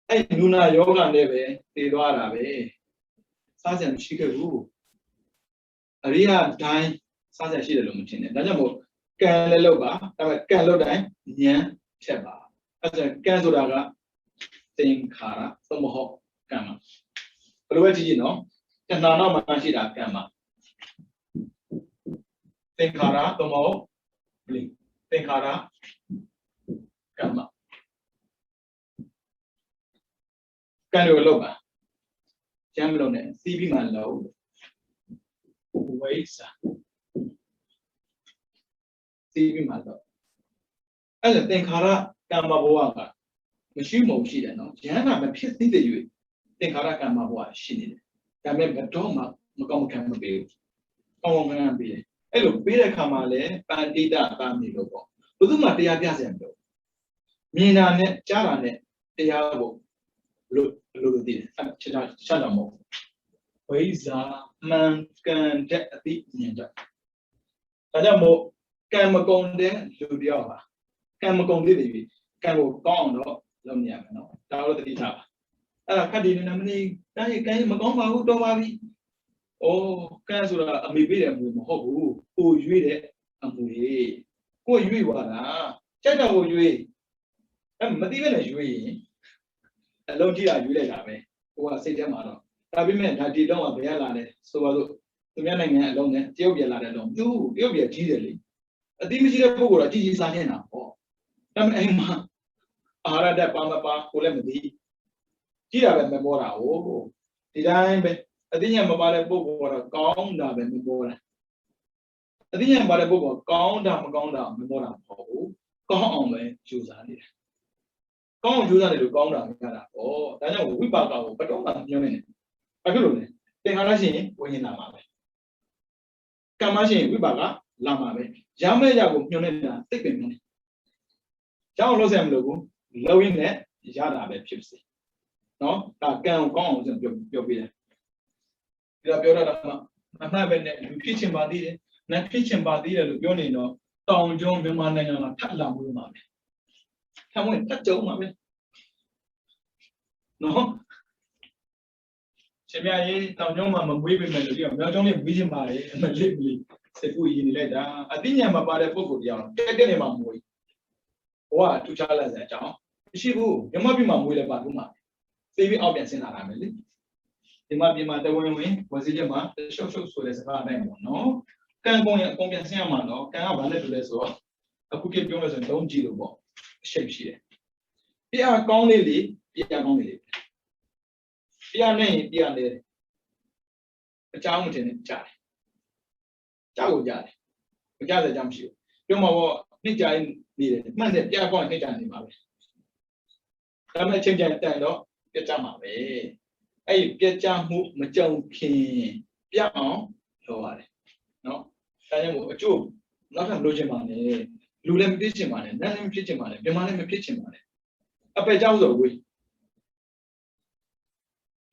အဲ့နုနာယောဂနဲ့ပဲသိသွားတာပဲစားစရာမရှိခဲ့ဘူးအရိယတိုင်းစားစရာရှိတယ်လို့မထင်နဲ့ဒါကြောင့်မို့ can le loba, can lo dine, yan, cheba. As a canzoraga, think cara, some hop, gamma. But what do you know? Can not machida gamma. Think cara, tomo, blink. Think cara, gamma. Can you loba? Jamlone, CB man low. Waits. CB man low. As a think cara, gamma boanga. Machine motion, no? Jana, my piece neither you. Think cara gamma boa, she needed. That meant a doma, Macom can be. Oh, man, be. Hello, Peter Kamale, Bandita, family logo. Uduma de Agazendo. Mina net, Jaranet, Diabo. Look at this. Chanamo. Waza, man can get a deep ninja. Adamo, Camagonde, Ludiava. Camagonde, Camo Gondo, Lomiano, Tower of the Tava. Cadin in many, I came Magoma, who don't worry. Oh, Casura, a medium with Mohobu, who you read it, and we. Who you are, China, who you and not even as you. Alone here, you let me, who are say them out. I meant I did not have a lad, so the man alone, you'll be a lad alone. You'll be a cheerily. A dimity of Pogora, Jesus, I can. Oh, I'm Emma. I had that Pamapa, who let me be. Here, I memora. Oh, did I? I think I'm about a book or a gong down in the morning. I think I'm about a book or gong down, memora. Oh, go on, man, choose on it. Gong choose on it to gong down. Oh, I know we back out, but don't have your minute. I do. They have a scene when you're not. Kamashing, we back up, Lama. Jamaya will unit, take a minute. John Rosem logo, lowing that, Yada Pipsy. No, that can go on your beer. I'm having a kitchen body, not kitchen body, you know, Tom John, the man, and a Tatlam woman. Come on, touch your mammy. No, Chemia, Tom John, Mamma, weaving melody, I'm not only vision by and liberally, said we later. I think I'm about a book of young, get him a boy. What to challenge that, John? She will, you might be my will about woman. Save it obvious in our family. It might be my way, was it a man, the social so there's a name, no? Can't go and come and see a man, no? Can I have a little less or a cookie bonus and don't giro ball. Shape she. Be a only, be a only. Be a name, be a lady. A child in it, Charlie. Child, Charlie. We gather jump you. You know, Ninja needed. Man, they are going to get on him. I'm not changing that, get some of it. Hey, get your move, my joking. Yeah, no, I am a joke. Not a losing money. Lulem pitching money, nothing pitching money, the money pitching money. A pay out of way.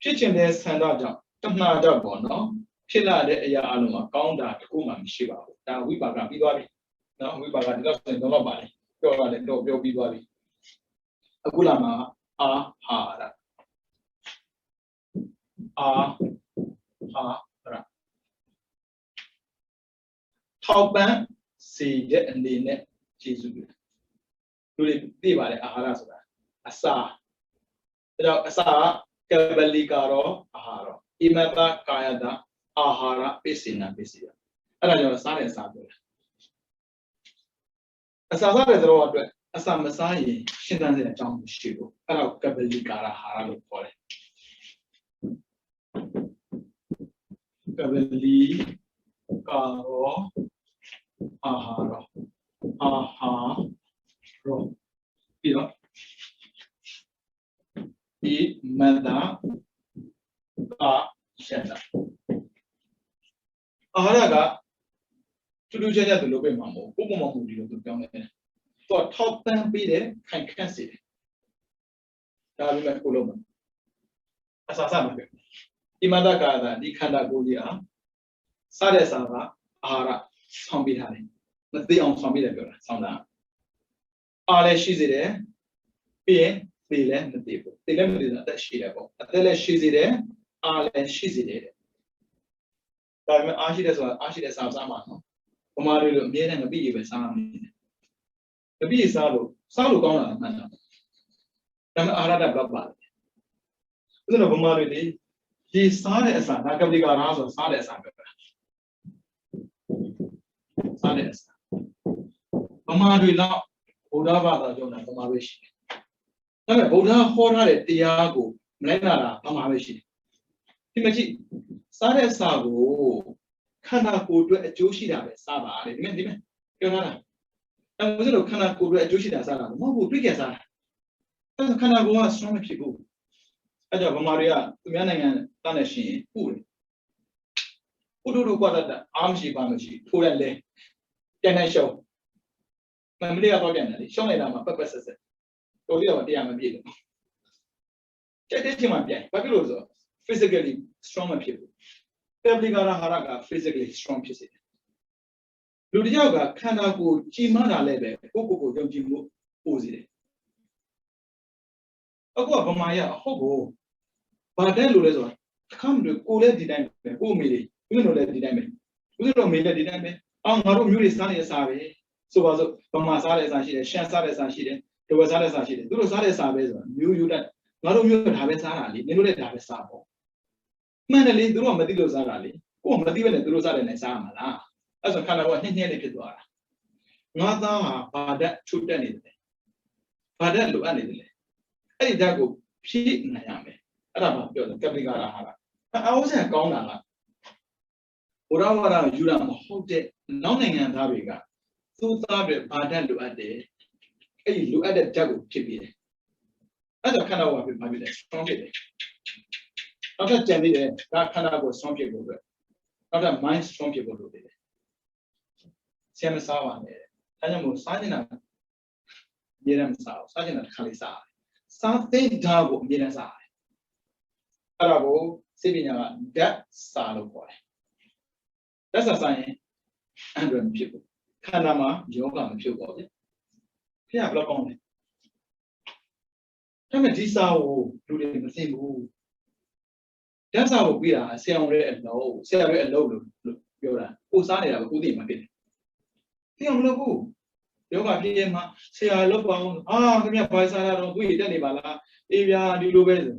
Pitching this hand out, come not up or no. Chilla de Aluma, count that Kuma Shiva. Now we back up, no, we back up nobody. Go on the door, you'll be body. A Gulama, hard. Top band, see it and the net, Jesus. Do it be by the Aharas. Asa. Asa, Kabalikaro, Ahara. Imata, Kayada, Ahara, Pisina, Pisia. And I know a son is Saturday. Asa is the road, Asa Masai, Shinan and John Shibu, and I'll Kabalikara Hara for it. Kabali, Karo, Ahara, Ro. Here, E. Mada, Shetta. Aharaga, to do Jetta to look at Mammo, Ugumamu to come in. For top 10 be there, can see it. That will make Uloma. As a son of it. Imadaka, the Kanda Godia, Sadesava, Ara, Sombihani, but they on Sombida, sound down. Ale she's there, being the land the table. The lemon is not that she level. The less she's there, Ale she's there. But Ashi does what Ashi does have some. ဗမာတွေလိုအမြဲတမ်းငပိရေပဲစားနေတယ်ငပိရေစားလို့ကောင်းတာမှန်တာဒါပေမဲ့အာဟာရဓာတ်ဘလောက်ပါလဲဥစ္စာဗမာတွေဒီစားတဲ့အစာဒါကပလီကာရာဆိုစားတဲ့အစာပဲစားတဲ့အစာဗမာတွေတော့ဗုဒ္ဓဘာသာကြောင့်ဗမာပဲရှိတယ်ဒါပေမဲ့ဗုဒ္ဓဟောထားတဲ့တရားကိုမလိုက်နာတာဗမာပဲရှိတယ်ဒီမှာကြည့်စားတဲ့အစာကိုခန္ဓာကိုယ်အတွက်အကျိုးရှိတာပဲစားပါလေဒီမဲ့ပြောထားတာအဲဒါဆိုတော့ခန္ဓာကိုယ်အတွက်အကျိုးရှိတာစားတာမဟုတ်ဘူးတွေ့ကြစားတာအဲခန္ဓာကိုယ်က strong မဖြစ်ဘူးအဲကြောင့်ဗမာတွေကသူများနိုင်ငံတန်းနေရှင်ပူတယ်ပူတို့ကွာတာအားမရှိပါမရှိထိုးရလဲပြန်နေရှုံးမလေးကတော့ပြန်တယ်လေရှုံးနေတာမှာပက်ဆက်တော်ပြီးတော့တရားမပြည့်ဘူးကျတဲ့ချိန်မှာပြန်ဘာဖြစ်လို့လဲဆိုတော့ physically strong မဖြစ်ဘူးပလီကာရာဟာရက physically strong ဖြစ်စေတယ်လူတစ်ယောက်ကခန္ဓာကိုယ်ကြီးမားတာလည်းပဲကိုယ်ယုံကြည်မှုပို့စေတယ်အခုကဗမာရအဟုတ်ကိုဘာတဲ့လို့လဲဆိုတော့အခါမျိုးကိုလည်းဒီတိုင်းပဲကိုမေလေးဦးတို့လည်းဒီတိုင်းပဲဦးတို့မေလည်းဒီတိုင်းပဲအောင်ငါတို့မျိုးတွေစားနေစားပဲဆိုပါစို့ဗမာစားတဲ့စားရှိတယ်ရှမ်းစားတဲ့စားရှိတယ်ဒဝစားတဲ့စားရှိတယ်သူတို့စားတဲ့စားပဲဆိုတော့မျိုးယူတဲ့ငါတို့မျိုးဒါပဲစားတာလေနင်တို့လည်းဒါပဲစားပေါ့မှန်တယ်လေသူတို့ကမသိလို့စားတာလေကိုကမသိပဲနဲ့သူတို့စားတယ်နဲ့စားမှာလားအဲ့ဆိုခန္ဓာကနှင်းလေးဖြစ်သွားတာငါသားဟာဘာဓာတ်ချုပ်တက်နေတယ်ဘာဓာတ်လိုအပ်နေတယ်အဲ့ဒီဓာတ်ကိုဖြည့်နိုင်ရမယ်အဲ့ဒါမှပြောတယ်ကပလီကာရာဟာရအောက်ဆန်ကောင်းတာကဘုရားဝါဒယူတာမဟုတ်တဲ့နောက်နိုင်ငံသားတွေကသူ့သားတွေဘာဓာတ်လိုအပ်တယ်အဲ့ဒီလိုအပ်တဲ့ဓာတ်ကိုဖြစ်ပြီးတယ်အဲ့ဒါခန္ဓာကိုဘာဖြစ်လဲ strong ဖြစ်တယ်နောက်ထပ်ကြံသေးတယ်ဒါခန္ဓာကို strong ဖြစ်ဖို့အတွက်နောက်ထပ် mind strong ဖြစ်ဖို့လိုတယ်ဆရာမစားပါနဲ့ဒါကြောင့်မို့စားနေတာအမြဲတမ်းမစားဘူးစားနေတာတစ်ခါလေးစားတယ်စားတဲ့ဓာတ်ကိုအမြဲတမ်းစားတယ်အဲ့ဒါကိုစိတ်ပညာကဓာတ်စားလို့ခေါ်တယ်ဓာတ်စားရင်အန္တရာယ်မဖြစ်ဘူးခန္ဓာမှာယောဂမဖြစ်ပါဘူးဖျက်ဘလောက်ကောင်းလဲဒါပေမဲ့ဒီစာကိုလူတွေမသိဘူးဓာတ်စာကိုပြီးတာဆရာဝန်ရဲ့အလုပ်ဆရာရဲ့အလုပ်လို့ပြောတာကိုစားနေတာကိုသိမှဖြစ်တယ်သိအောင်မလုပ်ဘူးယောဂဖြစ်ရင်မှဆရာလုပ်ပါအောင်ခင်ဗျဘာစားရတော့ကိုတက်နေပါလားအေးဗျာဒီလိုပဲဆို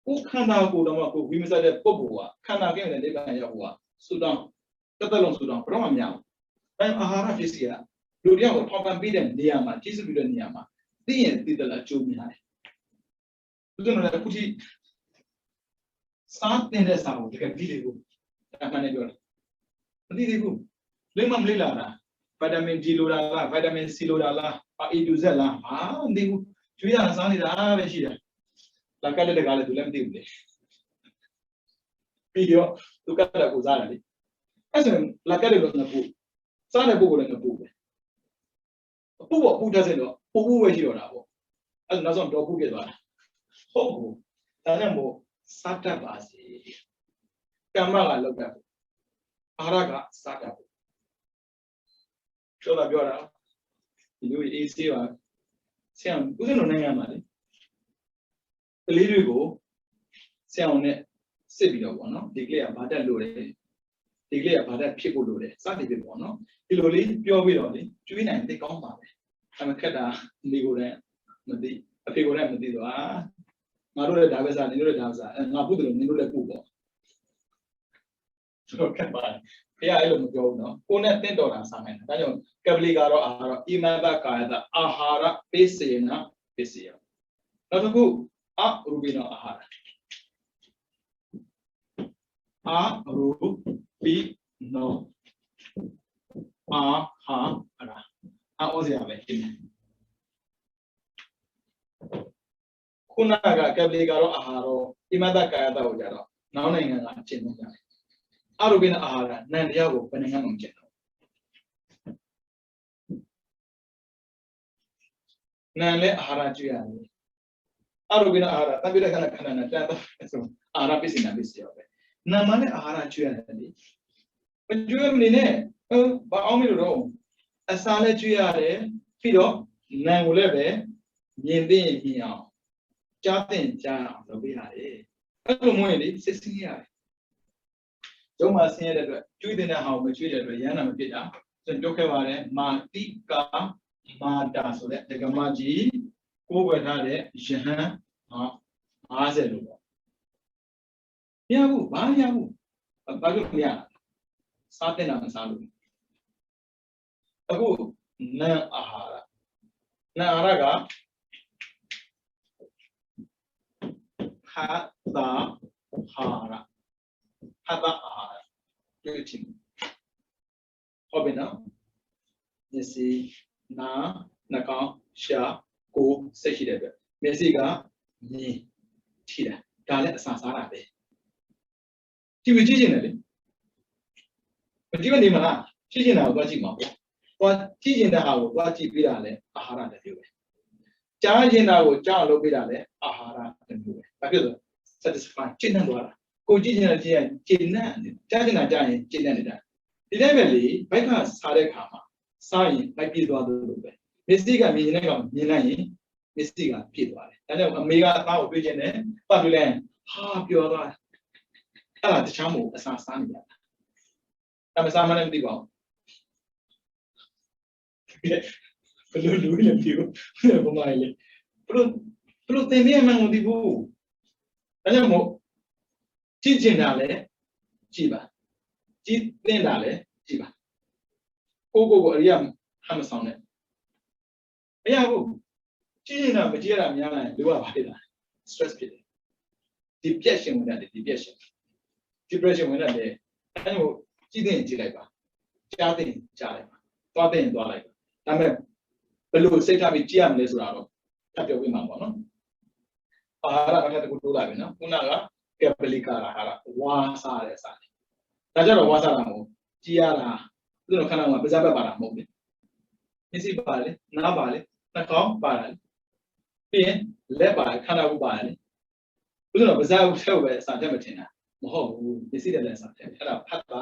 ကိုခန္ဓာကိုယ်တော့ကိုဝိမစတဲ့ပုဂ္ဂိုလ်ကခန္ဓာကင်းတဲ့နိဗ္ဗာန်ရောက်ဖို့ကဆူတောင်းတက်လုံးဆူတောင်းဘယ်တော့မှမရဘူးအဲအာဟာရပစ္စည်းကလူတယောက်ကိုထောက်ပံ့ပေးတဲ့နေရာမှာကြီးစုပြီးတဲ့နေရာမှာသိရင်သိတယ်လားအကျိုးများတယ်ဘုရားလည်းအခုထိစားတဲ့စာကိုတကယ်ပြီးတယ်ကိုအမှန်နဲ့ပြောတယ်မသိသေးဘူးလိမ့်မမလေးလာတာဗီတာမင် D လိုတာလားဗီတာမင် C လိုတာလား A to Z လားဟာမသိဘူးကျွေးရစားနေတာပဲရှိတယ်လက်ကလည်းတကားလည်းသူလည်းမသိဘူးလေပြီးတော့သူကလည်းကိုစားတယ်လေအဲ့ဆိုလက်ကလည်းလို့ငါပို့စားတဲ့ပုဂ္ဂိုလ်လည်းငါပို့ပဲအပူပူတတ်စင်တော့ပူပဲရှိတော့တာပေါ့အဲ့နောက်ဆုံးတော့ပူပြသွားတာဟုတ်ဘူးဒါနဲ့မို့စားတတ်ပါစေကမ္မကလောက်တတ်ဘူးအာရကစားတတ်ဘူးပြောတာဒီလိုအေးဆေးပါဆရာဦးဇင်းတို့နိုင်ငံမှာလေကလေးတွေကိုဆရာနဲ့စစ်ပြီးတော့ပေါ့နော်ဒီကလေးကဘာတက်လို့လဲဒီကလေးကဘာတက်ဖြစ်ဖို့လို့လဲစသည်ဖြစ်ပေါ့နော်ဒီလိုလေးပြောပြီးတော့လေကျွေးနိုင်သိကောင်းပါပဲအမခက်တာဒီကိုလည်းမသိအဖေကိုလည်းမသိတော့ငါတို့လည်းဒါပဲစားနေတို့လည်းဒါပဲစားငါပုတ်တယ်လို့နင်တို့လည်းပုတ်ပေါ့ဆိုတော့ခက်ပါဖះအဲ့လိုမပြောဘူးနော်ကိုနဲ့တင့်တော်တာစားနိုင်တယ်ဒါကြောင့်ကပလီကတော့အာဟာရဣမတကာယတအာဟာရပိစေနပိစေယနောက်တစ်ခုအရူပိနောအာဟာရအရူပိနောအာဟာရအောစရာပဲဒီခုနကကပလီကတော့အာဟာရဣမတကာယတကိုကြတော့နောက်နိုင်ငံကအကျင့်သုံးကြတယ်အရူပိနောအာဟာရနန္တရားကိုဘယ်နိုင်ငံမှမကျင့်တော့နံလည်းအာဟာရကျွေးရတယ်အရူပိနောအာဟာရတပိရခဏခဏနဲ့တန်တော့ဆိုအာဟာရပစ္စည်းနာပစ္စည်းရောပဲနာမနဲ့အာဟာရကျွေးရတယ်လေမကျွေးမနေနဲ့ဘာအောင်မလို့တော့အစာလည်းကျွေးရတယ်ပြီးတော့နံကိုလည်းပဲမြင်သိရင်မြင်အောင်ကြားသိရင်ကြားအောင်လုပ်ပေးရတယ်အဲ့လိုမျိုးလေစစ်စစ်ရတယ် ရုံးမှာဆင်းရဲတဲ့အတွက်ကျွေးတဲ့ဟာကိုမကျွေးတဲ့အတွက်ရဟန္တာမဖြစ်တာကျွန်တော်ပြောခဲ့ပါတယ်မာတိကာမာတာဆိုတဲ့ဒကမကြီးကိုယ်ွယ်ထားတဲ့ယဟန်50လို့ပေါ့မရဘူးဘာရဘူးဘာလို့မရစားတဲ့နာမစားလို့အခုနံအာဟာရနံအာဟာရကဟာတာဟာရဟာတာအာဟာရတွေ့ချင်ဟုတ်ပြီနော်မျက်စိနားနှာခေါင်းရှားကိုယ်စိတ်ရှိတဲ့အတွက်မျက်စိကမြင်ထိတာဒါလည်းအစာစားတာပဲဒီဝကြည့်နေတယ်လေမကြည့်မနေမလားကြည့်နေတာကိုသွားကြည့်မှာပေါ့သွားကြည့်နေတာဟာကိုသွားကြည့်ပြီးတာလည်းအာဟာရတစ်မျိုးပဲကြားနေတာကိုကြားလုပ်ပြီးတာလည်းအာဟာရတစ်မျိုးပဲဘာဖြစ်လို့ satisfy ကျင့်နေသွားတာကိုကြည့်နေတာကြည့်ရင်ကျင့်နေကြားနေတာကြားရင်ကျင့်နေနေတာဒီတိုင်းပဲလေဘိုက်ကစားတဲ့ခါမှာစားရင်ဘိုက်ပြေးသွားတယ်လို့ပဲမျက်စိကမြင်နေတဲ့ကောင်မြင်လိုက်ရင်မျက်စိကပြေးသွားတယ်ဒါကြောင့်အမေကအသားကိုတွေးခြင်းနဲ့ပတ်ပြီးလဲဟာပျော်သွားတယ်အဲ့ဒါတခြားမဟုတ်အစာစားနေရတာဒါမစားမနဲ့မသိပါဘူးဘယ်လိုလူလဲပြောဘုမလေးဘလို့တင်နေမှမသိဘူးဒါကြောင့်မို့ကြည့်ကျင်တာလဲကြည့်ပါကြည့်နေတာလဲကြည့်ပါကိုအရိယာဟမ်းမဆောင်နဲ့မရဘူးကြည့်နေတာမကြည့်ရတာများလာရင်လူကဘာဖြစ်လဲ stress ဖြစ်တယ် depression ဝင်တယ် depression ဝင်တယ်အဲ့လိုကြည့်တဲ့ကြည့်လိုက်ပါကြားတဲ့ကြားလိုက်ပါသွားတဲ့သွားလိုက်ပါဒါပေမဲ့ဘယ်လိုစိတ်ထားပြီးကြည့်ရမလဲဆိုတာတော့ထပ်ပြောပြမှာပေါ့နော်အာဟာရတစ်ခုတိုးလာပြီနော်ခုနကကပလီကာဟာရဝါစားတဲ့စားတယ်ဒါကြတော့ဝါစားတာမဟုတ်ကြည့်ရတာသူတို့ခဏမှပါဇက်ပါတာမဟုတ်ဘူးမျက်စိပါလေနားပါလေနှာခေါင်းပါလေပြီးရင်လက်ပါခန္ဓာကိုယ်ပါလေသူတို့ပါဇက်ကိုထည့်ပဲအစာတက်မထင်တာမဟုတ်ဘူးမျက်စိလည်းအစာတက်အဲ့ဒါဖတ်တာ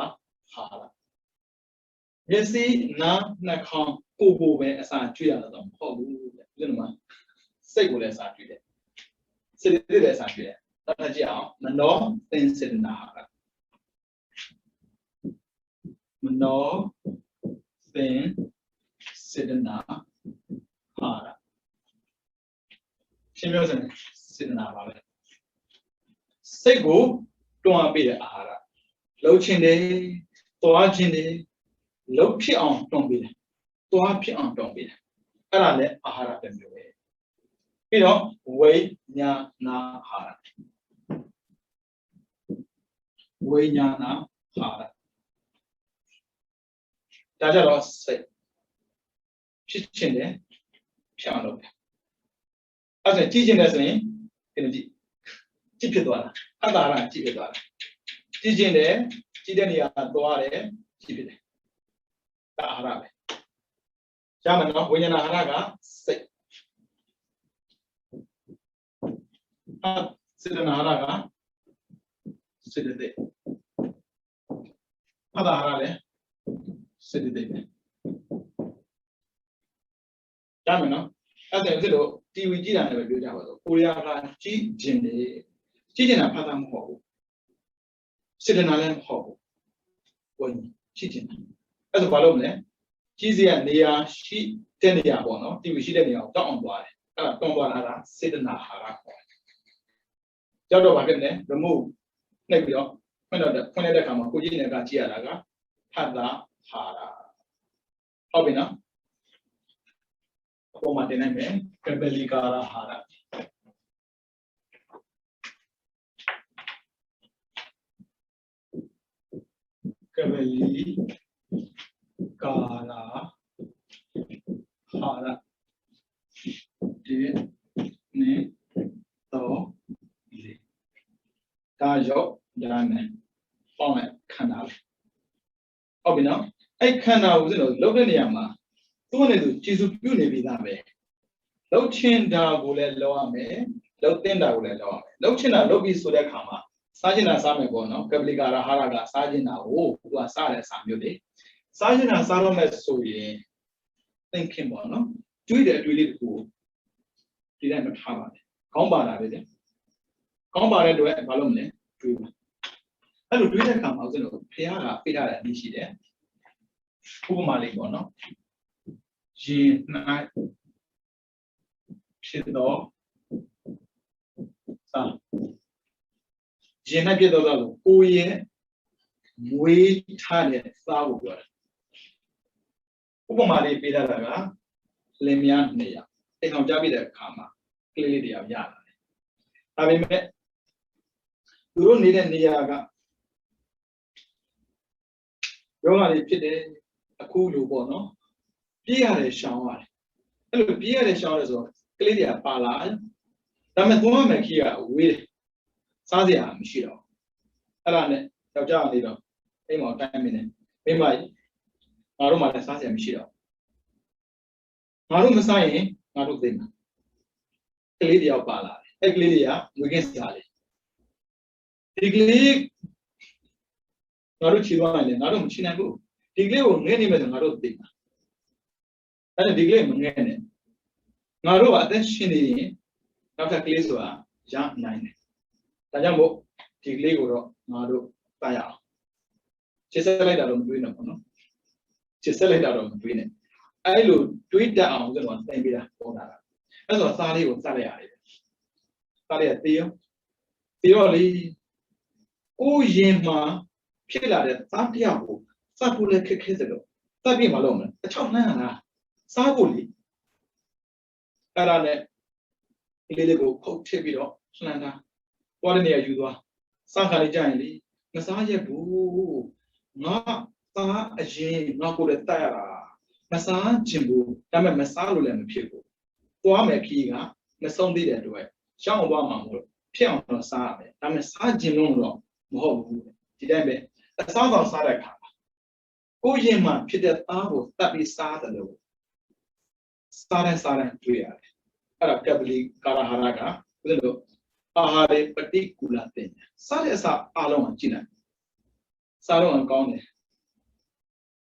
ဟာရမျက်စိနားနှာခေါင်းကိုယ်ပဲအစာကျွေးရတော့မဟုတ်ဘူးသူတို့မှစိတ်ကိုလည်းအစာကျွေးတယ်စိတ်လည်းအစာကျွေးတယ်တော့ကြည့်အောင်မနောသင်္စေတနာဟာရမနောသင်္စေတနာဟာရရှင်းပြောစမ်းစေတနာပါပဲစိတ်ကိုတွန်းအားပေးတဲ့အာဟာရလှုပ်ခြင်းတွေသွားခြင်းတွေလှုပ်ဖြစ်အောင်တွန်းပေးတယ်သွားဖြစ်အောင်တွန်းပေးတယ်အဲ့ဒါလည်းအာဟာရတစ်မျိုးပဲပြီးတော့ဝိညာဏအာဟာရဝိညာဏအာဟာရဒါကြတော့စိတ်ဖြစ်ခြင်းနဲ့ဖြောင်းလို့အဲ့ဒါကြည့်ခြင်းနဲ့ဆိုရင်ဒီလိုကြည့်ဖြစ်သွားတာအတ္တရကြည့်ဖြစ်သွားတာကြည့်ခြင်းနဲ့ကြည့်တဲ့နေရာသွားတယ်ကြည့်ဖြစ်တယ်ဒါအာဟာရပဲရမယ်နော်ဝိညာဏအာဟာရကစိတ်စေတနာအာဟာရကစေတသိက်အတ္တအာဟာရလည်းစေတသိက်ပဲရမယ်နော်အဲ့ဒါဆိုလို့ TV ကြည့်တာလည်းပဲပြောကြပါတော့ကိုရီးယားကကြည့်ခြင်းတယ်ကြည့်နေတာဖတ်တာမဟုတ်ဘူးစေတနာလည်းမဟုတ်ဘူးဝင်ကြည့်ခြင်းအဲ့ဒါဘာလို့မလဲကြည့်စရာနေရာရှိတဲ့နေရာပေါ့နော် TV ရှိတဲ့နေရာကိုတောက်အောင်သွားတယ်အဲ့ဒါတွန်းသွားတာကစေတနာဟာရခေါ်တယ်ကြောက်တော့ဘာဖြစ်လဲ remove နှိပ်ပြီးတော့ဖွင့်လိုက်တဲ့အခါမှာကိုကြည့်နေတာကြည့်ရတာကဖတ်တာဟာရဟုတ်ပြီနော်ပေါ်မှာတင်နိုင်မယ်ကပလီကာရာဟာရကပလီကာရာဟာရဒီနေ့တော့လေဒါရောက်ရမယ်ပေါင်းလိုက်ခန္ဓာလေးဟုတ်ပြီနော်အဲ့ခန္ဓာကိုစလို့လုပ်တဲ့နေရာမှာသူ့အနေနဲ့ကျေစုပြုနေပြီသားပဲလှုပ်ချင်တာကိုလည်းလုပ်ရမယ်လှုပ်တင်တာကိုလည်းလုပ်ရမယ်လှုပ်ချင်တာလုပ်ပြီးဆိုတဲ့အခါမှာစားချင်တာစားမယ်ပေါ့နော်ကပလီကာရာဟာရကစားချင်တာကိုသူကစားတဲ့စာမျိုးတွေစားချင်တာစားတော့မယ်ဆိုရင်သင်ခင်ပေါ့နော်တွေးတဲ့အတွေးလေးတခုဒီတိုင်းမထားပါနဲ့ခေါင်းပါတာပဲလေခေါင်းပါတဲ့အတွက်ဘာလို့မလဲတွေးပါ အဲ့လိုတွေးတဲ့အခါမှာဦးဇင်းတို့ဖះကပြထားတဲ့အနည်းရှိတယ်ဥပမာလေးပေါ့နော်ရင်၌ဖြစ်တော့စာရင်၌ဖြစ်တော့ဆိုကိုယ်ရဲ့မွေးထားတဲ့စားကိုပြောတယ်ဥပမာလေးပေးထားတာကလင်မယားနေရအိမ်အောင်ကြားပြတဲ့အခါမှာကလေးလေးတရားရလာတယ်ဒါပေမဲ့သူတို့နေတဲ့နေရာကယောဂလေးဖြစ်တယ်အခုလိုပေါ့နော်ပြေးရတယ်ရှောင်းရတယ်အဲ့လိုပြေးရတယ်ရှောင်းရတယ်ဆိုတော့ကလေးတွေကပါလာဒါပေမဲ့သွားမယ်ခီးကဝေးတယ်စားစရာမရှိတော့အဲ့ဒါနဲ့ယောက်ျားကနေတော့အိမ်မှာတိုင်းမင်းနဲ့မိမကြီးငါတို့မှလည်းစားစရာမရှိတော့ငါတို့မစားရင်ငါတို့သိမှာကလေးတယောက်ပါလာတယ်အဲ့ကလေးတွေကငွေကင်းစရာလေးဒီကလေးငါတို့ချီသွားရင်ငါတို့မချီနိုင်ဘူးဒီကလေးကိုငဲ့နေမယ်ဆိုငါတို့သိမှာအဲ့ဒါဒီကလေးမငဲ့နဲ့ငါတို့ကအသက်ရှင်နေရင်နောက်ထပ်ကလေးဆိုတာရနိုင်တယ်ဒါကြောင့်မို့ဒီကလေးကိုတော့ငါတို့တတ်ရအောင်ချစ်ဆက်လိုက်တာတော့မတွေးနဲ့ပေါ့နော်ချစ်ဆက်လိုက်တာတော့မတွေးနဲ့အဲ့လိုတွေးတတ်အောင်ဆိုတော့တင်ပေးတာပေါ်လာတာအဲ့ဆိုစားလေးကိုစလိုက်ရတယ်စားလေးကတေးရောလေကိုရင်မှာဖြစ်လာတဲ့သားတယောက်ကိုစဖို့လည်းခက်ခဲစလို့စပြည့်မလို့မလားအချောင်းနှမ်းလားစားဖို့လေအဲ့ဒါနဲ့ကလေးလေးကိုခုတ်ထည့်ပြီးတော့လှမ်းတာပေါ်တဲ့နေရာယူသွားစားခါလေးကြာရင်လေမစားရက်ဘူးငါသားအရင်ငါကိုလည်းတိုက်ရတာမစားချင်ဘူးဒါပေမဲ့မစားလို့လည်းမဖြစ်ဘူးသွားမယ်ခီးကမဆုံးသေးတဲ့အတွက်ရှောင်းသွားမှာမဟုတ်ဖြစ်အောင်တော့စားရမယ်ဒါပေမဲ့စားချင်လို့တော့မဟုတ်ဘူးဒီတိုင်းပဲအစားဆောင်စားတဲ့အခါကိုရင်မှာဖြစ်တဲ့သားကိုတတ်ပြီးစားတယ်လို့စားတဲ့တွေ့ရတယ်အဲ့ဒါကပလီကာရဟာရကဘယ်လိုအာဟာရပတိကူလာတဲ့စားတဲ့အစားအလုံးကိုကြည့်လိုက်စားတော့ကောင်းတယ်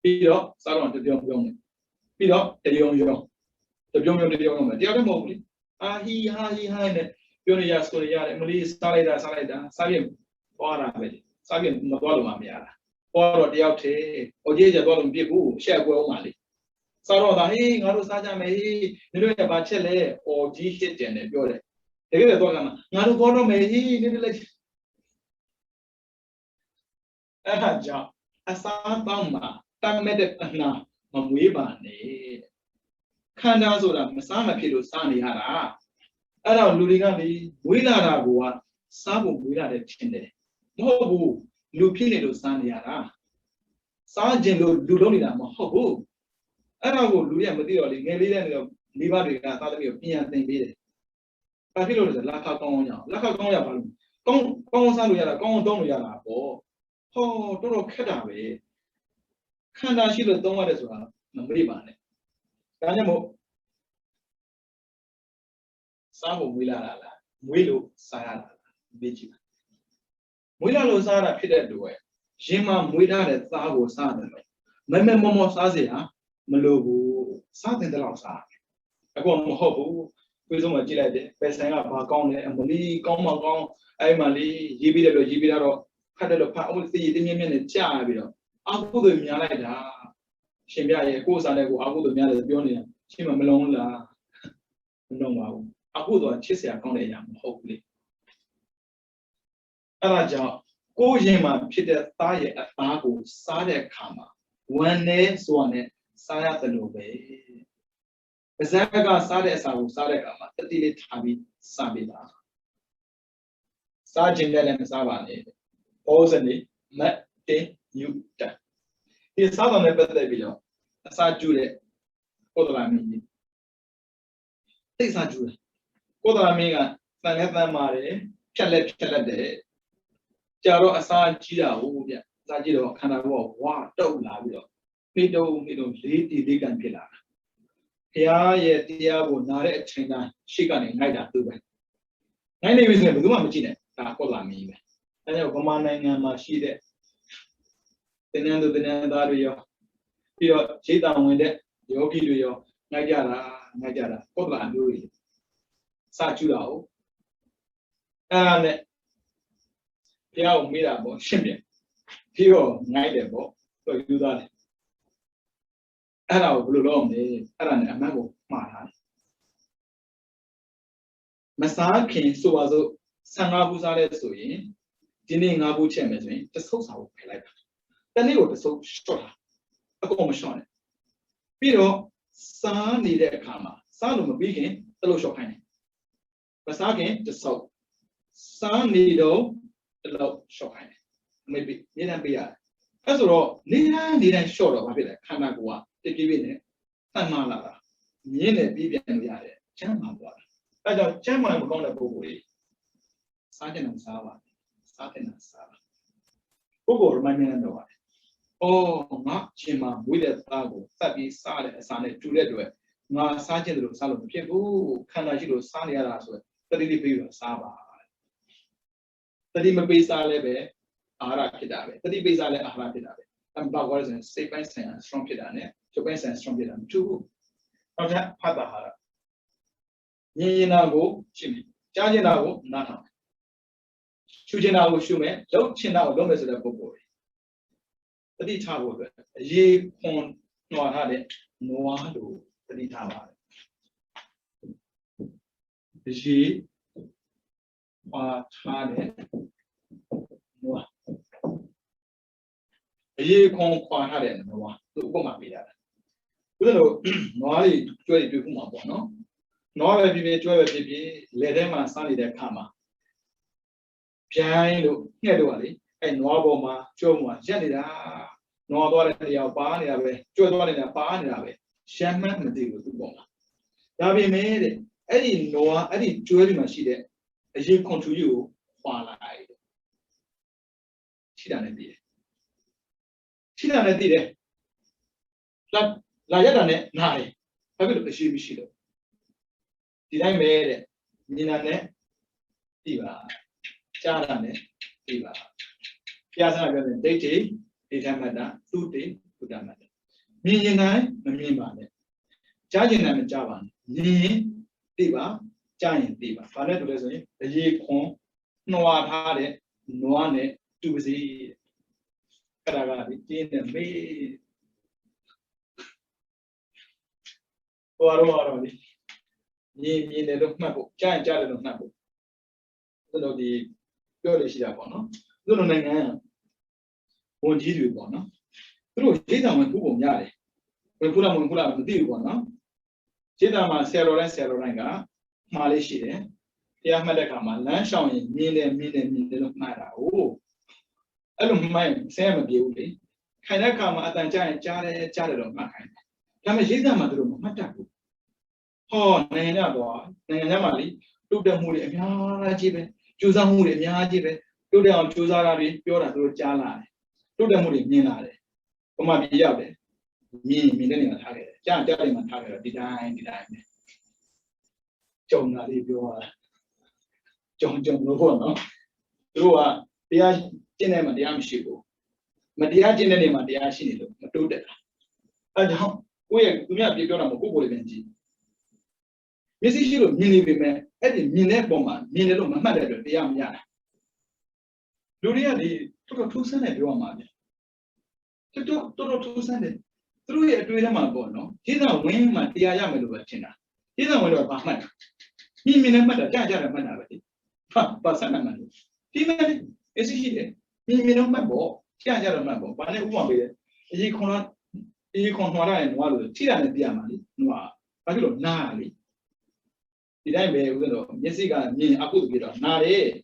ပြီးတော့စားတော့တပြုံပြုံနေပြီးတော့တပြုံပြုံမယ်တရားလည်းမဟုတ်ဘူးလေအာဟီဟာဟီဟိုင်းနဲ့ပြောနေရဆိုရရတယ်မလေးစားလိုက်တာစားရင်သွားတာပဲစားရင်မသွားလို့မရတာပေါ်တော့တယောက်တည်းဟိုကြီးကျသွားလို့မပြစ်ဘူးရှက်ကွဲအောင်ပါလေစားတော့ဒါဟေးငါတို့စားကြမယ်ဟေးနင်တို့ရပါချက်လဲဟိုကြီးရှစ်ကျန်တယ်ပြောတယ်တကယ်တော့ကမှငါတို့ပေါ်တော့မယ်ဟေးနင်တို့လည်းအဲ့ဒါကြောင့်အစားတောင်းမှာတမ်းမဲ့တဲ့တဏှာမမွေးပါနဲ့ခန္ဓာဆိုတာမစားမဖြစ်လို့စားနေရတာအဲ့တော့လူတွေကလေမွေးလာတာကစားဖို့မွေးလာတဲ့ထင်တယ်မဟုတ်ဘူးလူဖြစ်နေလို့စားနေရတာစားခြင်းလို့လူလုံးနေတာမဟုတ်ဘူးအဲ့တော့ကိုလူရမသိတော့လေငယ်လေးတဲ့နေတော့မိဘတွေကသားသမီးကိုပြန်သင်ပေးတယ်ဘာဖြစ်လို့လဲဆိုလက်ခကောင်းအောင်လက်ခကောင်းရပါလို့ကောင်းစားလို့ရတာကောင်းတောင်းလို့ရတာပေါ့ဟောတော်ခက်တာပဲခန္ဓာရှိလို့သုံးရတယ်ဆိုတာမမေ့ပါနဲ့ဒါကြောင့်မို့စားဖို့မွေးလာတာလားမွေးလို့စားရတာလားမေးကြည့်ပါမွေးလာလို့စားတာဖြစ်တဲ့အတွက်ရင်မှာမွေးထားတဲ့သားကိုစားတယ်မမောစားစေဟာမလိုဘူးစားတဲ့လောက်စားအခုမဟုတ်ဘူးပြေဆုံးမှကြည့်လိုက်တယ်ပဲဆိုင်ကဘာကောင်းလဲအမလီကောင်းမကောင်းအဲ့မှလေးရေးပြီးတယ်လို့ရေးပြီးတော့ဖတ်တယ်လို့ဖတ်အောင်သိရင်းမြင့်နဲ့ကြာပြီးတော့အာဟုသူများလိုက်တာရှင်ပြရဲ့ကိုယ်စားတဲ့ကိုအာဟုသူများတယ်ပြောနေတာရှင်းမလုံးဘူးလားမလုံးပါဘူးအခုတော့ချစ်စရာကောင်းတဲ့အရာမဟုတ်ဘူးလေအဲ့ဒါကြောင့်ကိုယ်ရင်မှာဖြစ်တဲ့သားရဲ့အသားကိုစားတဲ့အခါမှာဝမ်းနဲ့စွာနဲ့စားရတယ်လို့ပဲပါဇက်ကစားတဲ့အစာကိုစားတဲ့အခါမှာတတိလေးထားပြီးစားပေးတာစားခြင်းနဲ့လည်းမစားပါနဲ့ဘောဇနေမတ်တင်ယူတာဒီစားတော်နဲ့ပတ်သက်ပြီးတော့အစာကျူတဲ့ကိုယ်တော်လာမင်းကြီးသိစားကျူတယ်ကိုယ်တော်လာမင်းကတန်လက်တန်ပါတယ်ဖြက်လက်တယ်ကြာတော့အစာကြီးတာဟုတ်ဗျအစာကြီးတော့ခန္ဓာကိုယ်ဝါတုတ်လာပြီးတော့မိတုံလေးတီလေးကန်ဖြစ်လာတာဘုရားရဲ့တရားကိုနားတဲ့အချိန်တိုင်းရှေ့ကနေငိုက်တာသူပဲငိုက်နေပြီဆိုရင်ဘယ်သူမှမကြည့်နဲ့ဒါကိုယ်လာမင်းပဲအဲကြောင့်ဗမာနိုင်ငံမှာရှိတဲ့တင်နန်းသားတွေရောပြီးတော့ရိတ်တံဝင်တဲ့ယောဂီတွေရောငိုက်ကြတာပုဒ်လာအမျိုးကြီးစကျူတာဟုတ်အဲ့ဒါနဲ့ဘုရားကိုမေးတာပေါ့ရှင်းပြန် Pure night abo, so you do that. Allow blue long, Alan a mago, Mahan. Masakin, so as a Sangabuzale Sui, Dinning Abu Chemes, the souls are like the name of the soul short. A commission. Piro, San needed karma, San of a begin, the low shop honey. Masakin, the soul. San needle, the low shop honey. Maybe, need be a. As all, need short of a bit, Kanagua, the giving it. Tamala, Yen Bibi and Yare, Chama. I don't Chama on the Bogui. Satin and Sava, Satin and Sava. Bogo, my men and the wife. Oh, not Chima, with a tago, Sabi, Sade, Sane, to let it. No, Sergeant Salon, Pibu, Kanajiro, Sania, 30 people, Sava. 30 Mabisa Lebe, Arakidave, 30 Bizale Arakidave. And Bawaz and Sapens and Strong Kidane, Chopins and Strong Kidan, too. Okay, Padahara. Yinago, Chimney, Janago, Nana. Chujinago Shume, don't chin out, don't mess with the boy. The detail ye pon no had it, no do the detail. Ye had it, no. Ye con had it, no one, to go my beard. We don't know, no, you do no. No, I be 12 baby, let them and sunny their karma. Piano, Nedwally, and Noboma, Joma, Janida, Nobody Barney away, Jordan in a barn away, Shaman Material to Boma. That be made it. Eddie Noah, Eddie Jewelry machine, as you come to you, while I. She done it. She done it. La Yadane, Nai. I will pursue Michido. Did I made it? Minane, Diva, Charane, Diva. Piazza, Date, Itamada, Tuti, Pudamada. Minai, Namimane. Jajin and Javan, Ni, Diva, Giant Diva. Father to listen, the ye con, no one had it, no one to see Karagadi, in the me. Or Ni the Nabo, giant jar of Nabo. The Polish Yabono, Lunan, won't you one? Through Jita when Kubo Yari. When Pula the deal one, Jita Sero and Seroranga, Malaysia, Yamadakama, land showing million of Nara. Oh, I don't mind, Sam Beauty. Can I come at a giant jar of my kind? Come a Jita Madrum, Mataku. Oh, Nayamali, took the mood and Yajibe, choose a mood and Yajibe, do the on Chuzari, Pura to Jala, do the mood in Minare. Come on, be yabe. Me, millennial target, Jan Jellyman target, design. John, I leave you John no. Through a Dia Genema, the Amshigo. Madia Genema, the Ashino, Matuda. I don't, we have people on Google Benji. Mrs. Shiro, mini women, Eddie Mineboma, Mineloma, mother, the young Yana. Luria, the two sons of your mother. To talk to 2 Sunday. Through it to him, no. He's not winning my dear Yamaluatina. He's not one of my he mean mother, Jaja Manavati. But Sanaman. He meant, is he? He mean my ball, Jaja Mambo, but I won't be it. He cannot and one Tia and Diamani, no, I don't know. Did I be Jessica mean I could get on Nare?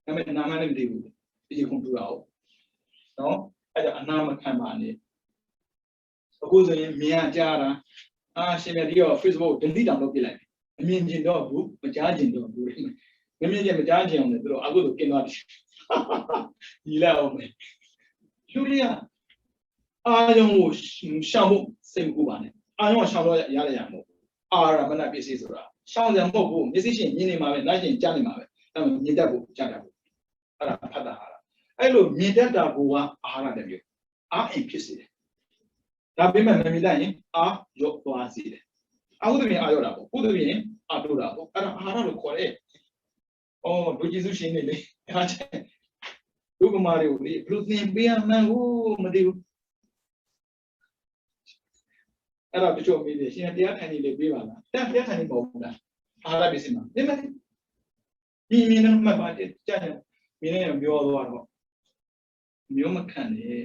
I mean, Naman deal. You come to out. No, I don't know Kamani. Supposing Mia Jara, she made your first vote, the leader of the like. I mean, you know, but judging don't do it. I mean, you're judging on the door. I would cannot. You love me. Julia, I don't shamu, same Kuban. I know Shamo Yayamo. Ara Manapizra. Sound them more, musician, Minima, Nigel Janima, and Nidabu, Janabu. I look Nidabu, Ara de you. Are implicit. That women may be dying, are your Boazid. I would be Ayora, who do you mean? Adura, I don't know. Oh, do you see me? ဒုက္ခမာတွေကိုလေဘလို့သင်ပေးရမှန်းကိုမသိဘူးအဲ့တော့တချို့မေးတယ်ရှင်တရားထိုင်နေလေပေးပါလားတရားထိုင်နေမဟုတ်ဘူးလားအာရပစ္စည်းမှာဒီမှာဒီမင်းနဲ့မှတ်ပါတယ်ကြာတယ်မင်းနဲ့ပြောသွားတော့မျိုးမခံနဲ့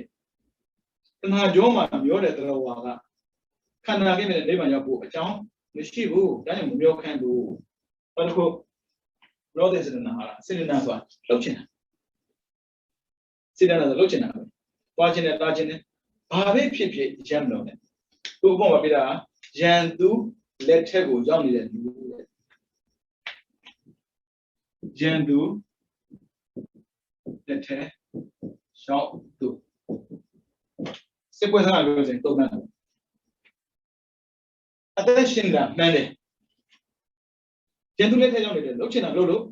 တဏှာကြောမှာပြောတဲ့တရားဝါကခန္ဓာကိနဲ့နိဗ္ဗာန်ရောက်ဖို့အကြောင်းမရှိဘူးဒါကြောင့်မပြောခံဘူးဘာလို့လောတဲ့စေတနာဟာစေတနာဆိုတာလှုပ်ချင်တာစေတနာဆိုလှုပ်ချင်တာပဲတွားချင်တယ်တားချင်တယ်ဘာပဲဖြစ်ဖြစ်ရမ်းမလို့နဲ့သူ့အပေါ်မှာပြတာရန်သူလက်ထက်ကိုရောက်နေတဲ့လူတဲ့ရန်သူလက်ထက်ရောက်သူစစ်ပွဲစားလို့ဆိုရင်တုံ့ပြန်တယ်အသက်ရှင်တာမှန်တယ်ရန်သူလက်ထက်ရောက်နေတယ်လှုပ်ချင်တာလို့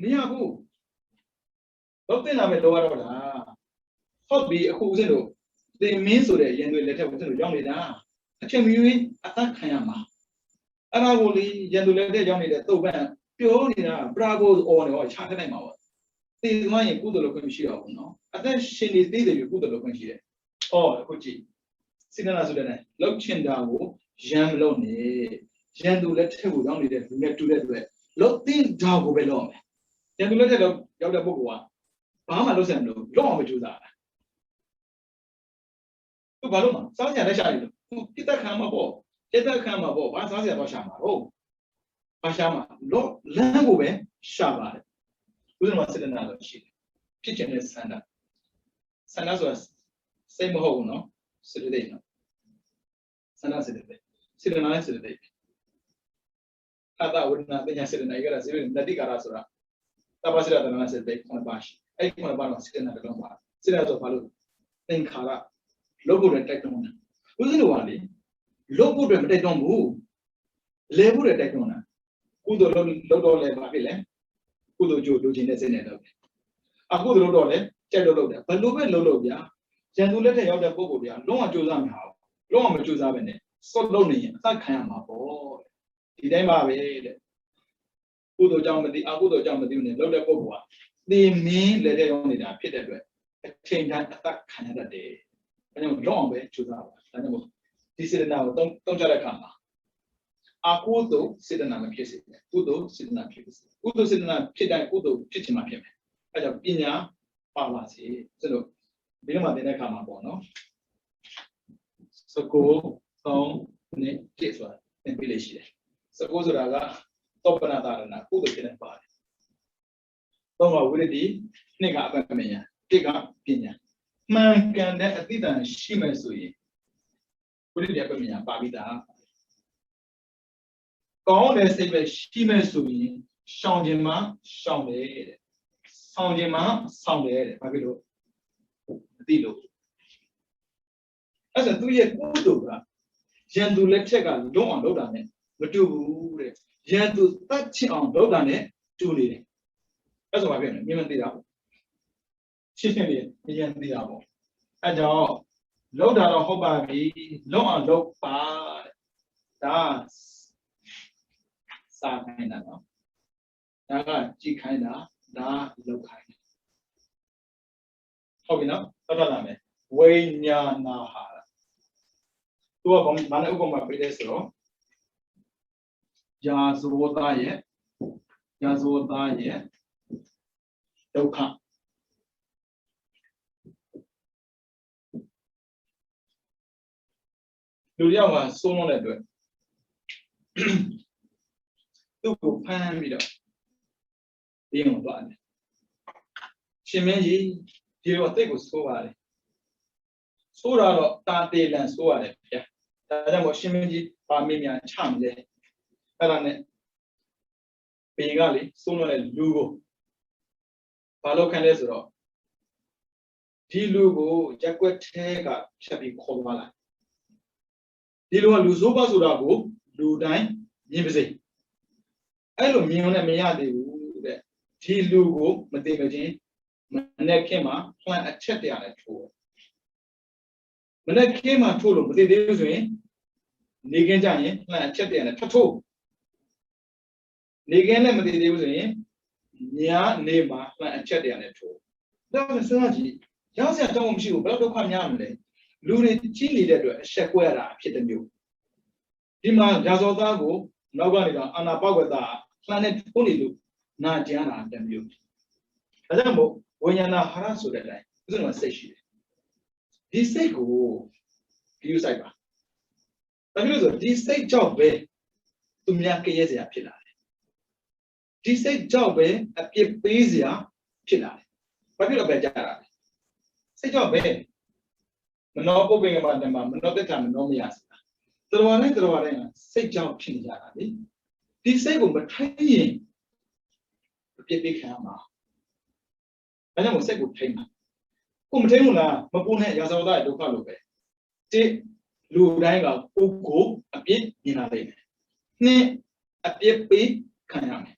မရဘူးလှုပ်တင်တာပဲလောရတော့လားဟုတ်ပြီအခုဦးဇင်းတို့သင်မင်းဆိုတဲ့ရန်သူလက်ထက်ဦးဇင်းတို့ရောက်နေတာအချိန်မီရင်အသက်ခံရမှာအဲ့ဒါကိုလေရန်သူလက်ထက်ရောက်နေတဲ့တုံ့ပြန်ပြောနေတာဘရာဗိုအော်နေဟောချထနိုင်မှာပါသိသမားရင်ကုသိုလ်လုပ်ခွင့်မရှိတော့ဘူးနော်အသက်ရှင်နေသေးတယ်ကုသိုလ်လုပ်ခွင့်ရှိတယ်ဟောအခုကြည့်စိတ္တနာဆိုတဲ့လှုပ်ချင်တာကိုရန်မလုပ်နဲ့ရန်သူလက်ထက်ကိုရောက်နေတဲ့လူနဲ့တူတဲ့အတွက်လှုပ်တင်တာကိုပဲလုပ်မယ်ရန်သူလက်ထက်ရောက်တဲ့ပုဂ္ဂိုလ်ကဘာမှလုပ်စရာမလိုလုပ်အောင်မကြိုးစားတာသူဘာလို့မစားစရာလက်ရှာနေလို့ပြစ်သက်ခံမှာပေါ့ပြစ်သက်ခံမှာပေါ့ဘာစားစရာတော့ရှာမှာဟုတ်ဘာရှာမှာလောလမ်းကိုပဲရှာပါတယ်ဘုရားမှာစေတနာတော့ရှိတယ်ဖြစ်ချင်တဲ့ဆန္ဒဆိုတာစိတ်မဟုတ်ဘူးနော်စေတသိက်နော်ဆန္ဒစေတသိက်စေတနာနဲ့စေတသိက်အတ္တဝိဒနာပညာစေတနာတွေကစေတနာတိကာရဆိုတာတပ္ပစေတနာစေတသိက်9ပါးရှိအဲ့ဒီ9ပါးတော့စေတနာတစ်လုံးပါစေတနာဆိုဘာလို့သင်္ခါရလောဘနဲ့တိုက်တွန်းတာဦးဇင်းတို့ကလေလောဘတွေမတိုက်တွန်းဘူးလဲဖို့တွေတိုက်တွန်းတာကုသိုလ်လုပ်တော့လဲပါပြီလေကုသိုလ်ကြိုးလိုချင်တဲ့စိတ်နဲ့လုပ်တယ်အခုတို့တော့လေကြိုက်လို့လုပ်တယ်ဘယ်လိုပဲလုပ်ဗျာရန်သူလက်ထက်ရောက်တဲ့ပုံကိုဗျာလုံးဝကြိုးစားမဟာဘူးလုံးဝမကြိုးစားပဲနဲ့စော့လုပ်နေရင်အသက်ခံရမှာပေါ့ဒီတိုင်းပါပဲတဲ့ကုသိုလ်ကြောင့်မသိအကုသိုလ်ကြောင့်မသိဘူးနဲ့လုပ်တဲ့ပုံကသင်မင်းလက်ထက်ရောက်နေတာဖြစ်တဲ့အတွက်အချိန်တိုင်းအသက်ခံရတတ်တယ်ဒါကြောင့်လုံးအောင်ပဲကြိုးစားပါဒါကြောင့်ဒီစေတနာကိုတုံးချတဲ့အခါမှာအကုသိုလ်စေတနာမဖြစ်စေနဲ့ကုသိုလ်စေတနာဖြစ်စေကုသိုလ်စေတနာဖြစ်တိုင်းကုသိုလ်ဖြစ်ချင်မှဖြစ်မယ်အဲကြောင့်ပညာပါပါစေဆိုတော့ဒီလိုမှသင်တဲ့အခါမှာပေါ့နော်စကော3နဲ့ကြည့်ဆိုတာသင်ပြလို့ရှိတယ်စကောဆိုတာကတောပနာတာရဏကုသိုလ်ဖြစ်နေပါတယ်သုံးကဝိရတိနှစ်ကအပ္ပမညာတစ်ကပညာမှန်ကန်တဲ့အသိဉာဏ်ရှိမယ်ဆိုရင်ဝိရတိအပ္ပမညာပါပြီးသားကောင်းတဲ့စိတ်ပဲရှိမယ်ဆိုရင်ရှောင်ခြင်းမှရှောင်တယ်တဲ့ဆောင်ခြင်းမှဆောင်တယ်တဲ့ဘာဖြစ်လို့မသိလို့အဲ့ဒါသူရဲ့ကုသိုလ်ကရန်သူလက်ထက်ကလုံးအောင်လုပ်တာနဲ့မတူဘူးတဲ့ရန်သူတတ်ချင်အောင်လုပ်တာနဲ့တူနေတယ်အဲ့ဆိုဘာဖြစ်လဲမြင်မသိတာပေါ့ရှင်းရှင်းလေးမြင်သိတာပေါ့အဲ့ကြောင့်လုပ်တာတော့ဟုတ်ပါပြီလုံးအောင်လုပ်ပါတဲ့ဒါစာခိုင်းတာနော်ဒါကကြည့်ခိုင်းတာဒါလောက်ခိုင်းတယ်ဟုတ်ပြီနော်ဆက်တော့လာမယ်ဝိညာဏဟာသူကဘာနဲ့ဥပမာပေးလဲဆိုတော့ယာဇဝတရဲ့ဒုက္ခလူတယောက်ကစိုးလုံးတဲ့အတွက်သူ့ကိုဖမ်းပြီးတော့ဒီမှာသွားတယ်ရှင်မင်းကြီးဒီတော့တိတ်ကိုစိုးပါတယ်စိုးတာတော့တာတေလန်စိုးရတယ်ဗျာဒါကြောင့်မို့ရှင်မင်းကြီးပါမင်းများချမလဲအဲ့ဒါနဲ့ပေကလေစိုးလို့တဲ့လူကိုဘာလို့ခံလဲဆိုတော့ဒီလူကိုရက်ွက်ထဲကဖြတ်ပြီးခေါ်သွားလာဒီလူကလူစိုးပါဆိုတာကိုလူတိုင်းမြင်ပါစေအဲ့လိုမြင်လို့မရသေးဘူးတဲ့ဒီလူကိုမသိမချင်းမနေ့ခင်မှာplan အချက်တရနဲ့ထိုးမနေ့ခင်မှာထိုးလို့မသိသေးဘူးဆိုရင်နေကင်းကြရင် plan အချက်တရနဲ့ထပ်ထိုးနေကင်းနဲ့မသိသေးဘူးဆိုရင်ညနေမှာ plan အချက်တရနဲ့ထိုး ဒါဆိုစဉ်းစားကြည့်ရောင်းစရာတောင်းမရှိဘူးဘယ်တော့ဒုက္ခများမလဲလူတွေကြီးနေတဲ့အတွက်အဆက်ကွဲရတာဖြစ်တဲ့မျိုးဒီမှာရာဇောသားကိုနောက်ကနေတော့အာနာပဝတ္တလှမ်းနဲ့ထုံးနေလို့နာကျမ်းတာတမျိုးဒါကြောင့်မို့ဝိညာဏဟာရဆိုတဲ့အတိုင်းဥစဉ်မှာစိတ်ရှိတယ်ဒီစိတ်ကိုဒီယူဆိုင်ပါဒါမျိုးဆိုဒီစိတ်ကြောင့်ပဲသူများကြရဲစရာဖြစ်လာတယ်ဒီစိတ်ကြောင့်ပဲအပြစ်ပေးစရာဖြစ်လာတယ်ဘာဖြစ်လို့ပဲကြားတာလဲစိတ်ကြောင့်ပဲမနောပုပ္ပေကမှာတမမနောတက်တာမနောမရစတာတော်တိုင်းစိတ်ကြောင့်ဖြစ်နေကြတာလေဒီစိတ်ကိုမထိုင်ရင်အပြစ်ပေးခံရမှာဒါကြောင့်စိတ်ကိုထိန်းမှာကိုမထိန်းဘူးလားမပူနဲ့ရာဇဝတ္တရဲ့ဒုက္ခလိုပဲတိလူတိုင်းကကိုကိုအပြစ်မြင်လာလိမ့်မယ်နှစ်အပြစ်ပေးခံရမယ်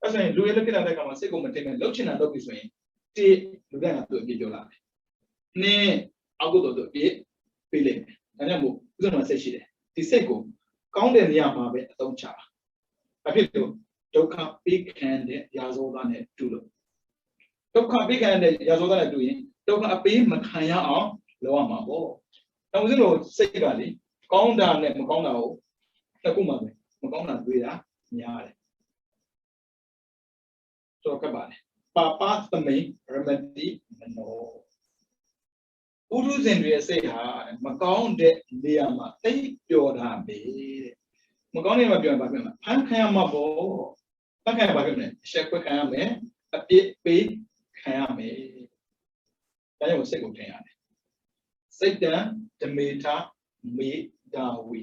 အဲ့ဆိုရင်လူရဲ့လက်ဖြစ်လာတဲ့ကောင်မှာစိတ်ကိုမထိန်းနဲ့လှုပ်ချင်တာလုပ်ပြီဆိုရင်တိလူတိုင်းကသူ့အပြစ်ပြောလာတယ်နှစ်အောက်ကတော့သူအပြစ်ပေးလိမ့်မယ်ဒါကြောင့်မို့ဥစ္စာမှာစိတ်ရှိတယ်ဒီစိတ်ကိုကောင်းတဲ့နေရာမှာပဲအသုံးချတာအဖြစ်လို့ဒုက္ခပေးခံတဲ့ရာဇဝတ္တနဲ့တူလို့ဒုက္ခပေးခံတဲ့ရာဇဝတ္တနဲ့တူရင်ဒုက္ခအပေးမခံရအောင်လုပ်ရမှာပေါ့တောင်စင်းတို့စိတ်ကလေကောင်းတာနဲ့မကောင်းတာကိုတစ်ခုမှပဲမကောင်းတာတွေ့တာများတယ်ဆိုတော့ကပါလေပါပါသမိန်ရမတိမနောဥဒုဇင်တွေရဲ့စိတ်ဟာမကောင်းတဲ့နေရာမှာတိတ်ပျော်တာပဲတဲ့မကောင်းတဲ့နေရာမှာပြောရင်ဘာဖြစ်မလဲဖန်ခံရမှာပေါ့ဖန်ခံရဘာဖြစ်မလဲအဆက်ခွက်ခံရမယ်အပြစ်ပေးခံရမယ်ဒါကြောင့်စိတ်ကိုထင်ရတယ်စိတ်တံဓမေထမေဒါဝီ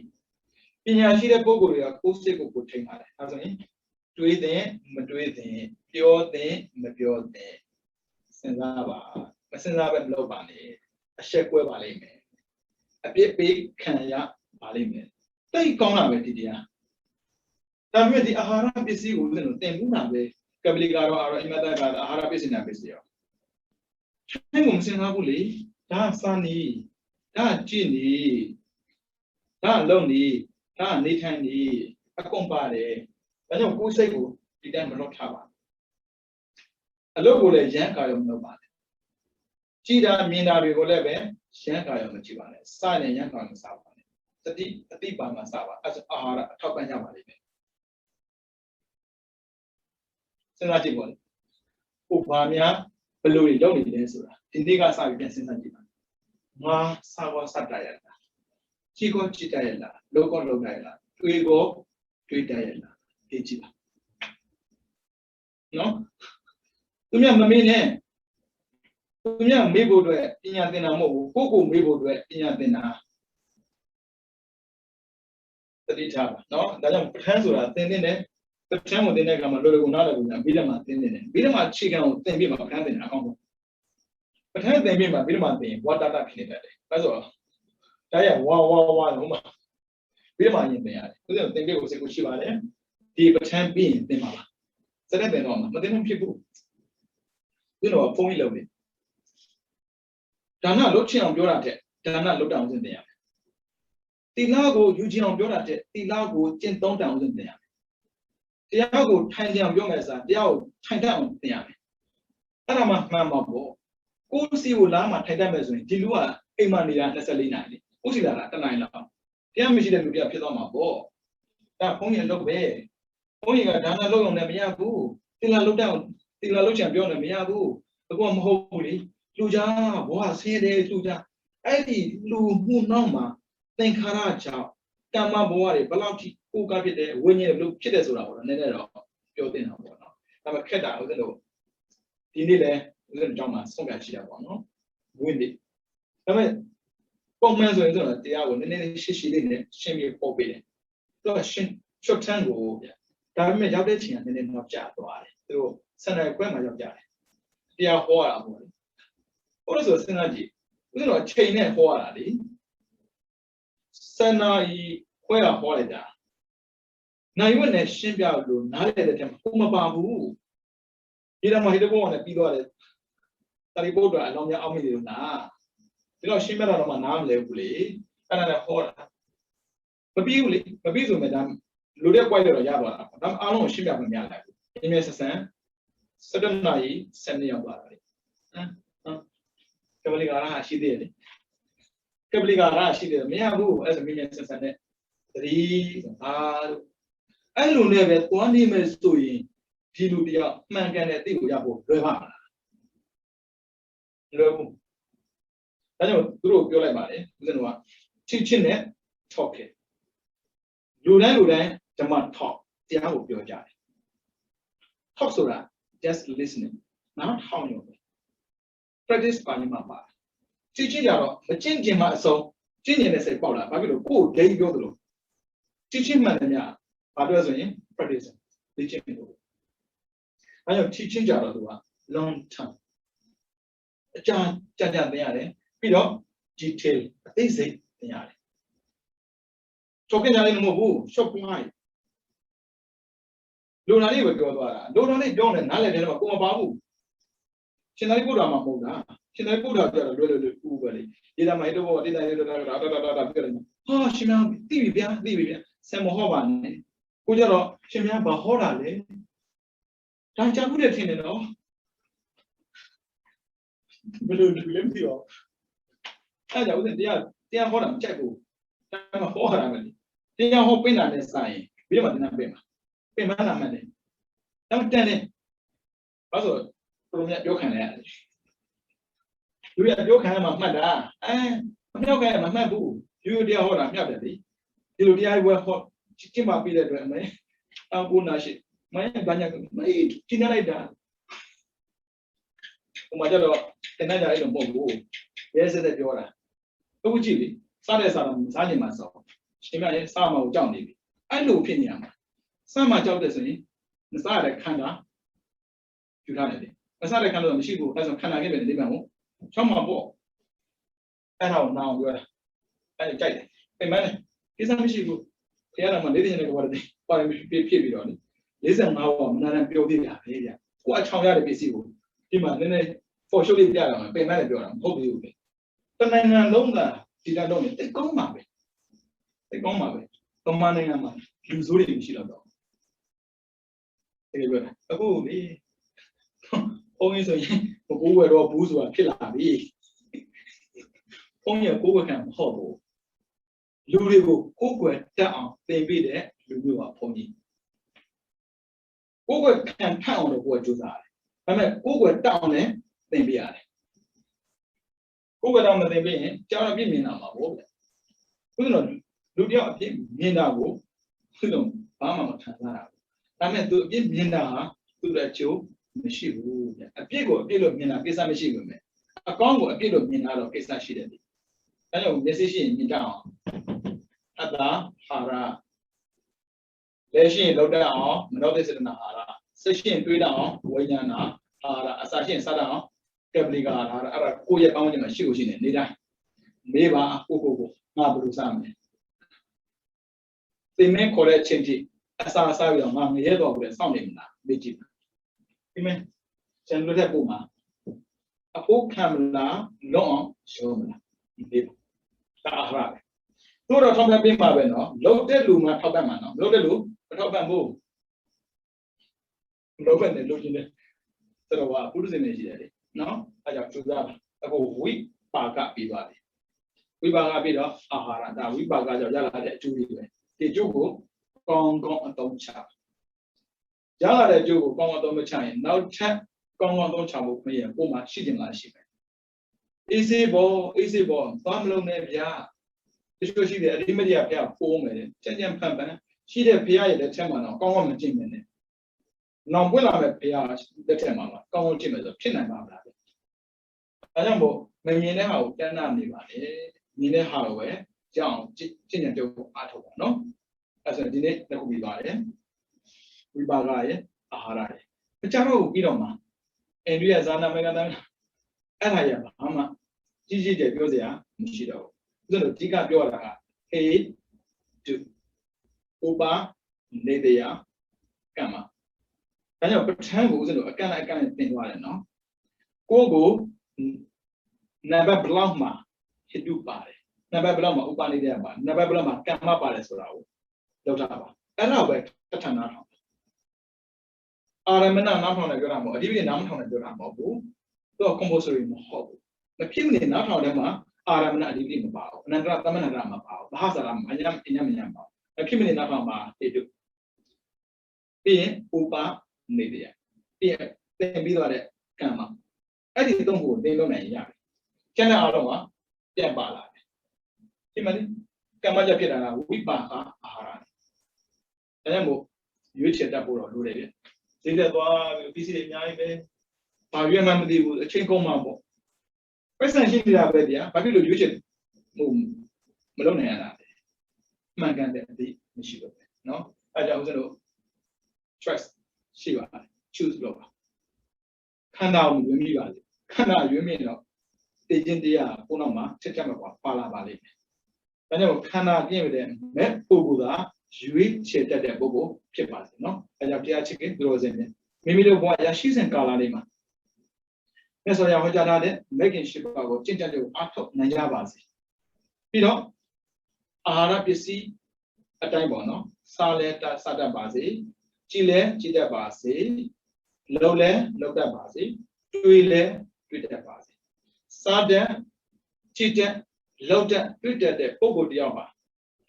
ပညာရှိတဲ့ပုဂ္ဂိုလ်တွေကကိုယ်စိတ်ကိုထင်ရတယ်အဲဆိုရင်တွေးတဲ့မတွေးတဲ့ပြောတဲ့မပြောတဲ့စဉ်းစားပါမစဉ်းစားပဲမလုပ်ပါနဲ့အဆက်ကွဲပါလိမ့်မယ်အပြစ်ပေးခံရပါလိမ့်မယ်တိတ်ကောင်းတာပဲဒီတရားဒါပေမဲ့ဒီအာဟာရပစ္စည်းကိုလည်းတင်မှုတာပဲကပလီကတော့အာရအမတကအာဟာရပစ္စည်းနာပစ္စည်းရောအဲ့ကိုမစဉ်းစားဘူးလေဒါစာနီဒါကြည့်နေဒါလုံနေဒါနေထိုင်နေအကုန်ပါတယ်ဒါကြောင့်ကိုယ်စိတ်ကိုဒီတိုင်းမလွတ်ထားပါအလုပ်ကိုလည်းရမ်းကာရုံမလုပ်ပါနဲ့ကြည်တာမြင်တာတွေကိုလည်းပဲရမ်းကာရုံမကြည့်ပါနဲ့စနဲ့ရမ်းကာရုံမစားပါနဲ့တတိအတိပါမှာစားပါအဲ့အာဟာရအထောက်ပံ့ရပါလိမ့်မယ်စဉ်းစားကြည့်ပါဦးဟိုဘာများဘလို့တွေလုပ်နေလဲဆိုတာဒီနေ့ကစပြီးပြန်စဉ်းစားကြည့်ပါငါစာကောစတရရလားကြည့်ကောကြည့်တရရလားလောကောလောက်တရရလားတွေးကောတွေးတရရလားဒီကြည့်ပါနော်သူများမမေးနဲ့သူများမေးဖို့အတွက်ပညာသင်တာမဟုတ်ဘူးကိုမေးဖို့အတွက်ပညာသင်တာတတိထားပါနော်ဒါကြောင့်ပဋ္ဌာန်းဆိုတာသင်တဲ့ပဋ္ဌာန်းကိုသင်တဲ့အခါမှာလောလောကူနားလည်းကူညာပြီးတော့မှသင်နေတယ်ပြီးတော့မှခြေကံကိုသင်ပြီးမှပဋ္ဌာန်းသင်တာအကောင်းဆုံးပဋ္ဌာန်းသင်ပြီးမှပြီးတော့မှသင်ဝါတာတာဖြစ်နေတတ်တယ်အဲဆိုတော့ဒါရဝါလုံးမှာပြီးတော့မှရင်သင်ရတယ်သူကသင်ပြီးကိုစိတ်ကိုရှိပါတယ်ဒီပဋ္ဌာန်းပြီးရင်သင်ပါလားစတဲ့သင်တော့မှမသင်လို့ဖြစ်ဘူးပြီးတော့ဖုန်းကြီးလုပ်နေဒါနလုတ်ချင်အောင်ပြောတာတဲ့ဒါနလုတ်တောင်စင်သင်ရမယ်တီလာကိုယူချင်အောင်ပြောတာတဲ့တီလာကိုကျင့်သုံးတောင်စင်သင်ရမယ်တရားကိုထိုင်ကြအောင်ပြောမယ်ဆိုတာတရားကိုထိုင်တတ်အောင်သင်ရမယ်အဲ့ဒါမှမှန်ပါပေါ့ကိုယ်စီကိုလာမှထိုင်တတ်မယ်ဆိုရင်ဒီလူကအိမ်မှာနေတာ24နာရီကိုယ်စီလာတာ1နာရီလောက်တရားမရှိတဲ့လူတရားဖြစ်သွားမှာပေါ့ဒါဘုန်းကြီးအလုပ်ပဲဘုန်းကြီးကဒါနလုပ်အောင်လည်းမရဘူးတီလာလုပ်တောင်တီလာလုပ်ချင်ပြောလည်းမရဘူးအခုကမဟုတ်ဘူးလေလူကြားဘဝဆင်းရဲလူကြားအဲ့ဒီလူမှုနောက်မှာသင်္ခါရကြောင့်ကမ္မဘဝတွေဘယ်လောက်ထိကိုယ်ကဖြစ်တဲ့ဝိညာဉ်ဘလို့ဖြစ်တဲ့ဆိုတာကိုတော့နည်းနည်းတော့ပြောတင်တာပေါ့နော်ဒါပေမဲ့ခက်တာဦးဇင်းတို့ဒီနေ့လည်းဦးဇင်းတို့ကြောင့်မှဆုံးဖြတ်ရှိတာပေါ့နော်ဝိညာဉ်ဒါပေမဲ့ပုံမှန်ဆိုရင်တော့တရားကိုနည်းနည်းရှင်းလေးနဲ့ရှင်းပြပို့ပေးတယ်သူကရှင်း short term ကိုဗျဒါပေမဲ့ရောက်တဲ့ချိန်ကနည်းနည်းတော့ကြာသွားတယ်သူတို့စံနယ်ခွဲမှာရောက်ကြတယ်တရားဟောရတာပေါ့လေဟောလို့ဆိုစဉ်းစားကြည့်ဦးဇင်းတို့ချိန်နဲ့ဟောရတာလေစံနာဤခွဲရဟောလိုက်တာနိုင်ဝက်နဲ့ရှင်းပြလို့နားလည်တဲ့ထဲမှာကိုမပါဘူးဒီတော့မှဟိတဘောနဲ့ပြီးသွားတယ်တာလီပို့တော့အလောင်းများအောက်မိတယ်လို့နာဒီတော့ရှင်းပြတော့မှနားမလဲဘူးလေအဲ့ဒါနဲ့ဟောတာမပြီးဘူးလေမပြီးဆိုမဲ့ဒါလူတဲ့ point တော့ရသွားတာဒါမှအားလုံးကိုရှင်းပြမှမရလိုက်ဘူးအင်းမြဆက်ဆန်17နာရီ7ရောက်သွားတာလေ ကပလီကာရရှိသေးတယ်ကပလီကာရရှိတယ်မရဘူးအဲ့ဆိုမြင်ဆက်ဆက်နဲ့သတိဆိုတာအဲ့လိုနဲ့ပဲသွားနေမယ်ဆိုရင်ဒီလူတယောက်မှန်ကန်တဲ့အသိကိုရဖို့လွယ်ပါမလားလွယ်ဘူးဒါကြောင့်သူတို့ပြောလိုက်ပါတယ်ဦးဇင်းတို့ကချစ်ချင်းနဲ့ talk ခဲ့လူတိုင်းဓမ္မ talk တရားကိုပြောကြတယ် talk ဆိုတာ just listening နားထောင်ရုံပဲ practice ပါနေမှာပါချစ်ချင်းကြတော့မကျင့်ကျင်မှအဆုံးကျင့်ကျင်တဲ့စိတ်ပေါက်လာဘာဖြစ်လို့ကိုယ်ဒိတ်ပြောသလိုချစ်ချင်းမှန်တယ်များဘာပြောဆိုရင် practice လေ့ကျင့်လို့အဲကြောင့်ချစ်ချင်းကြတော့သူက long term အကြာကြာသင်ရတယ်ပြီးတော့ detail အသေးစိတ်သင်ရတယ်ချုပ်ကြတယ်မဟုတ်ဘူး short point လူနာလေးကိုပြောသွားတာလူနာလေးပြောနေနားလည်တယ်မှာကိုမပါဘူးရှင်သာရိပုတ္တရာမှာမဟုတ်တာရှင်သာရိပုတ္တရာပြောတော့လွယ်ဥပဲလေဒီတမိုင်းတော့တိတိုင်းတော့တာပြောတယ်ဟာရှင်များသိပြီဗျာဆံမဟောပါနဲ့ကိုကြတော့ရှင်များဘာဟောတာလဲဒါကြောင့်ဘူးတဲ့ထင်တယ်နော်ဘယ်လိုလဲမသိတော့အဲ့ကြောင့်ဦးဇင်းတရားဟောတာမကြိုက်ဘူးဒါမှဟောတာပဲတရားဟောပင့်တာနဲ့စာရင်ပြီးတော့တင်တာပြင်မှန်းလာမှန်းတယ်ဒါမှတန်တယ်ဘာလို့ဆိုတော့ပြောခံရတယ်လူရပြောခံရမှာမှတ်တာမပြောခံရမှာမှတ်ဘူးယူတရားဟောတာမှတ်တယ်လေဒီလိုတရားဝဲဟောကျင့်ပါပြတဲ့အတွက်အမေအကူနာရှိမင်းဘာညာမင်းကျင်းလိုက်တာဟိုမှာကျတော့တင်နေကြအဲ့လိုမဟုတ်ဘူးရဲစတဲ့ပြောတာအခုကြည့်လေစားတဲ့စားတော့စားခြင်းမှာစောရှင်မရဲ့စားမှာကိုကြောက်နေပြီအဲ့လိုဖြစ်နေရမှာစားမှာကြောက်တဲ့ဆိုရင်မစားရတဲ့ခန္ဓာယူထားတယ်မစားတဲ့ခန္ဓာတော့မရှိဘူးအဲ့ဆိုခန္ဓာကိပဲနေပြန်ဟုတ်ချောင်းမှာပေါ့အဲ့ဒါကိုနာအောင်ပြောတာအဲ့ဒါကြိုက်တယ်ပြင်မနဲ့ကိစ္စမရှိဘူးခရရမှာ40နှစ်ကဘာလဲပါရမီဖြစ်ပြီးတော့လေ45ဟောမနာနဲ့ပြောသေးတာလေဗျကိုအချောင်းရတဲ့ပစ္စည်းကိုဒီမှာနည်းနည်း for show လေးပြတာမှာပြင်မနဲ့ပြောတာမဟုတ်ဘူးလေတနိုင်ငံလုံးကဒီလာတော့နေတိတ်ကောင်းပါပဲတိတ်ကောင်းပါပဲတမန်နိုင်ငံမှာလူဆိုးတွေမရှိတော့တကယ်ပြောတာအခုလေဘုန်းကြီးဆိုရင်ဘိုးဝယ်တော့ဘူးဆိုတာဖြစ်လာပြီဘုန်းကြီးကိုယ်ဝယ်ခံမဟုတ်ဘူးလူတွေကိုကိုယ်ွယ်တက်အောင်သင်ပေးတဲ့လူမျိုးကဘုန်းကြီးကိုယ်ွယ်ခံထအောင်တော့ကိုယ်ကြိုးစားတယ်ဒါပေမဲ့ကိုယ်ွယ်တက်အောင်လည်းသင်ပေးရတယ်ကိုယ်ွယ်တက်အောင်မသင်ပေးရင်ကြောင်အပြစ်မြင်တာမှာပေါ့ဗျာဥစ္စာတော့လူတယောက်အပြစ်မြင်တာကိုဥစ္စာဘာမှမခံစားရဘူးဒါပေမဲ့သူအပြစ်မြင်တာဟာသူ့ရဲ့ကျိုးမရှိဘူးဗျအပြစ်ကိုအပြစ်လို့မြင်တာကိစ္စမရှိဘူးမယ်အကောင်းကိုအပြစ်လို့မြင်တာတော့ကိစ္စရှိတယ်ဒီအဲကြောင့်မျက်စိရှိရင်မြင်တတ်အောင်အတ္တဟာရလက်ရှိရင်လောက်တတ်အောင်မနောတိစေတနာဟာရစိတ်ရှိရင်တွေးတတ်အောင်ဝိညာဏဟာရအစာရှိရင်စားတတ်အောင်ကပလီကာဟာရအဲ့ဒါကိုယ့်ရဲ့ကောင်းခြင်းမှာရှိလို့ရှိနေနေတိုင်းမေးပါကိုငါဘယ်လိုစားမလဲသိမင်းခေါ်တဲ့အချိန်ကြီးအစာစားပြီးတော့ငါငရဲတော်ကိုလည်းစောင့်နေမလားမေးကြည့်ဒီမဲ့ကျန်လို့တဲ့ပုံမှာအဖို့ခံမလားလွန်အောင်ရှုံးမလားဒီတာဟာရတို့တော့ထောက်ပံ့ပေးမှာပဲနော်လုံးတဲ့လူမှထောက်ပံ့မှာနော်လုံးတဲ့လူမထောက်ပံ့ဘူးလုံးပဲနဲ့လုံးချင်းနဲ့ဆိုတော့ပုရိသေနေရှိတယ်လေနော်အဲကြောင့်ကျူစားအခုဝိပါကပြီးသွားတယ်ဝိပါကပြီးတော့အာဟာရဒါဝိပါကကြောင့်ရလာတဲ့အကျိုးတွေပဲဒီကျိုးကိုကောင်းကောင်းအသုံးချရလာတဲ့အကျိုးကိုကောင်းကောင်းအသုံးမချရင်နောက်ထပ်ကောင်းကောင်းအသုံးချဖို့မရပုံမှန်ရှိတင်လာရှိမယ်အေးစေးဘောဘာမလုံးနဲ့ဗျာတချို့ရှိတယ်အဒီမရိယဖျားပိုးမယ်ကြံဖန်ရှိတဲ့ဖျားရဲ့လက်ထက်မှာတော့ကောင်းကောင်းမကျင့်မယ်နဲ့နောင်ပွင့်လာမဲ့ဖျားလက်ထက်မှာကောင်းကောင်းကျင့်မယ်ဆိုဖြစ်နိုင်ပါမလားဒါကြောင့်မို့မမြင်တဲ့ဟာကိုတန်းနာနေပါလေမြင်တဲ့ဟာကိုပဲကြောင်းကျင့်ကြံပြုအားထုတ်ပါနော်အဲဆိုဒီနေ့တစ်ခုပြီးသွားတယ်ဝိပါကရဲ့အာဟာရရဲ့အကြတော့ပြီးတော့မှာအိန္ဒိယဇာနာမေကတန်အဲ့ဒါရဘာမှကြီးကြီးကျယ်ပြောစရာမရှိတော့ဘူးဥစ္စာတို့အဓိကပြောတာက A to ဥပါနေတရားကမ္မဒါကြောင့်ပဋ္ဌာန်းကိုဥစ္စာတို့အကန့်လိုက်သင်သွားတယ်နော်ကိုနံပါတ်ဘလောက်မှာဟိတုပါတယ်နံပါတ်ဘလောက်မှာဥပါနေတရားပါနံပါတ်ဘလောက်မှာကမ္မပါတယ်ဆိုတာကိုလောက်ထားပါအဲ့ဒါပဲတထနာထောင်အာရမဏနားထောင်တယ်ပြောတာမဟုတ်အဓိပ္ပာယ်နားမထောင်တယ်ပြောတာမဟုတ်ဘူး တော့ compulsory မဟုတ်ဘူးမဖြစ်မနေနောက်ထောင်ထဲမှာအာရမဏအဓိပတိမပါဘူးအနန္တရသမဏတမပါဘူးမဟာစာရအညမညံပါဘူးမဖြစ်မနေနောက်ထောင်မှာတိတုပြီးရင်ဥပနေတရားပြီးရင်သင်ပြီးသွားတဲ့ကံမှာအဲ့ဒီသုံးခုကိုသင်လို့နိုင်ရတယ်ကျန်တဲ့အားလုံးကပြန်ပါလာတယ်ဒီမှာကမ္မကြဖြစ်တာကဝိပါကအာဟာရဒါကြောင့်မို့ရွေးချယ်တတ်ဖို့တော့လိုတယ်ဗျဈေးသက်သွားပြီးစီးတွေအများကြီးပဲဘာရွေးမှမသိဘူးအချိန်ကုန်မှာပေါ့ပတ်စံရှိနေတာပဲဗျာဘာဖြစ်လို့ရွေးချယ်မလုပ်နိုင်ရတာလဲမှန်ကန်တဲ့အသိမရှိတော့ဘူးเนาะအဲကြောင့်ဦးဇင်းတို့ trust ရှိပါတယ် choose လုပ်ပါခန္ဓာကိုရွေးမိပါလေခန္ဓာရွေးမိတော့သိချင်းတရားကိုနောက်မှာချက်ချက်မှာပါလာပါလိမ့်မယ်ဒါကြောင့်ခန္ဓာပြည့်တဲ့မဲ့ပုဂ္ဂိုလ်ကရွေးချယ်တတ်တဲ့ပုဂ္ဂိုလ်ဖြစ်ပါစေเนาะအဲကြောင့်တရားချစ်ခင်သူတော်စင်နဲ့မိမိတို့ဘဝရရှိစဉ်ကာလလေးမှာမြတ်စွာဘုရားဟောကြားထားတဲ့မဂ်ကင်ရှိပါကိုကျင့်ကြံကြကိုအားထုတ်နိုင်ကြပါစေပြီးတော့အာဟာရပစ္စည်းအတိုင်းပေါ့နော်စားလဲစားတတ်ပါစေကြည်လဲကြည်တတ်ပါစေလှုပ်လဲလှုပ်တတ်ပါစေတွေးလဲတွေးတတ်ပါစေစားတတ်ကြည်တတ်လှုပ်တတ်တွေးတတ်တဲ့ပုဂ္ဂိုလ်တယောက်ပါ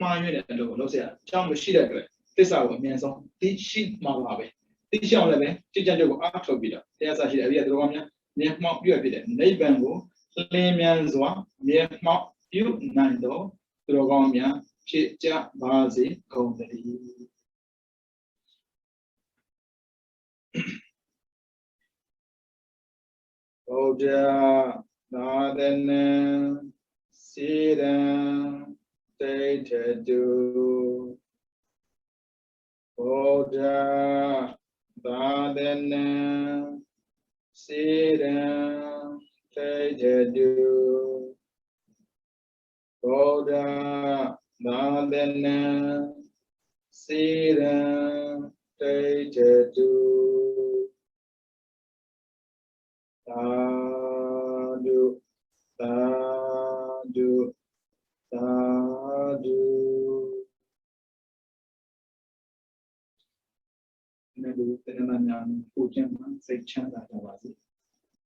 မှားရွေးတဲ့အလုပ်ကိုလုပ်เสียအကြောင်းမရှိတဲ့အတွက်သစ္စာကိုအမြဲဆုံးသိရှိမှာပါပဲသိရှိအောင်လည်းပဲကြည်ကြံကြကိုအားထုတ်ပြီးတော့တရားစာရှိတဲ့အရိယသူတော်ကောင်းများမျက်မှောက်ပြုဖြစ်တဲ့နိဗ္ဗာန်ကိုလင်းမြန်စွာမျက်မှောက်ပြုနိုင်သောသူတော်ကောင်းများဖြစ်ကြပါစေကုန်သတည်းဘုရားသာသနာစေရန်တိဋ္ဌတုဘုရားသာသနာစေရန်တိဋ္ဌတုဘုရားသာသနာစေရန်တိဋ္ဌတုသာဓုသာဓုသာဓုနတ်လူတဏ္ဍာများကိုကျမ်းမှာစိတ်ချမ်းသာကြပါစေ